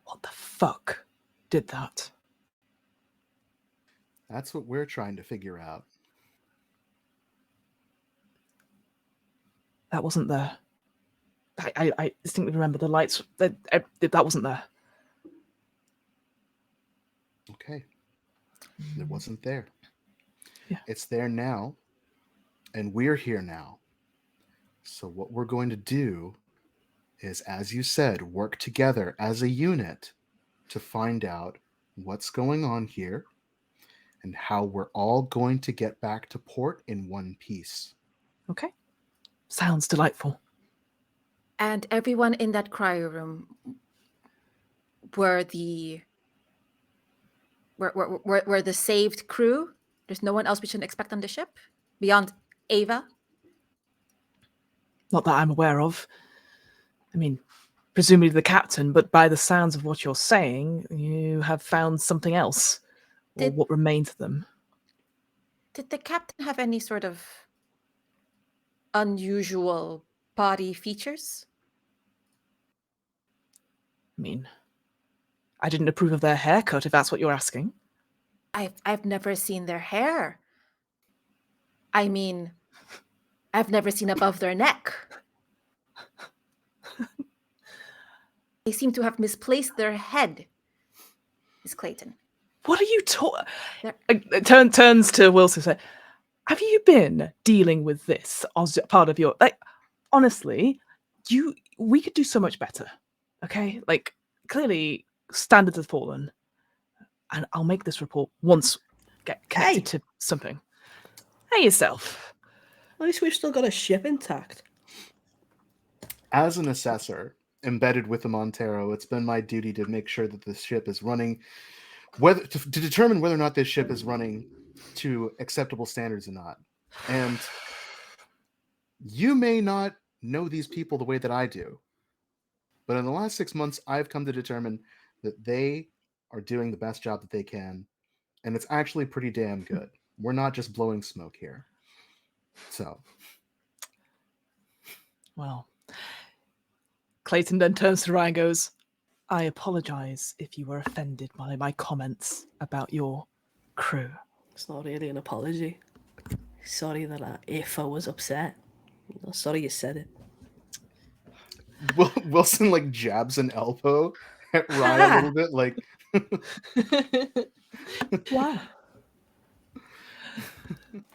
Speaker 1: What the fuck did that?
Speaker 3: That's what we're trying to figure out.
Speaker 1: That wasn't there. I distinctly remember the lights. That wasn't there.
Speaker 3: Okay. It wasn't there.
Speaker 1: Yeah.
Speaker 3: It's there now, and we're here now. So what we're going to do is, as you said, work together as a unit to find out what's going on here and how we're all going to get back to port in one piece.
Speaker 1: Okay. Sounds delightful.
Speaker 6: And everyone in that cryo room were the were the saved crew. There's no one else we shouldn't expect on the ship beyond Ava.
Speaker 1: Not that I'm aware of. I mean, presumably the captain, but by the sounds of what you're saying, you have found something else. Or what remains of them.
Speaker 6: Did the captain have any sort of unusual body features?
Speaker 1: I mean, I didn't approve of their haircut, if that's what you're asking.
Speaker 6: I've never seen their hair. I mean, I've never seen above their neck. They seem to have misplaced their head, Miss Clayton.
Speaker 1: What are you talking? Turns to Wilson and says, have you been dealing with this as part of your... honestly, we could do so much better, okay? Clearly, standards have fallen. And I'll make this report once get connected to something. Hey, yourself.
Speaker 4: At least we've still got a ship intact.
Speaker 3: As an assessor embedded with the Montero, it's been my duty to make sure that this ship is running, to determine whether or not this ship is running to acceptable standards or not. And you may not know these people the way that I do, but in the last 6 months, I've come to determine that they are doing the best job that they can, and it's actually pretty damn good. We're not just blowing smoke here. So.
Speaker 1: Well, Clayton then turns to Ryan and goes, I apologize if you were offended by my comments about your crew.
Speaker 4: It's not really an apology. Sorry that if I was upset. Sorry you said it.
Speaker 3: Wilson jabs an elbow at Ryan a little bit,
Speaker 1: Wow.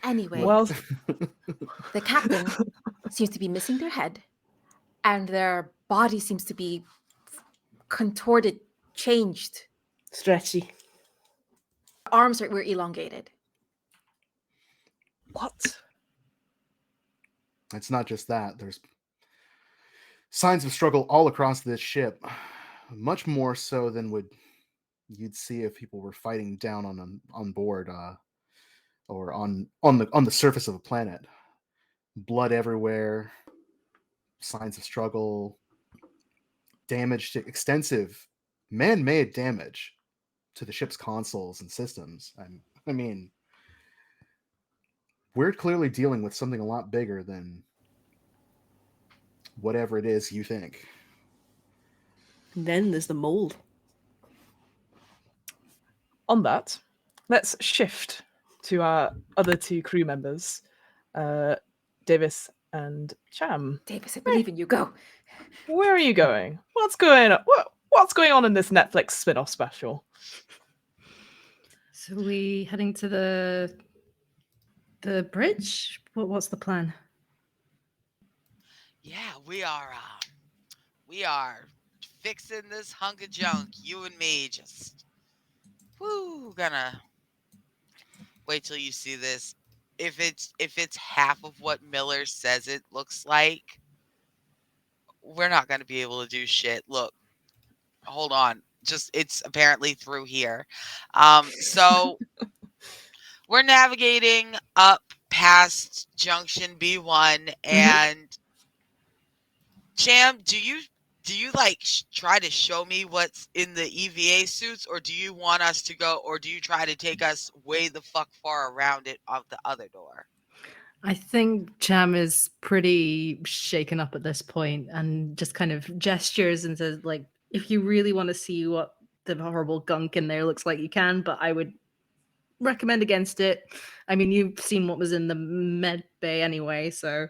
Speaker 6: Anyway,
Speaker 1: Well,
Speaker 6: the captain seems to be missing their head, and their body seems to be contorted, changed.
Speaker 4: Stretchy.
Speaker 6: Arms were elongated.
Speaker 1: What?
Speaker 3: It's not just that. There's signs of struggle all across this ship, much more so than you'd see if people were fighting down on board or on the surface of a planet. Blood everywhere, signs of struggle, damage to extensive man-made damage to the ship's consoles and systems. I mean, we're clearly dealing with something a lot bigger than whatever it is you think.
Speaker 4: And then there's the mold.
Speaker 1: On that, let's shift to our other two crew members, Davis and Cham.
Speaker 6: Davis, I believe in you. Go.
Speaker 1: Where are you going? What's going on? What's going on in this Netflix spin-off special?
Speaker 5: So we heading to the bridge? What's the plan?
Speaker 2: Yeah, we are fixing this hunk of junk. You and me just gonna wait till you see this. If it's half of what Miller says it looks like, we're not gonna be able to do shit. Look, hold on. Just it's apparently through here. So we're navigating up past Junction B1 and Cham, do you try to show me what's in the EVA suits, or do you want us to go, or do you try to take us way the fuck far around it out the other door?
Speaker 5: I think Cham is pretty shaken up at this point and just kind of gestures and says, if you really want to see what the horrible gunk in there looks like, you can, but I would recommend against it. I mean, you've seen what was in the med bay anyway, so.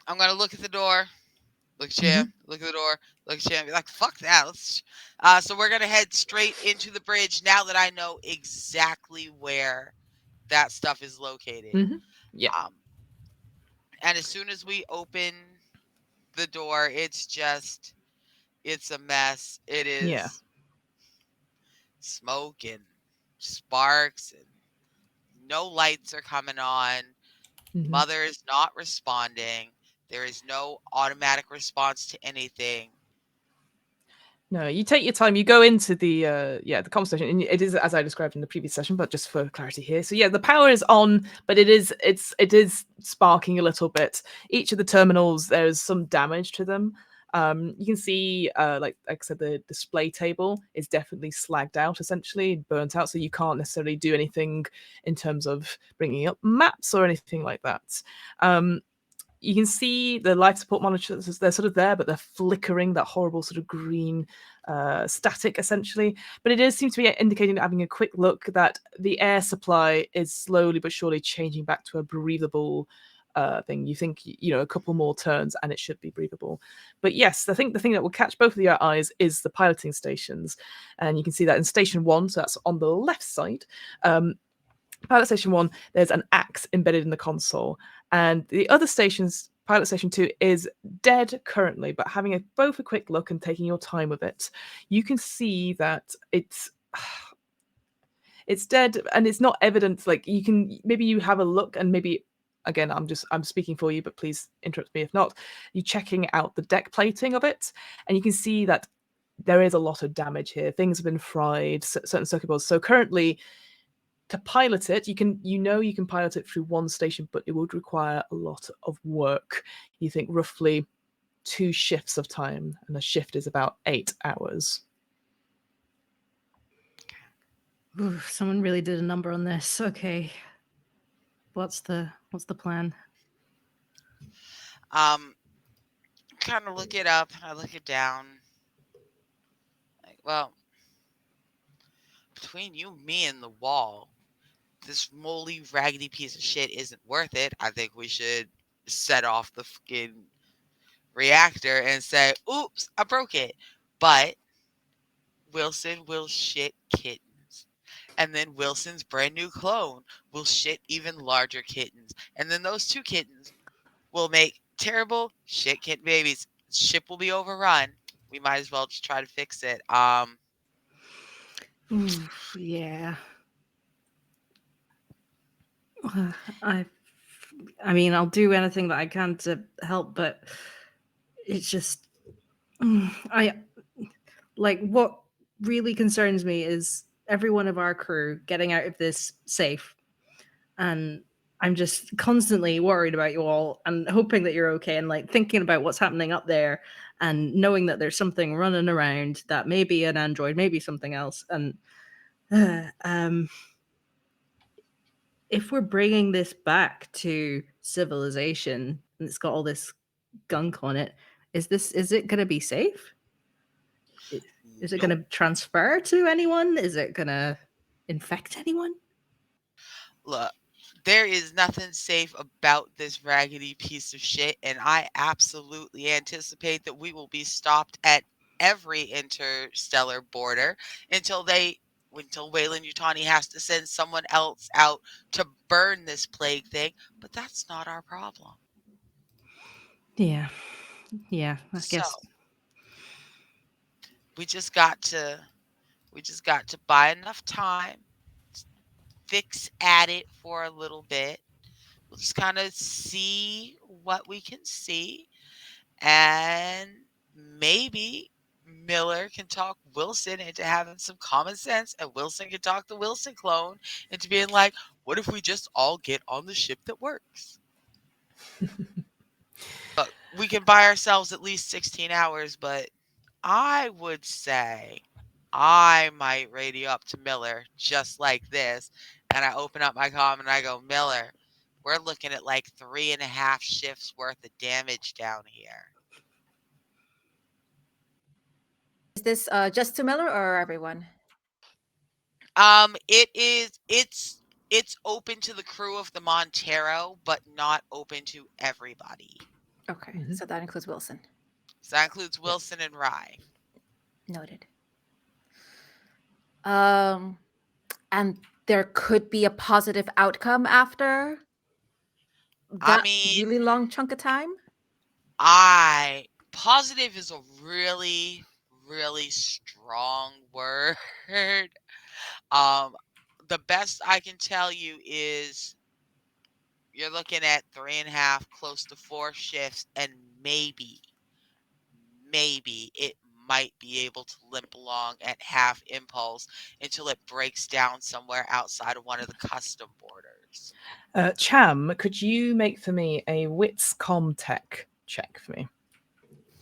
Speaker 2: I'm gonna look at the door, look at
Speaker 1: Mhm.
Speaker 2: Jim, look at the door, look at Jim. Be like, fuck that. So we're gonna head straight into the bridge now that I know exactly where that stuff is located.
Speaker 1: Mhm. Yeah.
Speaker 2: Um, and as soon as we open the door, it's a mess. It
Speaker 1: Yeah.
Speaker 2: is smoke and sparks, and no lights are coming on.
Speaker 1: Mhm.
Speaker 2: Mother is not responding. There is no automatic response to anything.
Speaker 1: No, you take your time. You go into the conversation, and it is as I described in the previous session, but just for clarity here. So yeah, the power is on, but it is sparking a little bit. Each of the terminals, there's some damage to them. You can see, like I said, the display table is definitely slagged out, essentially burnt out. So you can't necessarily do anything in terms of bringing up maps or anything like that. Um, you can see the life support monitors, they're sort of there, but they're flickering that horrible sort of green static essentially. But it does seem to be indicating, having a quick look, that the air supply is slowly but surely changing back to a breathable thing. You think, a couple more turns and it should be breathable. But yes, I think the thing that will catch both of your eyes is the piloting stations. And you can see that in station 1, so that's on the left side. Pilot Station 1, there's an axe embedded in the console. And the other stations, Pilot Station 2, is dead currently, but having both a quick look and taking your time with it, you can see that it's dead, and it's not evident. Like, maybe you have a look, and maybe, again, I'm speaking for you, but please interrupt me if not. You're checking out the deck plating of it, and you can see that there is a lot of damage here. Things have been fried, certain circuit boards. So currently, to pilot it, you can pilot it through one station, but it would require a lot of work. You think roughly 2 shifts of time, and a shift is about 8 hours.
Speaker 5: Ooh, someone really did a number on this. Okay. What's the plan?
Speaker 2: Kind of look it up, I look it down. Like, well, between you, me, and the wall, this moldy, raggedy piece of shit isn't worth it. I think we should set off the fucking reactor and say, oops, I broke it. But Wilson will shit kittens. And then Wilson's brand new clone will shit even larger kittens. And then those 2 kittens will make terrible shit kitten babies. Ship will be overrun. We might as well just try to fix it.
Speaker 5: Ooh, yeah. I I mean, I'll do anything that I can to help, but it's just I like what really concerns me is every one of our crew getting out of this safe, and I'm just constantly worried about you all and hoping that you're okay, and like thinking about what's happening up there, and knowing that there's something running around that may be an android, maybe something else. And um if we're bringing this back to civilization and it's got all this gunk on it, is it going to be safe? Is it going
Speaker 2: Nope.
Speaker 5: to transfer to anyone? Is it going to infect anyone?
Speaker 2: Look, there is nothing safe about this raggedy piece of shit, and I absolutely anticipate that we will be stopped at every interstellar border until Wayland Yutani has to send someone else out to burn this plague thing. But that's not our problem.
Speaker 5: Yeah. Yeah, I
Speaker 2: So
Speaker 5: guess.
Speaker 2: we just got to buy enough time, fix at it for a little bit. We'll just kind of see what we can see, and maybe Miller can talk Wilson into having some common sense, and Wilson can talk the Wilson clone into being like, what if we just all get on the ship that works? But we can buy ourselves at least 16 hours, but I would say I might radio up to Miller just like this. And I open up my comm and I go, Miller, we're looking at like 3.5 shifts worth of damage down here.
Speaker 6: Is this just to Miller or everyone?
Speaker 2: It's open to the crew of the Montero, but not open to everybody.
Speaker 6: Okay,
Speaker 1: Mhm.
Speaker 6: so that includes Wilson.
Speaker 2: So that includes Wilson and Rye.
Speaker 6: Noted. And there could be a positive outcome after that really long chunk of time.
Speaker 2: Positive is a really, really strong word. The best I can tell you is you're looking at 3.5, close to 4 shifts, and maybe it might be able to limp along at half impulse until it breaks down somewhere outside of one of the custom borders.
Speaker 1: Cham, could you make for me a wits comtech check for me?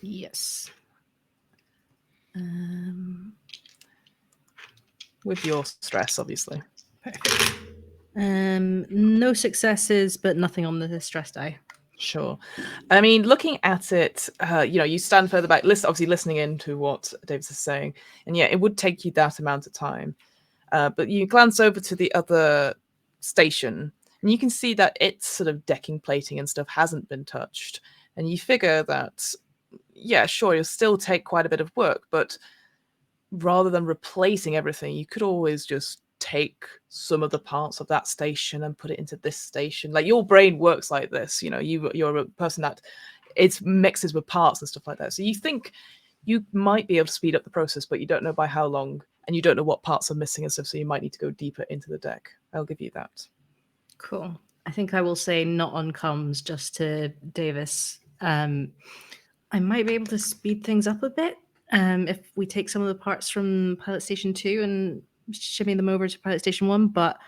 Speaker 5: Yes.
Speaker 1: With your stress, obviously.
Speaker 5: Perfect. No successes, but nothing on the stress die.
Speaker 1: Sure. I mean, looking at it, you stand further back, obviously listening in to what Davis is saying, and yeah, it would take you that amount of time. But you glance over to the other station, and you can see that its sort of decking, plating, and stuff hasn't been touched. And you figure that, yeah, sure, it'll still take quite a bit of work, but rather than replacing everything, you could always just take some of the parts of that station and put it into this station. Like, your brain works like this, you're a person that it mixes with parts and stuff like that. So you think you might be able to speed up the process, but you don't know by how long, and you don't know what parts are missing and stuff, so you might need to go deeper into the deck. I'll give you that.
Speaker 5: Cool. I think I will say not on comms, just to Davis. I might be able to speed things up a bit if we take some of the parts from Pilot Station 2 and shimmy them over to Pilot Station 1, but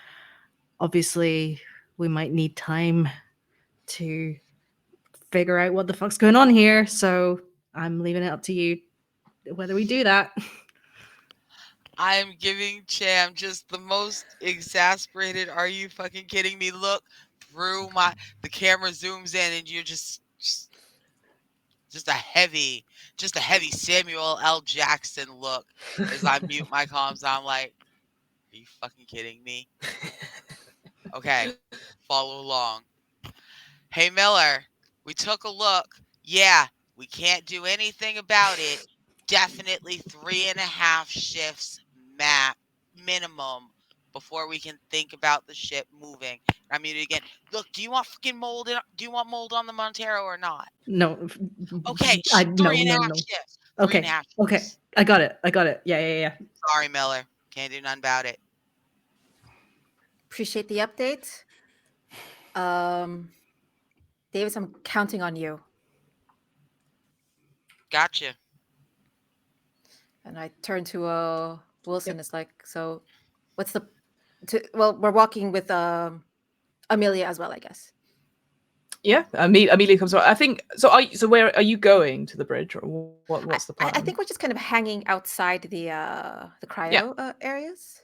Speaker 5: obviously we might need time to figure out what the fuck's going on here, so I'm leaving it up to you whether we do that.
Speaker 2: I am giving Cham just the most exasperated, are you fucking kidding me? Look through the camera zooms in and you're just a heavy Samuel L. Jackson look as I mute my comms. I'm like, are you fucking kidding me? Okay, follow along. Hey Miller, we took a look. Yeah, we can't do anything about it. Definitely 3.5 shifts minimum before we can think about the ship moving. I mean, again, look, do you want fucking mold? Do you want mold on the Montero or not?
Speaker 5: No.
Speaker 2: Okay,
Speaker 5: no.
Speaker 2: 3.5 shifts. 3.5 shifts.
Speaker 5: Okay. I got it. Yeah.
Speaker 2: Sorry, Miller. Can't do nothing about it.
Speaker 6: Appreciate the update. Davis, I'm counting on you.
Speaker 2: Gotcha.
Speaker 6: And I turn to Wilson. It's like, so what's well, we're walking with Amelia as well, I guess.
Speaker 1: Yeah, Amelia comes around. I think so. Where are you going, to the bridge, or what's the plan?
Speaker 6: I think we're just kind of hanging outside the cryo areas.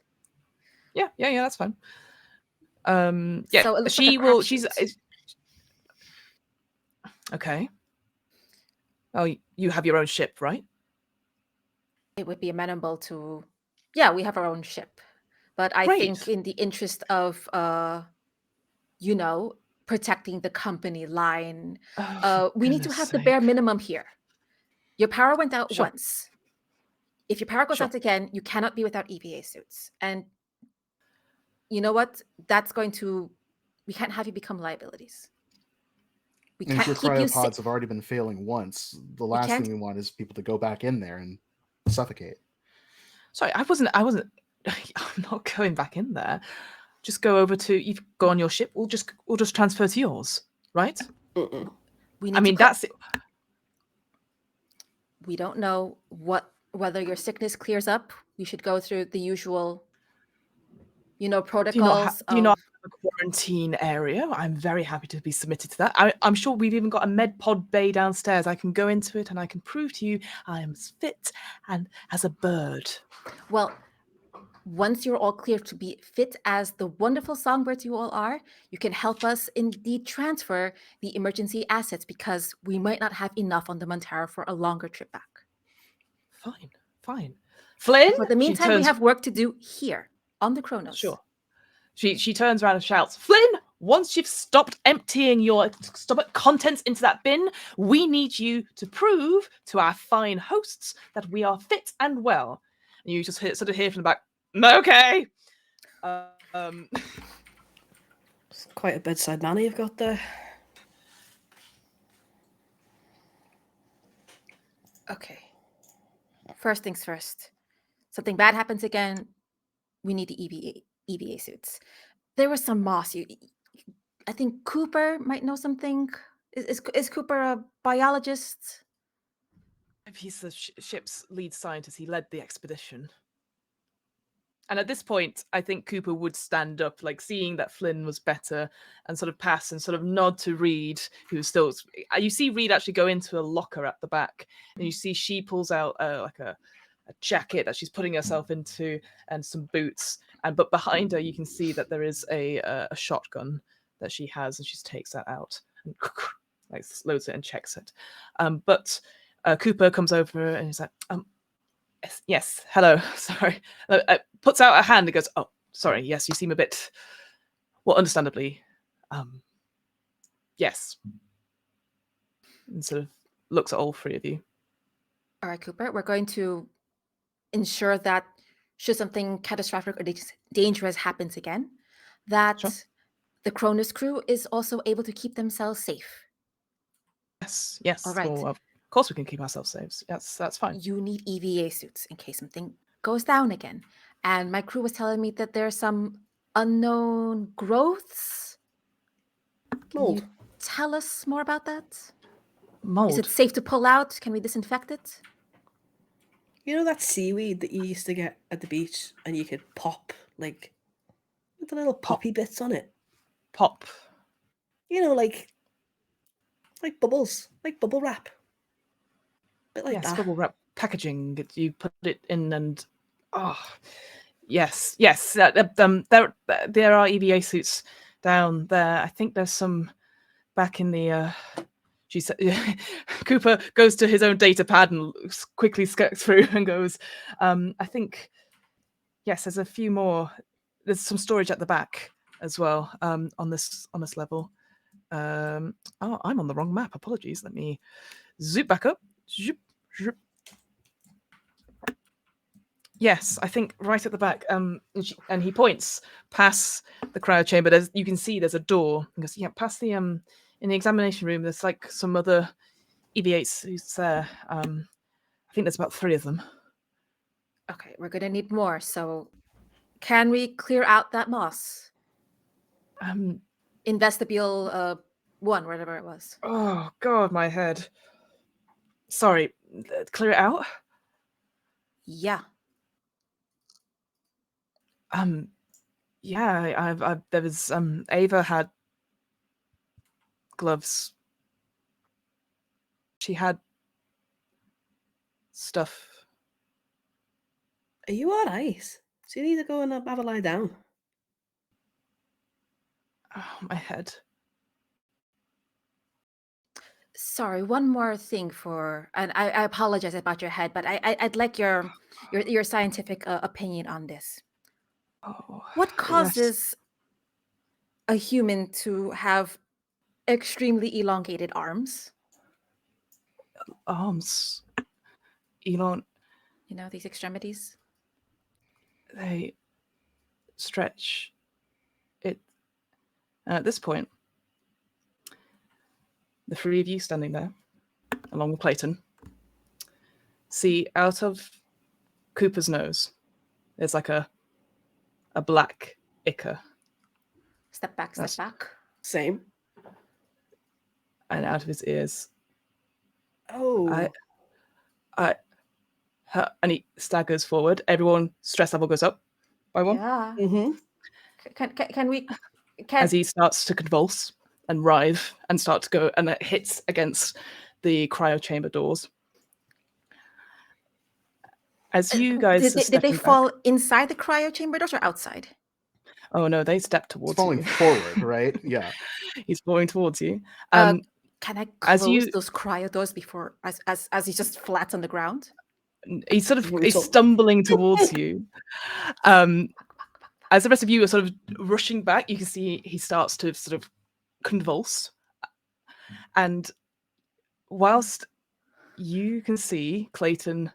Speaker 1: Yeah, that's fine.
Speaker 6: So it looks
Speaker 1: she
Speaker 6: like
Speaker 1: will. Okay. Oh, you have your own ship, right?
Speaker 6: It would be amenable to. Yeah, we have our own ship, but I think in the interest of protecting the company line, we need to have the bare minimum here. Your power went out once. If your power goes out again, you cannot be without EVA suits. And you know what? We can't have you become liabilities. We
Speaker 3: and
Speaker 6: can't
Speaker 3: if your
Speaker 6: keep you
Speaker 3: cryopods have already been failing once, the last thing we want is people to go back in there and suffocate.
Speaker 1: Sorry, I wasn't. I'm not going back in there. Just go over to. You go on your ship. We'll just transfer to yours, right? That's it.
Speaker 6: We don't know whether your sickness clears up. We should go through the usual, protocols.
Speaker 1: Do you not have a quarantine area? I'm very happy to be submitted to that. I'm sure we've even got a med pod bay downstairs. I can go into it and I can prove to you I am as fit and as a bird.
Speaker 6: Well, once you're all clear to be fit as the wonderful songbirds you all are, you can help us indeed transfer the emergency assets, because we might not have enough on the Montero for a longer trip back.
Speaker 1: Fine. Flynn?
Speaker 6: For the meantime, we have work to do here on the Kronos.
Speaker 1: Sure. She turns around and shouts, Flynn, once you've stopped emptying your stomach contents into that bin, we need you to prove to our fine hosts that we are fit and well. And you just sort of hear from the back, okay.
Speaker 4: It's quite a bedside manner you've got there.
Speaker 6: Okay. First things first. Something bad happens again, we need the EVA suits. There was some moss. I think Cooper might know something. Is Cooper a biologist?
Speaker 1: He's the ship's lead scientist. He led the expedition. And at this point, I think Cooper would stand up, like seeing that Flynn was better, and sort of pass and sort of nod to Reed, who's still. You see Reed actually go into a locker at the back, and you see she pulls out like a jacket that she's putting herself into and some boots. But behind her, you can see that there is a shotgun that she has, and she takes that out and like loads it and checks it. But Cooper comes over and he's like, yes, hello, sorry. Puts out a hand and goes, oh, sorry, yes, you seem a bit, well, understandably, yes. And sort of looks at all three of you.
Speaker 6: All right, Cooper, we're going to ensure that should something catastrophic or dangerous happens again, that the Cronus crew is also able to keep themselves safe.
Speaker 1: Yes.
Speaker 6: All right.
Speaker 1: Well, of course we can keep ourselves safe. That's fine.
Speaker 6: You need EVA suits in case something goes down again. And my crew was telling me that there's some unknown growths.
Speaker 4: Mold.
Speaker 6: Can you tell us more about that?
Speaker 1: Mold.
Speaker 6: Is it safe to pull out? Can we disinfect it?
Speaker 4: You know that seaweed that you used to get at the beach and you could pop, like, with the little poppy bits on it?
Speaker 1: Pop.
Speaker 4: You know, like bubbles, like bubble wrap. Bit like that.
Speaker 1: Bubble wrap packaging. You put it in and yes. There are EVA suits down there. I think there's some back in the. She said, Cooper goes to his own data pad and quickly skirts through and goes, I think, yes, there's a few more. There's some storage at the back as well on this level. I'm on the wrong map. Apologies. Let me zoop back up. Zoop. Yes, I think right at the back. And he points past the cryo chamber. You can see there's a door. He goes, yeah, past the in the examination room. There's like some other EVA suits there. I think there's about 3 of them.
Speaker 6: Okay, we're gonna need more. So, can we clear out that moss? In vestibule 1, whatever it was.
Speaker 1: Oh God, my head. Sorry, clear it out.
Speaker 6: Yeah.
Speaker 1: Yeah, there was Ava had gloves. She had stuff.
Speaker 4: Are you all right? So you need to go and have a lie down.
Speaker 1: Oh, my head.
Speaker 6: Sorry, one more thing and I apologize about your head, but I'd like your scientific opinion on this.
Speaker 1: Oh,
Speaker 6: What causes a human to have extremely elongated arms?
Speaker 1: Arms. Elon.
Speaker 6: You know, these extremities?
Speaker 1: They stretch it. And at this point, the 3 of you standing there, along with Clayton, see out of Cooper's nose, there's like a black ichor.
Speaker 6: Step back.
Speaker 4: Same.
Speaker 1: And out of his ears.
Speaker 4: Oh.
Speaker 1: And he staggers forward. Everyone, stress level goes up by 1.
Speaker 6: Yeah.
Speaker 4: Mm-hmm.
Speaker 6: Can we?
Speaker 1: As he starts to convulse and writhe and start to go, and it hits against the cryo chamber doors. As you guys
Speaker 6: did they fall inside the cryo chamber doors or outside?
Speaker 1: Oh no, they step towards
Speaker 3: falling
Speaker 1: you.
Speaker 3: Forward, right? Yeah.
Speaker 1: He's falling towards you.
Speaker 6: Can I close those cryo doors before as he's just flat on the ground?
Speaker 1: He's sort of he's stumbling towards you. As the rest of you are sort of rushing back, you can see he starts to sort of convulse. And whilst you can see Clayton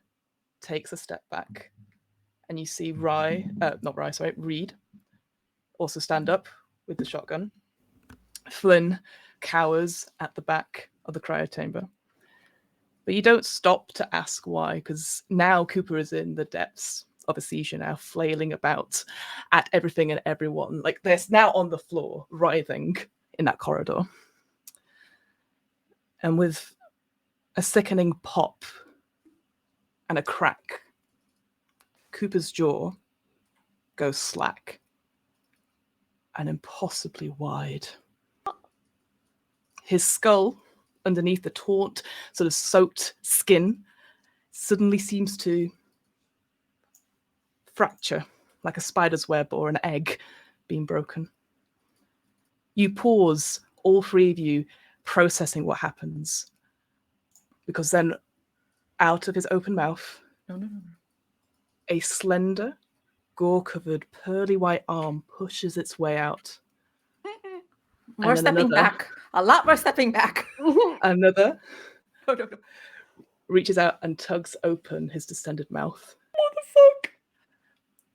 Speaker 1: takes a step back, and you see Reed also stand up with the shotgun. Flynn cowers at the back of the cryo chamber. But you don't stop to ask why, because now Cooper is in the depths of a seizure now, flailing about at everything and everyone. Like, they're now on the floor, writhing in that corridor. And with a sickening pop and a crack, Cooper's jaw goes slack and impossibly wide. His skull, underneath the taut, sort of soaked skin, suddenly seems to fracture like a spider's web or an egg being broken. You pause, all three of you, processing what happens. Because then, out of his open mouth, a slender, gore-covered, pearly white arm pushes its way out.
Speaker 6: More stepping back. A lot more stepping back.
Speaker 1: Another reaches out and tugs open his distended mouth. What the fuck?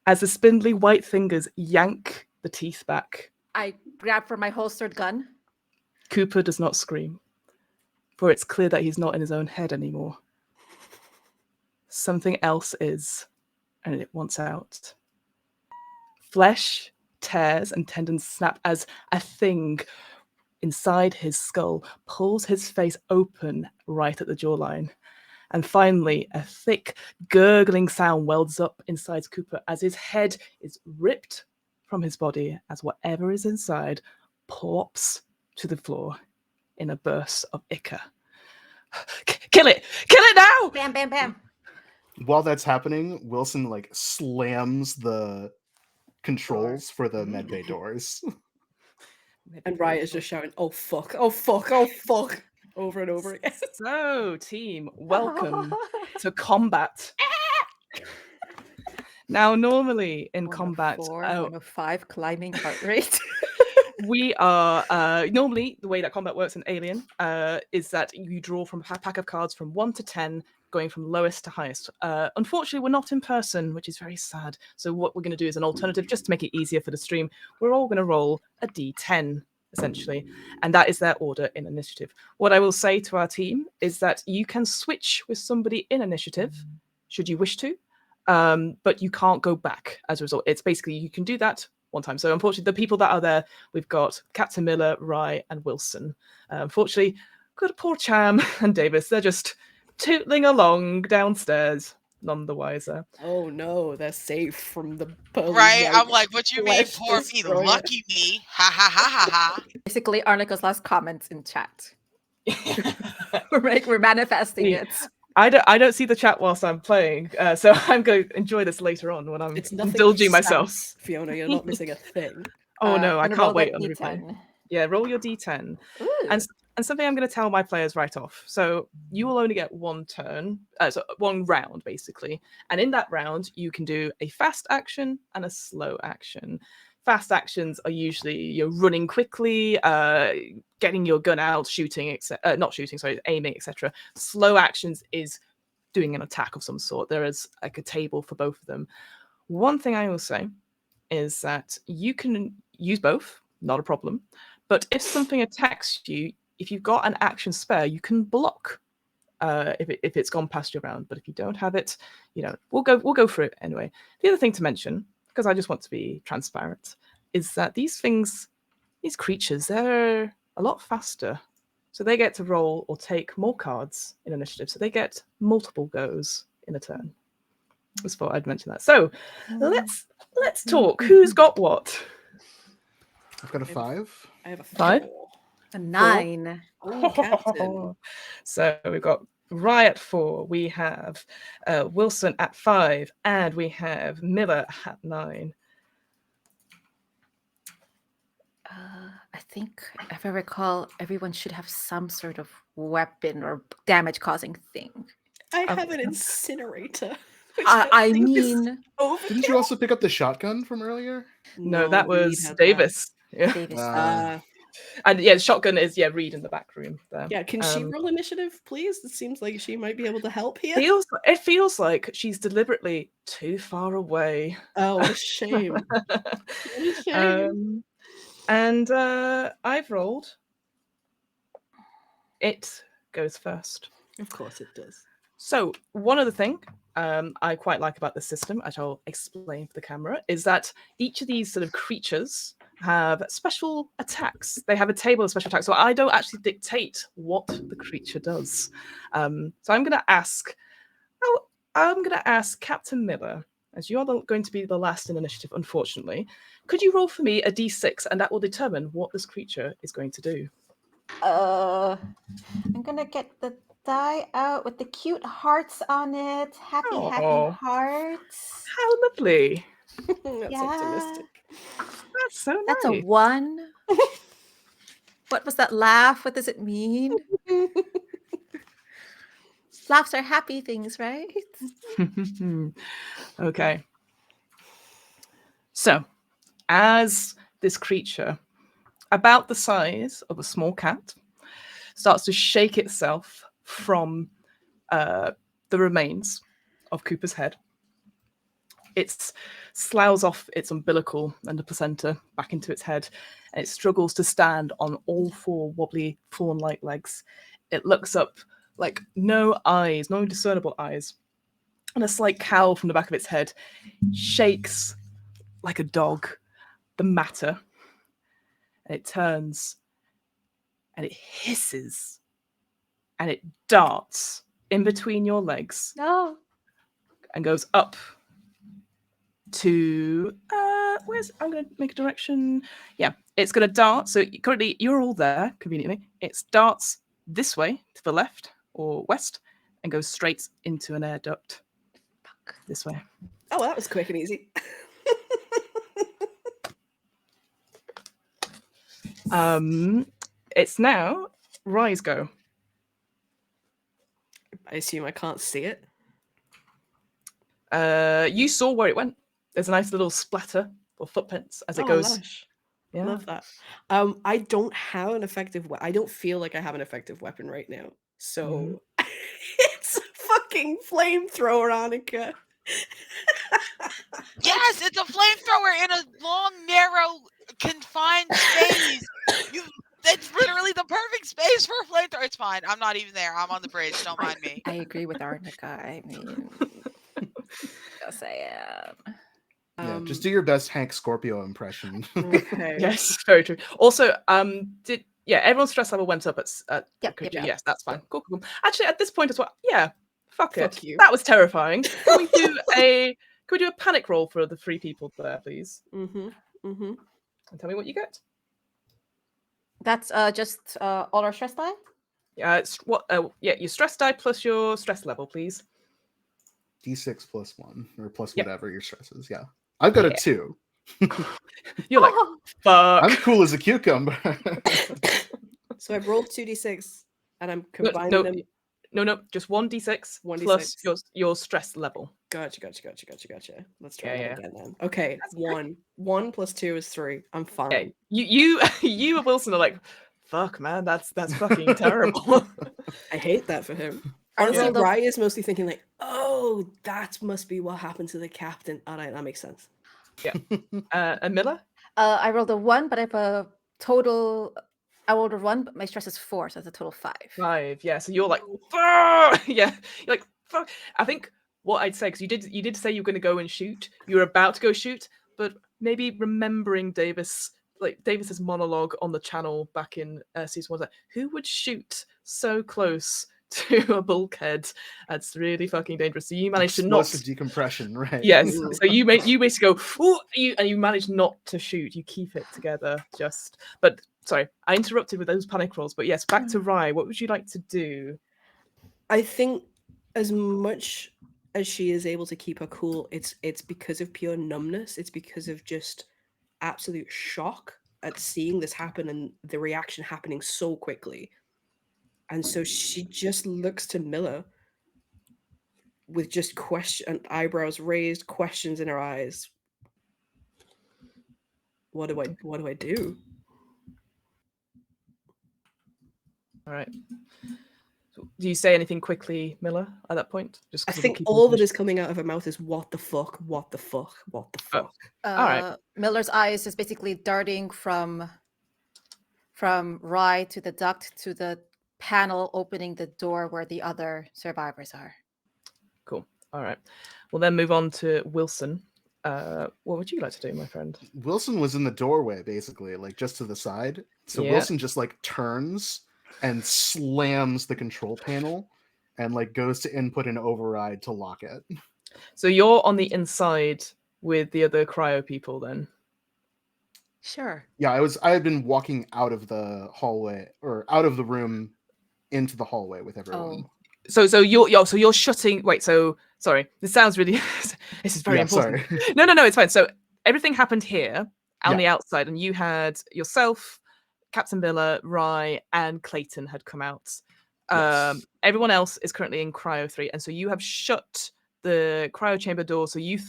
Speaker 1: As the spindly white fingers yank the teeth back.
Speaker 6: I grab for my holstered gun.
Speaker 1: Cooper does not scream, for it's clear that he's not in his own head anymore. Something else is, and it wants out. Flesh tears and tendons snap as a thing inside his skull pulls his face open right at the jawline. And finally, a thick, gurgling sound welds up inside Cooper as his head is ripped from his body as whatever is inside plops to the floor in a burst of ichor. Kill it! Kill it now!
Speaker 6: Bam, bam, bam.
Speaker 3: While that's happening, Wilson slams the controls for the medbay doors.
Speaker 4: And Riot is just shouting, "Oh fuck! Oh fuck! Oh fuck!" over and over again.
Speaker 1: So, team, welcome to combat. Now, normally in combat,
Speaker 6: 105 climbing heart rate.
Speaker 1: we are normally the way that combat works in Alien is that you draw from a pack of cards from 1 to 10, going from lowest to highest. Unfortunately, we're not in person, which is very sad. So what we're going to do is an alternative, just to make it easier for the stream. We're all going to roll a d10, essentially, and that is their order in initiative. What I will say to our team is that you can switch with somebody in initiative, should you wish to, but you can't go back as a result. It's basically, you can do that one time. So unfortunately, the people that are there, we've got Captain Miller, Rye, and Wilson. Unfortunately, good poor Cham and Davis, they're just tootling along downstairs, none the wiser.
Speaker 4: Oh no, they're safe from the
Speaker 2: Right? I'm like, what you mean, poor me? Lucky me. Ha ha ha ha ha.
Speaker 6: Basically, Arnica's last comments in chat. We're manifesting it.
Speaker 1: I don't see the chat whilst I'm playing, so I'm going to enjoy this later on when I'm indulging myself.
Speaker 4: Fiona, you're not missing a thing.
Speaker 1: Oh no, I can't wait on the
Speaker 6: D10.
Speaker 1: replay. Yeah, roll your d10.
Speaker 6: Ooh.
Speaker 1: And something I'm going to tell my players right off. So you will only get one turn, so one round basically. And in that round, you can do a fast action and a slow action. Fast actions are usually you're running quickly, getting your gun out, shooting, aiming, etc. Slow actions is doing an attack of some sort. There is like a table for both of them. One thing I will say is that you can use both, not a problem. But if something attacks you, if you've got an action spare, you can block if it's gone past your round. But if you don't have it, we'll go through it anyway. The other thing to mention, because I just want to be transparent, is that these creatures, they're a lot faster. So they get to roll or take more cards in initiative. So they get multiple goes in a turn. Just thought I'd mention that. So let's talk. Who's got what?
Speaker 3: I've got a 5.
Speaker 4: I have a
Speaker 1: 5.
Speaker 4: 4.
Speaker 6: A 9.
Speaker 4: Oh, Captain.
Speaker 1: So we've got Rye at 4. We have Wilson at 5, and we have Miller at 9.
Speaker 6: I think, if I recall, everyone should have some sort of weapon or damage-causing thing.
Speaker 4: I have an incinerator.
Speaker 6: I
Speaker 4: think is
Speaker 6: mean,
Speaker 3: Didn't you also pick up the shotgun from earlier?
Speaker 1: No, that
Speaker 4: Reed
Speaker 1: was
Speaker 4: had that.
Speaker 1: Davis. Yeah.
Speaker 6: Davis.
Speaker 1: And yeah, shotgun is Reed in the back room there.
Speaker 4: Yeah, can she roll initiative, please? It seems like she might be able to help here.
Speaker 1: It feels like she's deliberately too far away.
Speaker 4: Oh, what a shame. What a shame.
Speaker 1: And I've rolled. It goes first.
Speaker 4: Of course it does.
Speaker 1: So one other thing I quite like about the system, which I'll explain for the camera, is that each of these sort of creatures have special attacks. They have a table of special attacks. So I don't actually dictate what the creature does. So I'm going to ask Captain Miller, as you are going to be the last in initiative, unfortunately. Could you roll for me a d6, and that will determine what this creature is going to do?
Speaker 6: I'm gonna get the die out with the cute hearts on it. Happy hearts.
Speaker 1: How lovely.
Speaker 4: That's
Speaker 6: Yeah.
Speaker 4: optimistic.
Speaker 1: That's so nice.
Speaker 6: That's a 1. What was that laugh? What does it mean? Laughs are happy things, right?
Speaker 1: Okay. So, as this creature, about the size of a small cat, starts to shake itself from the remains of Cooper's head, it sloughs off its umbilical and the placenta back into its head, and it struggles to stand on all 4 wobbly fawn-like legs. It looks up like no eyes, no discernible eyes, and a slight cowl from the back of its head, shakes like a dog, the matter, and it turns and it hisses and it darts in between your legs
Speaker 6: No.
Speaker 1: and goes up to I'm going to make a direction. Yeah, it's going to dart. So currently you're all there conveniently. It darts this way to the left or west and goes straight into an air duct this way.
Speaker 4: Oh, well, that was quick and easy.
Speaker 1: It's now Rise go.
Speaker 4: I assume I can't see it.
Speaker 1: You saw where it went. There's a nice little splatter or footprints as it goes.
Speaker 4: Lush.
Speaker 1: Yeah.
Speaker 4: Love that. I don't have an effective I don't feel like I have an effective weapon right now. So it's a fucking flamethrower, Annika.
Speaker 2: Yes, it's a flamethrower in a long, narrow, confined space. That's literally the perfect space for a flamethrower. It's fine. I'm not even there. I'm on the bridge. Don't mind me.
Speaker 6: I agree with Arnica. I mean, yes, I am.
Speaker 3: Yeah, just do your best Hank Scorpio impression.
Speaker 4: Okay.
Speaker 1: Yes, very true. Also, everyone's stress level went up at
Speaker 6: Yep.
Speaker 1: Yes, that's fine. Cool. Actually, at this point as well, yeah, fuck it.
Speaker 4: you.
Speaker 1: That was terrifying. Can we do a panic roll for the 3 people there, please?
Speaker 4: Mm-hmm. Mm-hmm.
Speaker 1: And tell me what you get.
Speaker 6: That's just all our stress die?
Speaker 1: It's what? Your stress die plus your stress level, please.
Speaker 3: D6 plus 1 or plus
Speaker 1: Yep.
Speaker 3: whatever your stress is. Yeah, I've got a 2.
Speaker 1: You're like, fuck.
Speaker 3: I'm cool as a cucumber.
Speaker 4: So I've rolled 2d6 and I'm combining them.
Speaker 1: No, just 1d6
Speaker 4: 1d6
Speaker 1: plus your stress level.
Speaker 4: Gotcha. Let's try
Speaker 1: Yeah,
Speaker 4: that again then. Okay,
Speaker 1: That's
Speaker 4: 1 plus 2 is 3. I'm fine.
Speaker 1: Yeah, you and Wilson are like, fuck, man, that's fucking terrible.
Speaker 4: I hate that for him.
Speaker 6: I
Speaker 4: Honestly,
Speaker 6: rolled a-
Speaker 4: Rye is mostly thinking like, oh, that must be what happened to the captain. All right, that makes sense.
Speaker 1: And Miller?
Speaker 6: I rolled a 1, but I have a total. I rolled a 1, but my stress is 4, so that's a total 5.
Speaker 1: 5. Yeah, so you're like, fuck! Yeah, you're like, fuck. I think what I'd say, because you did say you were going to go and shoot. You were about to go shoot, but maybe remembering Davis's monologue on the channel back in season 1, like, who would shoot so close to a bulkhead? That's really fucking dangerous. So you managed to not
Speaker 3: Explosive decompression, right?
Speaker 1: Yes. So you basically go, ooh, and you manage not to shoot. You keep it together. But sorry, I interrupted with those panic rolls. But yes, back to Rye. What would you like to do?
Speaker 4: I think as much as she is able to keep her cool, it's because of pure numbness. It's because of just absolute shock at seeing this happen and the reaction happening so quickly. And so she just looks to Miller with just eyebrows raised, questions in her eyes. What do I do?
Speaker 1: All right. So, do you say anything quickly, Miller, at that point? Just
Speaker 4: I
Speaker 1: 'cause of
Speaker 4: think
Speaker 1: keeping
Speaker 4: all that
Speaker 1: information-
Speaker 4: is coming out of her mouth is what the fuck, what the fuck, what the fuck.
Speaker 1: All right.
Speaker 6: Miller's eyes is basically darting from Rye to the duct to the panel opening the door where the other survivors are.
Speaker 1: Cool. All right. We'll then move on to Wilson. What would you like to do, my friend?
Speaker 3: Wilson was in the doorway, basically, like just to the side. So
Speaker 1: Yeah.
Speaker 3: Wilson just like turns and slams the control panel and like goes to input an override to lock it.
Speaker 1: So you're on the inside with the other cryo people then?
Speaker 6: Sure.
Speaker 3: Yeah, I had been walking out of the hallway or out of the room into the hallway with everyone.
Speaker 6: Oh.
Speaker 1: So you're shutting. Wait. So sorry. This sounds really. This is very important.
Speaker 3: Sorry.
Speaker 1: No, it's fine. So everything happened here on
Speaker 3: Yeah.
Speaker 1: the outside, and you had yourself, Captain Miller, Rye, and Clayton had come out.
Speaker 3: Yes.
Speaker 1: Everyone else is currently in Cryo 3, and so you have shut the cryo chamber door. So you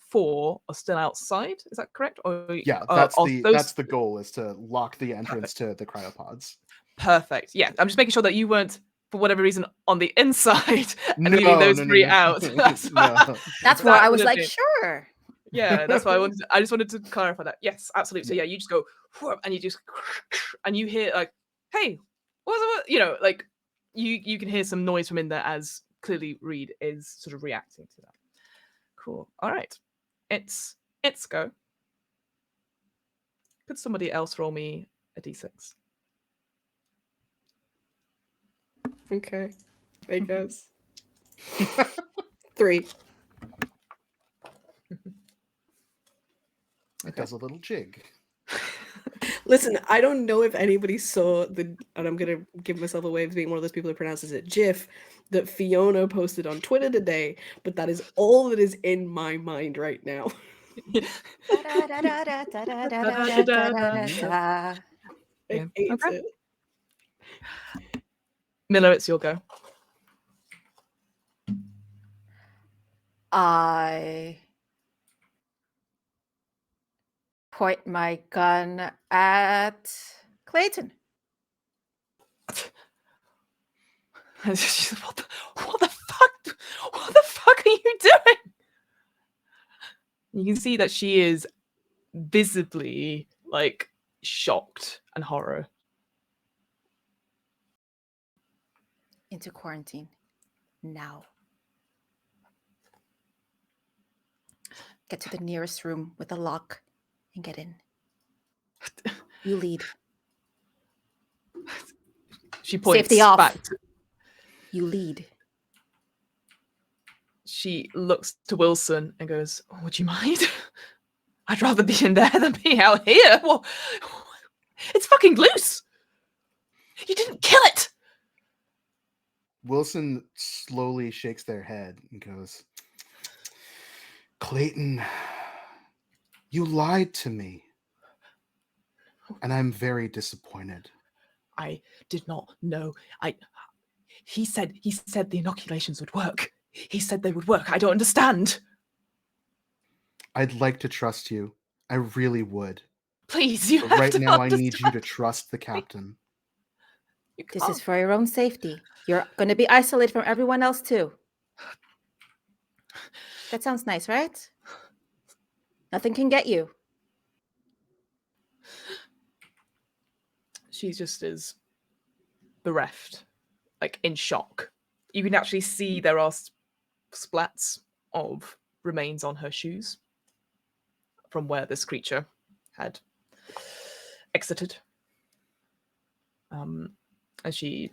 Speaker 1: four are still outside. Is that correct? Or
Speaker 3: Yeah,
Speaker 1: are
Speaker 3: that's the goal, is to lock the entrance to the cryopods.
Speaker 1: Perfect. Yeah, I'm just making sure that you weren't, for whatever reason, on the inside and
Speaker 3: No,
Speaker 1: leaving those
Speaker 3: no,
Speaker 1: three
Speaker 3: no.
Speaker 1: out. That's
Speaker 3: No.
Speaker 6: That's where
Speaker 1: That
Speaker 6: I was
Speaker 1: would've
Speaker 6: like,
Speaker 1: been-
Speaker 6: sure.
Speaker 1: Yeah, that's why I just wanted to clarify that. Yes, absolutely. So yeah, you just go whoop, and you just and you hear like, hey, what? You know, like you can hear some noise from in there as clearly Reed is sort of reacting to that. Cool. All right, it's go. Could somebody else roll me a d6?
Speaker 4: Okay. I guess. 3.
Speaker 3: It does a little jig.
Speaker 4: Listen, I don't know if anybody saw and I'm gonna give myself away as being one of those people who pronounces it GIF that Fiona posted on Twitter today, but that is all that is in my mind right now. I
Speaker 1: Yeah.
Speaker 4: hate
Speaker 1: Okay.
Speaker 4: it.
Speaker 1: Miller, it's your go.
Speaker 6: I point my gun at Clayton.
Speaker 1: What the fuck? What the fuck are you doing? You can see that she is visibly like shocked and horror.
Speaker 6: Into quarantine. Now. Get to the nearest room with a lock and get in. You lead.
Speaker 1: She points
Speaker 6: Safety off.
Speaker 1: back.
Speaker 6: You lead.
Speaker 1: She looks to Wilson and goes, oh, would you mind? I'd rather be in there than be out here. Well, it's fucking loose. You didn't kill it.
Speaker 3: Wilson slowly shakes their head and goes, Clayton, you lied to me. And I'm very disappointed.
Speaker 1: I did not know. He said the inoculations would work. He said they would work. I don't understand.
Speaker 3: I'd like to trust you. I really would.
Speaker 1: Please, you
Speaker 3: But
Speaker 1: have
Speaker 3: right
Speaker 1: to
Speaker 3: now,
Speaker 1: understand.
Speaker 3: I need you to trust the captain.
Speaker 1: You
Speaker 6: This
Speaker 1: can't.
Speaker 6: is for your own safety. You're going to be isolated from everyone else too. That sounds nice, right? Nothing can get you.
Speaker 1: She just is bereft, like in shock. You can actually see there are splats of remains on her shoes from where this creature had exited. And she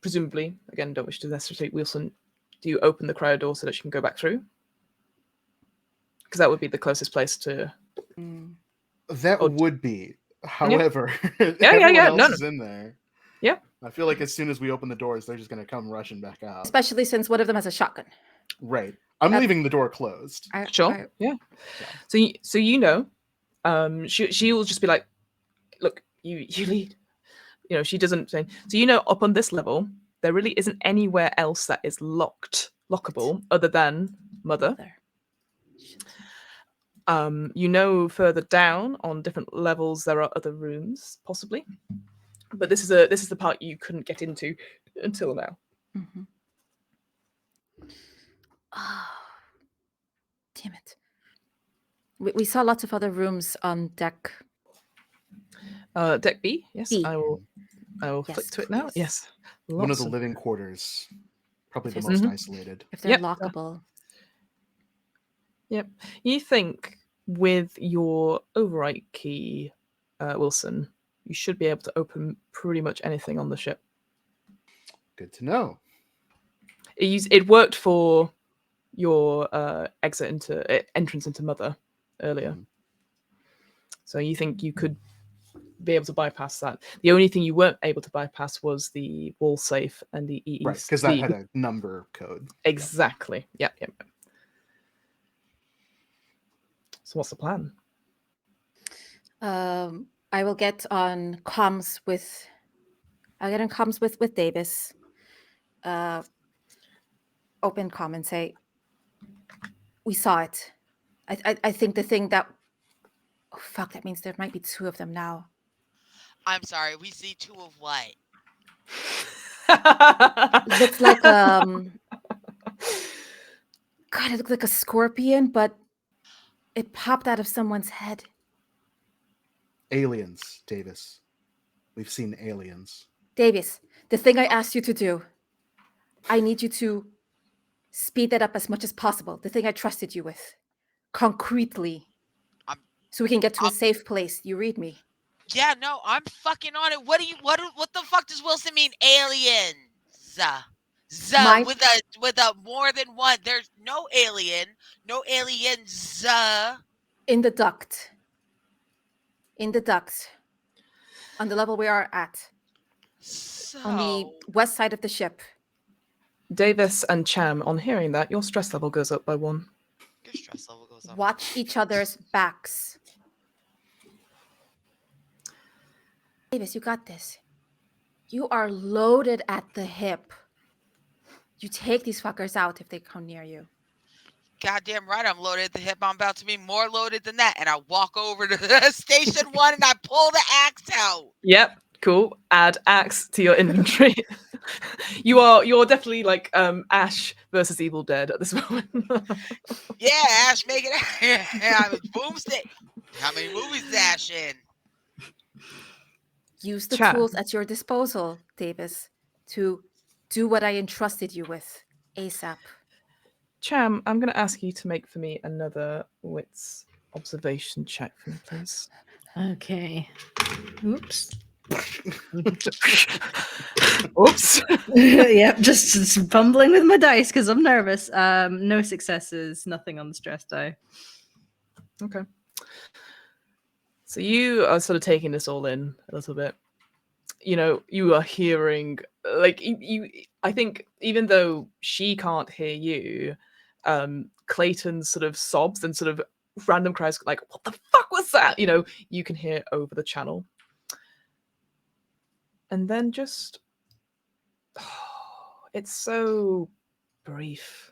Speaker 1: presumably, again, don't wish to necessitate Wilson, do you open the cryo door so that she can go back through? Because that would be the closest place to...
Speaker 3: That would be. However,
Speaker 1: Yeah,
Speaker 3: everyone else
Speaker 1: no.
Speaker 3: is in there.
Speaker 1: Yeah.
Speaker 3: I feel like as soon as we open the doors, they're just going to come rushing back out.
Speaker 6: Especially since one of them has a shotgun.
Speaker 3: Right. I'm leaving the door closed.
Speaker 1: Sure. Yeah. So you know, she will just be like, look, you lead. You know, she doesn't say. So you know, up on this level, there really isn't anywhere else that is locked lockable other than Mother.
Speaker 6: Mother.
Speaker 1: You know, further down on different levels there are other rooms, possibly, but this is the part you couldn't get into until now.
Speaker 6: Mm-hmm. Oh, damn it. We saw lots of other rooms on deck.
Speaker 1: Deck B, yes,
Speaker 6: B.
Speaker 1: I will
Speaker 6: Yes,
Speaker 1: flick to it now.
Speaker 6: please.
Speaker 1: Yes,
Speaker 3: One of
Speaker 1: lots
Speaker 3: the living quarters, probably the
Speaker 6: If
Speaker 3: most
Speaker 1: Mhm.
Speaker 3: isolated.
Speaker 6: If they're
Speaker 1: Yep.
Speaker 6: lockable.
Speaker 1: Yep. You think with your overwrite key, Wilson, you should be able to open pretty much anything on the ship.
Speaker 3: Good to know.
Speaker 1: It worked for your entrance into Mother earlier.
Speaker 3: Mhm.
Speaker 1: So you think you could be able to bypass that. The only thing you weren't able to bypass was the wall safe and the EEC.
Speaker 3: Right, because that had a number code.
Speaker 1: Exactly. Yep. So what's the plan?
Speaker 6: I will get on comms with. I'll get on comms with Davis. Open comm and say, "We saw it. I think the thing that. Oh fuck! That means there might be two of them now.
Speaker 2: I'm sorry. We see two of what?
Speaker 6: Looks like God, it looked like a scorpion, but it popped out of someone's head.
Speaker 3: Aliens, Davis. We've seen aliens.
Speaker 6: Davis, the thing I asked you to do. I need you to speed that up as much as possible. The thing I trusted you with, concretely, so we can get to a safe place. You read me?
Speaker 2: Yeah, no, I'm fucking on it. What the fuck does Wilson mean? Aliens. With a more than one. There's no alien. No aliens.
Speaker 6: In the duct. On the level we are at.
Speaker 2: So
Speaker 6: On the west side of the ship.
Speaker 1: Davis and Cham, on hearing that, your stress level goes up by 1.
Speaker 2: your stress level goes up.
Speaker 6: Watch each other's backs. Davis, you got this. You are loaded at the hip. You take these fuckers out if they come near you.
Speaker 2: Goddamn right, I'm loaded at the hip. I'm about to be more loaded than that. And I walk over to station 1 and I pull the axe out.
Speaker 1: Yep, cool. Add axe to your inventory. You're definitely like Ash versus Evil Dead at this moment.
Speaker 2: Yeah, Ash, make it. I mean, boomstick. How many movies is Ash in?
Speaker 6: Use the tools at your disposal, Davis, to do what I entrusted you with ASAP.
Speaker 1: Cham, I'm going to ask you to make for me another wits observation check for me, please.
Speaker 5: Okay. Oops.
Speaker 1: Oops.
Speaker 5: Yep, just fumbling with my dice because I'm nervous. No successes, nothing on the stress die.
Speaker 1: Okay. So you are sort of taking this all in a little bit. You know, you are hearing, like, I think even though she can't hear you, Clayton sort of sobs and sort of random cries like, what the fuck was that? You know, you can hear over the channel. And then just, it's so brief.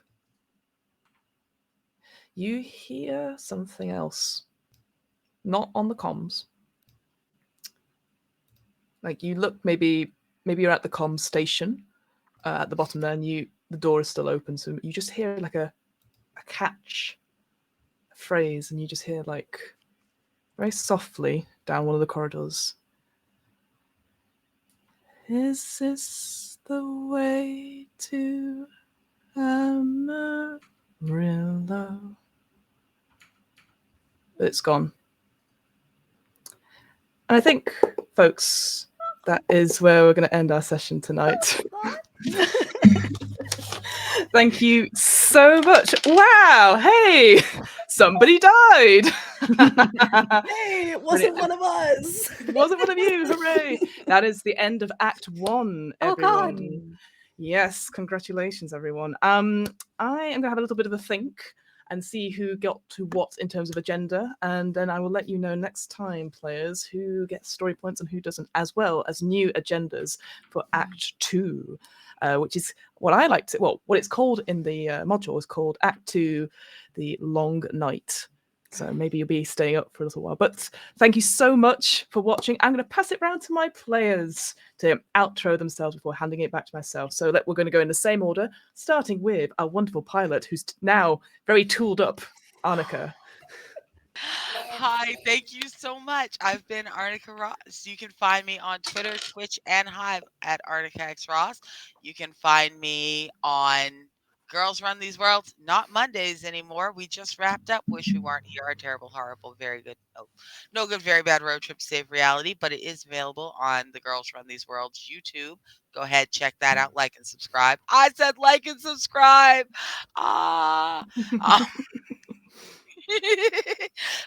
Speaker 1: You hear something else. Not on the comms. Like you look, maybe you're at the comms station at the bottom there, and the door is still open, so you just hear like a catch, a phrase, and you just hear like very softly down one of the corridors. Is this the way to Amarillo? But it's gone. And I think, folks, that is where we're going to end our session tonight. Thank you so much. Wow. Hey, somebody died.
Speaker 4: Hey, it wasn't one of us.
Speaker 1: It wasn't one of you. Hooray. That is the end of Act 1, everyone.
Speaker 6: Oh, God.
Speaker 1: Yes, congratulations, everyone. I am going to have a little bit of a think and see who got to what in terms of agenda, and then I will let you know next time, players, who gets story points and who doesn't, as well as new agendas for Act 2. which is what I like to, well, what it's called in the module is called Act 2, The Long Night. So maybe you'll be staying up for a little while. But thank you so much for watching. I'm going to pass it round to my players to outro themselves before handing it back to myself. So we're going to go in the same order, starting with our wonderful pilot, who's now very tooled up, Arnica.
Speaker 2: Hi, thank you so much. I've been Arnica Ross. You can find me on Twitter, Twitch, and Hive at Arnica X Ross. You can find me on Girls Run These Worlds, not Mondays anymore. We just wrapped up. Wish we weren't here. Our terrible, horrible, very good, no good, very bad road trip to save reality, but it is available on the Girls Run These Worlds YouTube. Go ahead, check that out, like and subscribe. I said like and subscribe. Ah.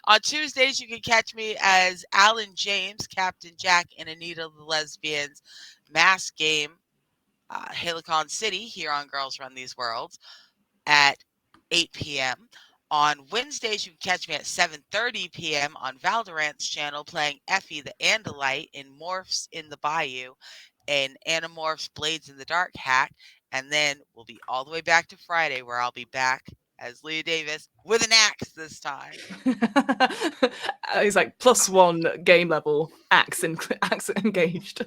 Speaker 2: On Tuesdays, you can catch me as Alan James, Captain Jack, and Anita the Lesbians mass game, Helicon City, here on Girls Run These Worlds at 8 p.m. On Wednesdays, you can catch me at 7:30 p.m. on Valdorant's channel playing Effie the Andalite in Morphs in the Bayou and Animorphs Blades in the Dark hack. And then we'll be all the way back to Friday, where I'll be back as Leah Davis with an axe this time.
Speaker 1: He's like +1 game level, axe engaged.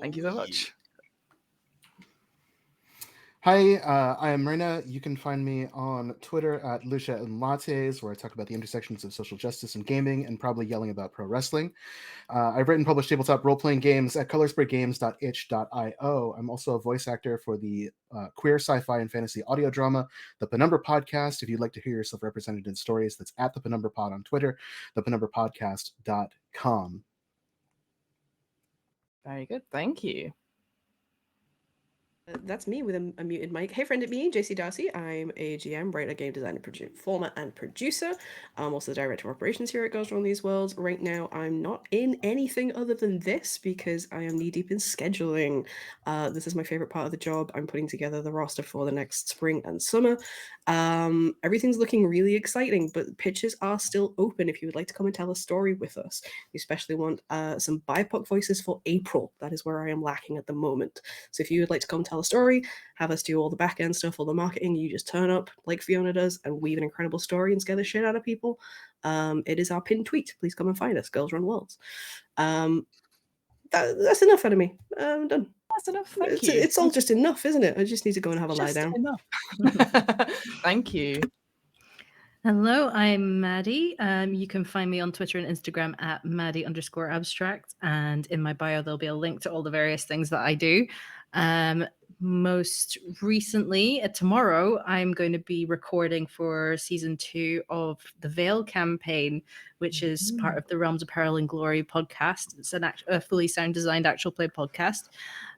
Speaker 1: Thank you so much.
Speaker 3: Hi, I am Myrna. You can find me on Twitter at Lucia and Lattes, where I talk about the intersections of social justice and gaming and probably yelling about pro wrestling. I've written and published tabletop role-playing games at colorspreadgames.itch.io. I'm also a voice actor for the queer sci-fi and fantasy audio drama, The Penumbra Podcast. If you'd like to hear yourself represented in stories, that's at The Penumbra Pod on Twitter, thepenumbrapodcast.com.
Speaker 1: Very good, thank you.
Speaker 4: That's me with a muted mic. Hey friend, it's me, JC Darcy. I'm a GM, writer, game designer, performer, and producer. I'm also the director of operations here at Girls Run These Worlds. Right now, I'm not in anything other than this because I am knee-deep in scheduling. This is my favorite part of the job. I'm putting together the roster for the next spring and summer. Everything's looking really exciting, but pitches are still open if you would like to come and tell a story with us. We especially want some BIPOC voices for April. That is where I am lacking at the moment. So if you would like to come tell a story, have us do all the back end stuff, all the marketing, you just turn up like Fiona does and weave an incredible story and scare the shit out of people. It is our pinned tweet. Please come and find us, Girls Run Worlds. That's enough out of me. I'm done.
Speaker 1: That's enough. Thank you.
Speaker 4: It's all just enough, isn't it? I just need to go and have a lie down.
Speaker 1: Enough. Thank you.
Speaker 5: Hello, I'm Maddie. You can find me on Twitter and Instagram at Maddie_abstract. And in my bio, there'll be a link to all the various things that I do. Most recently, tomorrow, I'm going to be recording for season 2 of the Veil campaign, which is part of the Realms of Peril and Glory podcast. It's a fully sound designed actual play podcast.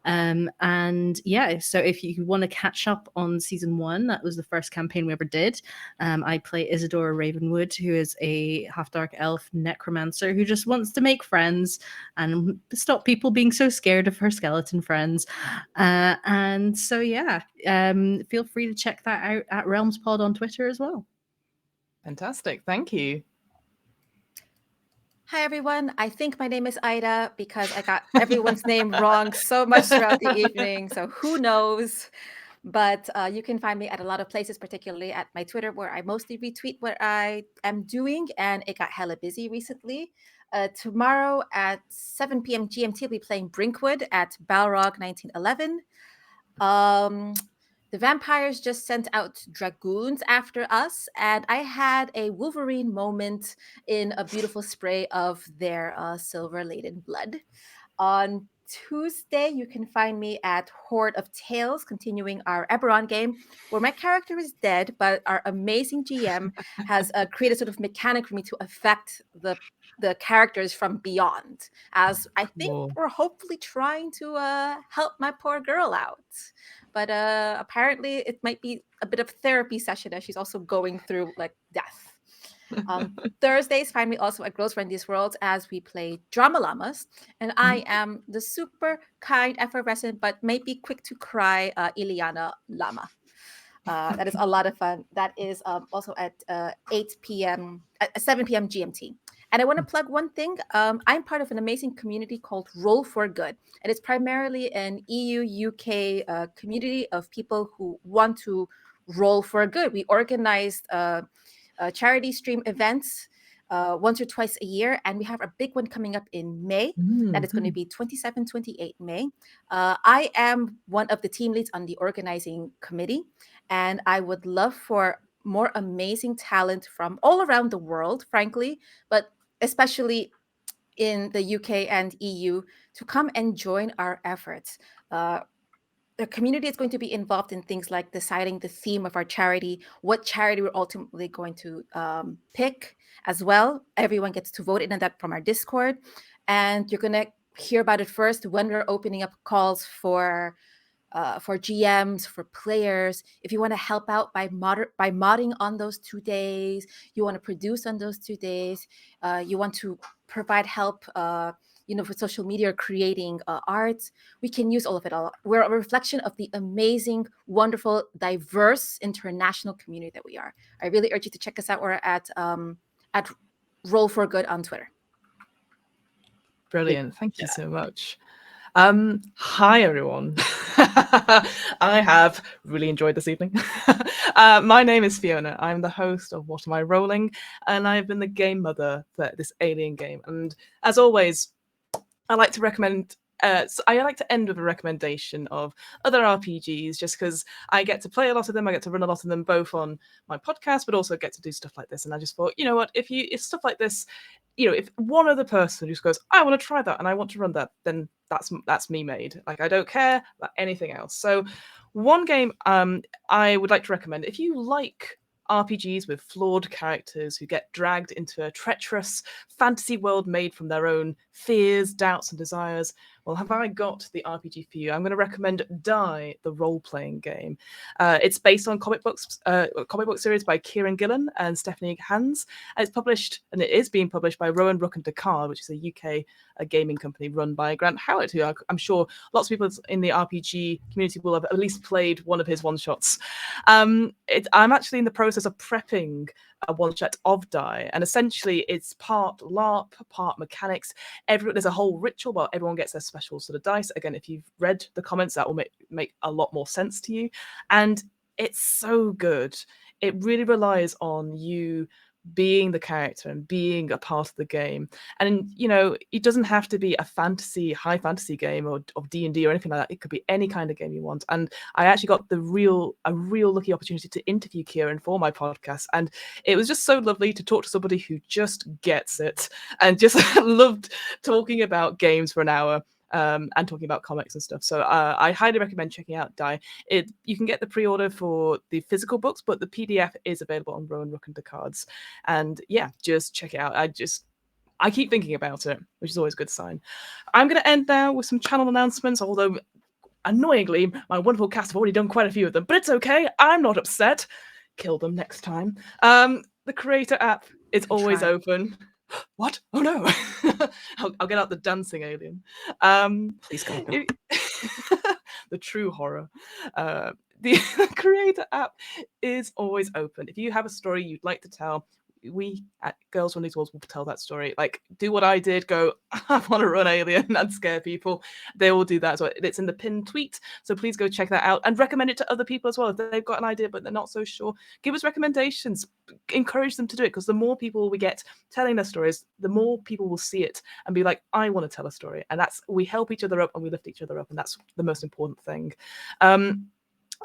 Speaker 5: And yeah, so if you want to catch up on season 1, that was the first campaign we ever did. I play Isadora Ravenwood, who is a half-dark elf necromancer who just wants to make friends and stop people being so scared of her skeleton friends. And so yeah, feel free to check that out at RealmsPod on Twitter as well.
Speaker 1: Fantastic, thank you.
Speaker 6: Hi, everyone. I think my name is Ida because I got everyone's name wrong so much throughout the evening. So who knows? But you can find me at a lot of places, particularly at my Twitter, where I mostly retweet what I am doing. And it got hella busy recently. Tomorrow at 7 p.m. GMT, we'll be playing Brinkwood at Balrog 1911. The vampires just sent out dragoons after us, and I had a Wolverine moment in a beautiful spray of their silver-laden blood. On Tuesday, you can find me at Horde of Tales, continuing our Eberron game, where my character is dead, but our amazing GM has created sort of mechanic for me to affect the characters from beyond, as I think we're hopefully trying to help my poor girl out. But apparently it might be a bit of therapy session as she's also going through like death. Thursdays, find me also at Girls Run These Worlds as we play Drama Llamas. And I am the super kind, effervescent, but maybe quick to cry Ileana Llama. That is a lot of fun. That is also at 8 p.m., at 7 p.m. GMT. And I want to plug one thing. I'm part of an amazing community called Roll for Good. And it's primarily an EU, UK community of people who want to roll for good. We organized charity stream events once or twice a year. And we have a big one coming up in May. That is going to be 27, 28 May. I am one of the team leads on the organizing committee. And I would love for more amazing talent from all around the world, frankly, but especially in the UK and EU to come and join our efforts. The community is going to be involved in things like deciding the theme of our charity, what charity we're ultimately going to pick as well. Everyone gets to vote in on that from our Discord. And you're going to hear about it first when we're opening up calls for GMs, for players. If you want to help out by modding on those 2 days, you want to produce on those 2 days, you want to provide help, for social media or creating art, we can use all of it all. We're a reflection of the amazing, wonderful, diverse international community that we are. I really urge you to check us out. We're at Roll for Good on Twitter.
Speaker 1: Brilliant. Thank you so much. Hi, everyone. I have really enjoyed this evening. My name is Fiona. I'm the host of What Am I Rolling? And I've been the game mother for this Alien game. And as always, I like to recommend so I like to end with a recommendation of other RPGs just because I get to play a lot of them. I get to run a lot of them both on my podcast, but also get to do stuff like this. And I just thought, you know what, if stuff like this, if one other person just goes, I want to try that and I want to run that, then that's me made. Like, I don't care about anything else. So one game I would like to recommend, if you like RPGs with flawed characters who get dragged into a treacherous fantasy world made from their own fears, doubts, and desires, well, have I got the RPG for you? I'm going to recommend Die, the role-playing game. It's based on comic book series by Kieran Gillen and Stephanie Hans. And it is being published by Rowan Rook and Descartes, which is a UK gaming company run by Grant Howard, who I'm sure lots of people in the RPG community will have at least played one of his one-shots. I'm actually in the process of prepping a one-shot of Die, and essentially it's part LARP, part mechanics. There's a whole ritual where everyone gets their special sort of dice. Again, if you've read the comments, that will make a lot more sense to you. And it's so good. It really relies on you being the character and being a part of the game. And it doesn't have to be a high fantasy game or of D&D or anything like that. It could be any kind of game you want. And I actually got a real lucky opportunity to interview Kieran for my podcast, and it was just so lovely to talk to somebody who just gets it and just loved talking about games for an hour. And talking about comics and stuff. So I highly recommend checking out Die. You can get the pre-order for the physical books, but the PDF is available on Rowan Rook and Descartes. And yeah, just check it out. I keep thinking about it, which is always a good sign. I'm going to end now with some channel announcements, although annoyingly, my wonderful cast have already done quite a few of them, but it's okay. I'm not upset. Kill them next time. The Creator app is always open. What? Oh no! I'll get out the dancing alien.
Speaker 4: Please God, no.
Speaker 1: The true horror. The Creator app is always open. If you have a story you'd like to tell, we at Girls Run These Worlds will tell that story. Like, do what I did, go, I want to run Alien and scare people. They will do that as well. It's in the pinned tweet, so please go check that out and recommend it to other people as well. If they've got an idea but they're not so sure, give us recommendations. Encourage them to do it, because the more people we get telling their stories, the more people will see it and be like, I want to tell a story. And we help each other up and we lift each other up, and that's the most important thing.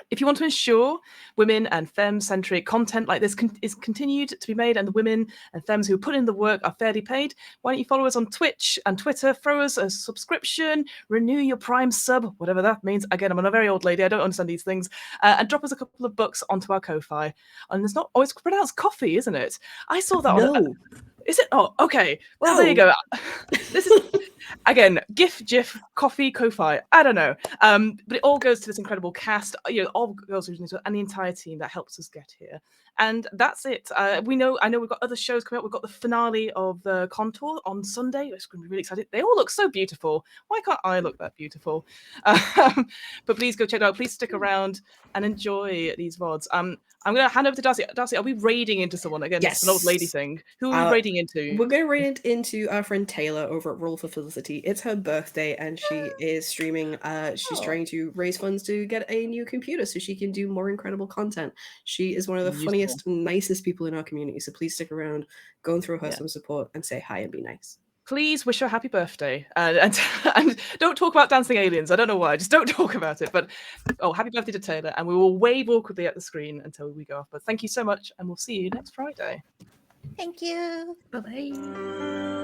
Speaker 1: If you want to ensure women and femme-centric content like this is continued to be made, and the women and femmes who put in the work are fairly paid, why don't you follow us on Twitch and Twitter, throw us a subscription, renew your Prime sub, whatever that means. Again, I'm a very old lady, I don't understand these things, and drop us a couple of bucks onto our Ko-Fi. And it's not always pronounced coffee, isn't it? I saw that on... Is it? Oh, okay. Well, there you go. This is, again, GIF, coffee, Ko-Fi. I don't know. But it all goes to this incredible cast, all girls and the entire team that helps us get here. And that's it. I know we've got other shows coming up. We've got the finale of the Contour on Sunday. It's going to be really exciting. They all look so beautiful. Why can't I look that beautiful? But please go check it out. Please stick around and enjoy these VODs. I'm going to hand over to Darcy. Darcy, are we raiding into someone again?
Speaker 4: Yes.
Speaker 1: It's an old lady thing. Who are we raiding into?
Speaker 4: We're going to raid into our friend Taylor over at Roll for Felicity. It's her birthday, and she is streaming. She's trying to raise funds to get a new computer so she can do more incredible content. She is one of the funniest, nicest people in our community. So please stick around, go and throw her some support, and say hi and be nice.
Speaker 1: Please wish her a happy birthday, and don't talk about dancing aliens. I don't know why. Just don't talk about it. But happy birthday to Taylor, and we will wave awkwardly at the screen until we go off. But thank you so much, and we'll see you next Friday.
Speaker 6: Thank you.
Speaker 5: Bye-bye.